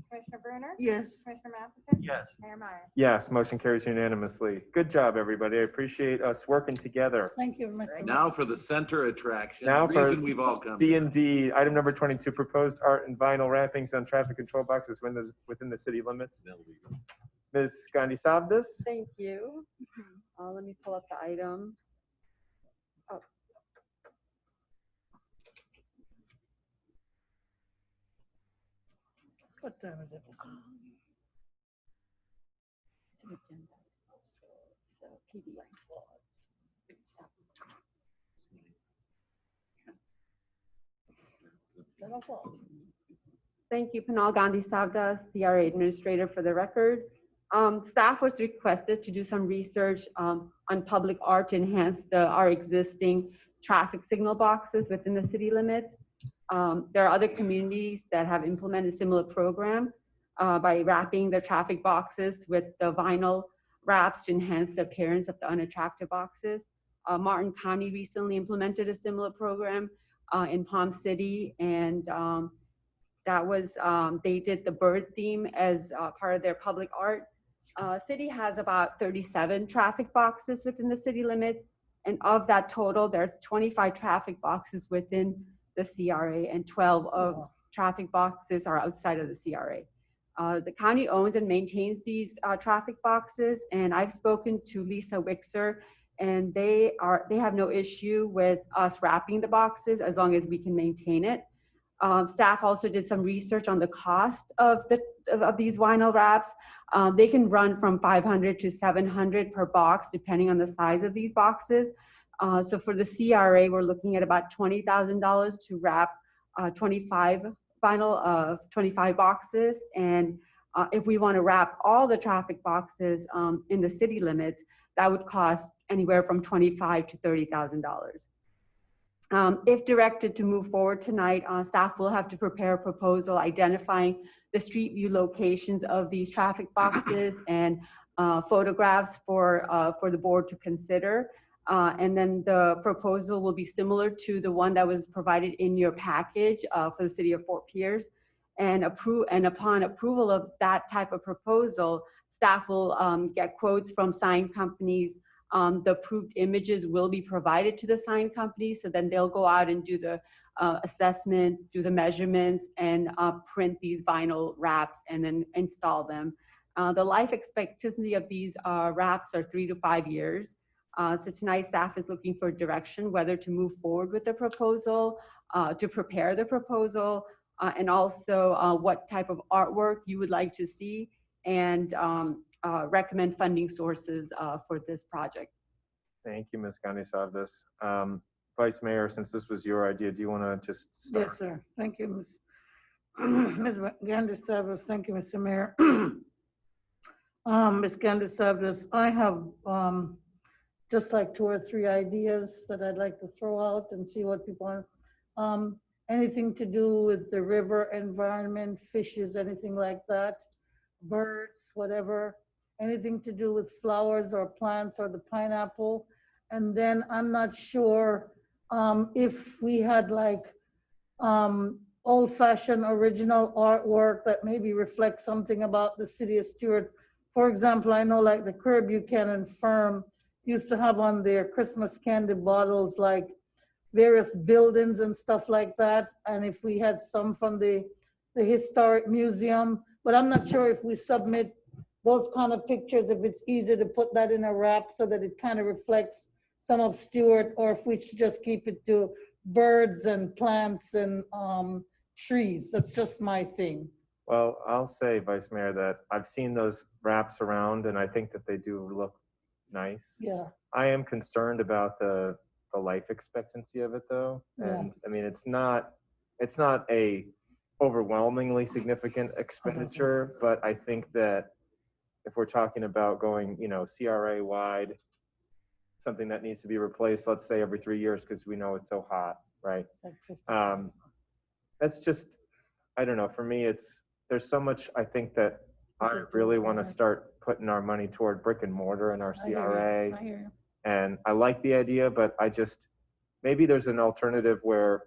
Commissioner Bruner, Yes. Commissioner Matheson. Yes. Mayor Myers. Yes, motion carries unanimously. Good job, everybody. I appreciate us working together. Thank you, Mr. Now for the center attraction. Now the for reason we've all come. D&D, item number 22, proposed art and vinyl wrappings on traffic control boxes within the city limits. Ms. Gandhi Savdas? Thank you. Let me pull up the item. Oh. What time is it? It's an agenda. So, PDF. Thank you, Panal Gandhi Savdas, CRA Administrator, for the record. Staff was requested to do some research on public art to enhance our existing traffic signal boxes within the city limits. There are other communities that have implemented similar program by wrapping the traffic boxes with the vinyl wraps to enhance the appearance of the unattractive boxes. Martin County recently implemented a similar program in Palm City, and that was, they did the bird theme as part of their public art. City has about 37 traffic boxes within the city limits, and of that total, there are 25 traffic boxes within the CRA, and 12 of traffic boxes are outside of the CRA. The county owns and maintains these traffic boxes, and I've spoken to Lisa Wixer, and they have no issue with us wrapping the boxes as long as we can maintain it. Staff also did some research on the cost of these vinyl wraps. They can run from $500 to $700 per box, depending on the size of these boxes. So for the CRA, we're looking at about $20,000 to wrap 25 boxes. And if we want to wrap all the traffic boxes in the city limits, that would cost anywhere from $25,000 to $30,000. If directed to move forward tonight, staff will have to prepare a proposal identifying the street view locations of these traffic boxes and photographs for the board to consider. And then the proposal will be similar to the one that was provided in your package for the city of Fort Pierce. And upon approval of that type of proposal, staff will get quotes from sign companies. The approved images will be provided to the sign company, so then they'll go out and do the assessment, do the measurements, and print these vinyl wraps and then install them. The life expectancy of these wraps are 3 to 5 years. So tonight staff is looking for direction whether to move forward with the proposal, to prepare the proposal, and also what type of artwork you would like to see, and recommend funding sources for this project. Thank you, Ms. Gandhi Savdas. Vice Mayor, since this was your idea, do you want to just start? Yes, sir. Thank you, Ms. Gandhi Savas. Thank you, Mr. Mayor. Ms. Candace Sabdas, I have just like 2 or 3 ideas that I'd like to throw out and see what people want. Anything to do with the river environment, fishes, anything like that, birds, whatever, anything to do with flowers or plants or the pineapple. And then I'm not sure if we had like old-fashioned original artwork that maybe reflects something about the city of Stewart. For example, I know like the Curb Buchanan firm used to have on their Christmas candy bottles like various buildings and stuff like that. And if we had some from the historic museum, but I'm not sure if we submit those kind of pictures, if it's easy to put that in a wrap so that it kind of reflects some of Stewart, or if we should just keep it to birds and plants and trees. That's just my thing. Well, I'll say, Vice Mayor, that I've seen those wraps around and I think that they do look nice. Yeah. I am concerned about the life expectancy of it though. Yeah. And I mean, it's not a overwhelmingly significant expenditure, but I think that if we're talking about going, you know, CRA wide, something that needs to be replaced, let's say every 3 years, because we know it's so hot, right? That's just, I don't know, for me, there's so much, I think that I really want to start putting our money toward brick and mortar and our CRA. I hear you. And I like the idea, but maybe there's an alternative where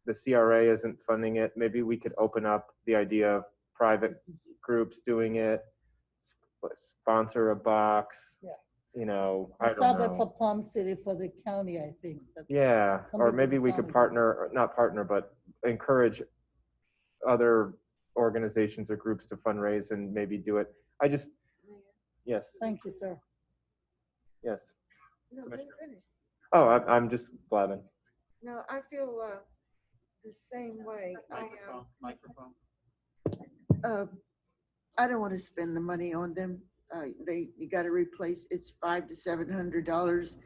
the CRA isn't funding it. Maybe we could open up the idea of private groups doing it, sponsor a box, you know, I I don't saw that know. for Palm City for the county, I think. That's Yeah, or somebody maybe in we the could county. partner, or not partner, but encourage other organizations or groups to fundraise and maybe do it. Yes, Thank you, sir. yes. No, let me finish. Oh, I'm just blabbing. No, I feel the same way. Microphone. I don't want to spend the money on them. You got to replace. It's $500 to $700.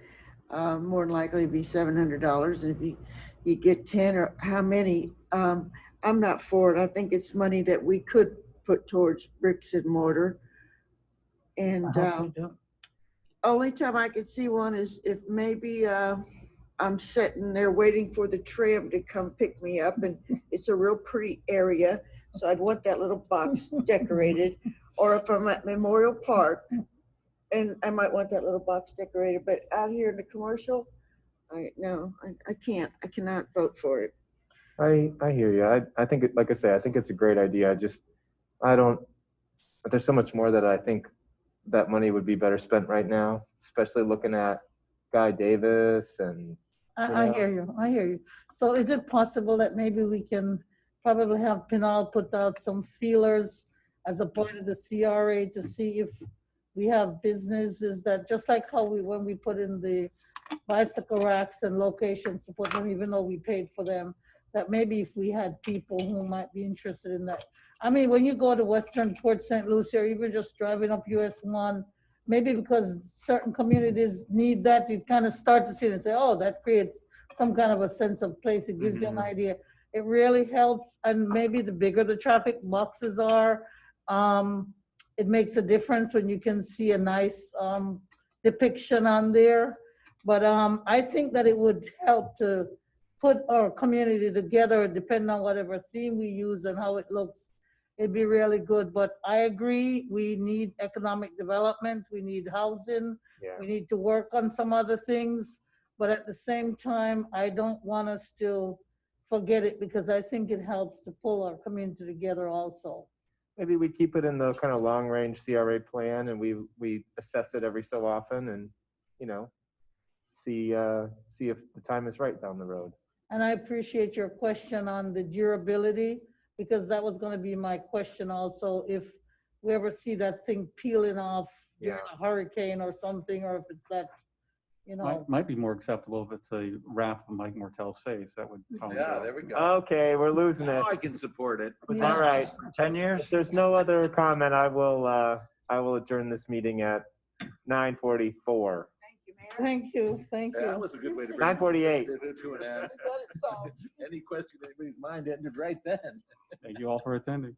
More than likely, it'd be $700. And if you get 10 or how many, I'm not for it. I think it's money that we could put towards bricks and mortar. And only time I could see one is if maybe I'm sitting there waiting for the tram to come pick me up, and it's a real pretty area. So I'd want that little box decorated. Or if I'm at Memorial Park, and I might want that little box decorated. But out here in the commercial, I can't. I cannot vote for it. I hear you. I think, like I say, I think it's a great idea. But there's so much more that I think that money would be better spent right now, especially looking at Guy Davis and. I hear you. I hear you. So is it possible that maybe we can probably have Pinal put out some feelers as a part of the CRA to see if we have businesses that, just like how when we put in the bicycle racks and locations to put them, even though we paid for them, that maybe if we had people who might be interested in that. I mean, when you go to Western Port St. Lucie, or even just driving up US 1, maybe because certain communities need that, you kind of start to see it and say, oh, that creates some kind of a sense of place. It gives you an idea. It really helps. And maybe the bigger the traffic boxes are, it makes a difference when you can see a nice depiction on there. But I think that it would help to put our community together, depending on whatever theme we use and how it looks. It'd be really good. But I agree, we need economic development, we need housing, we need to work on some other things. But at the same time, I don't want us to forget it, because I think it helps to pull our community together also. Maybe we keep it in the kind of long range CRA plan, and we assess it every so often, and you know, see if the time is right down the road. And I appreciate your question on the durability, because that was going to be my question also. If we ever see that thing peeling off during a hurricane or something, or if it's that, you know. Might be more acceptable if it's a wrap of Mike Martell's face. That would probably Yeah, there we go. Okay, we're losing it. Now I can support it. All right. 10 years. If there's no other comment, I will adjourn this meeting at 9:44. Thank you, thank you. That was a good way to bring 9:48. to an end. Any question in anybody's mind ended right then. Thank you all for attending.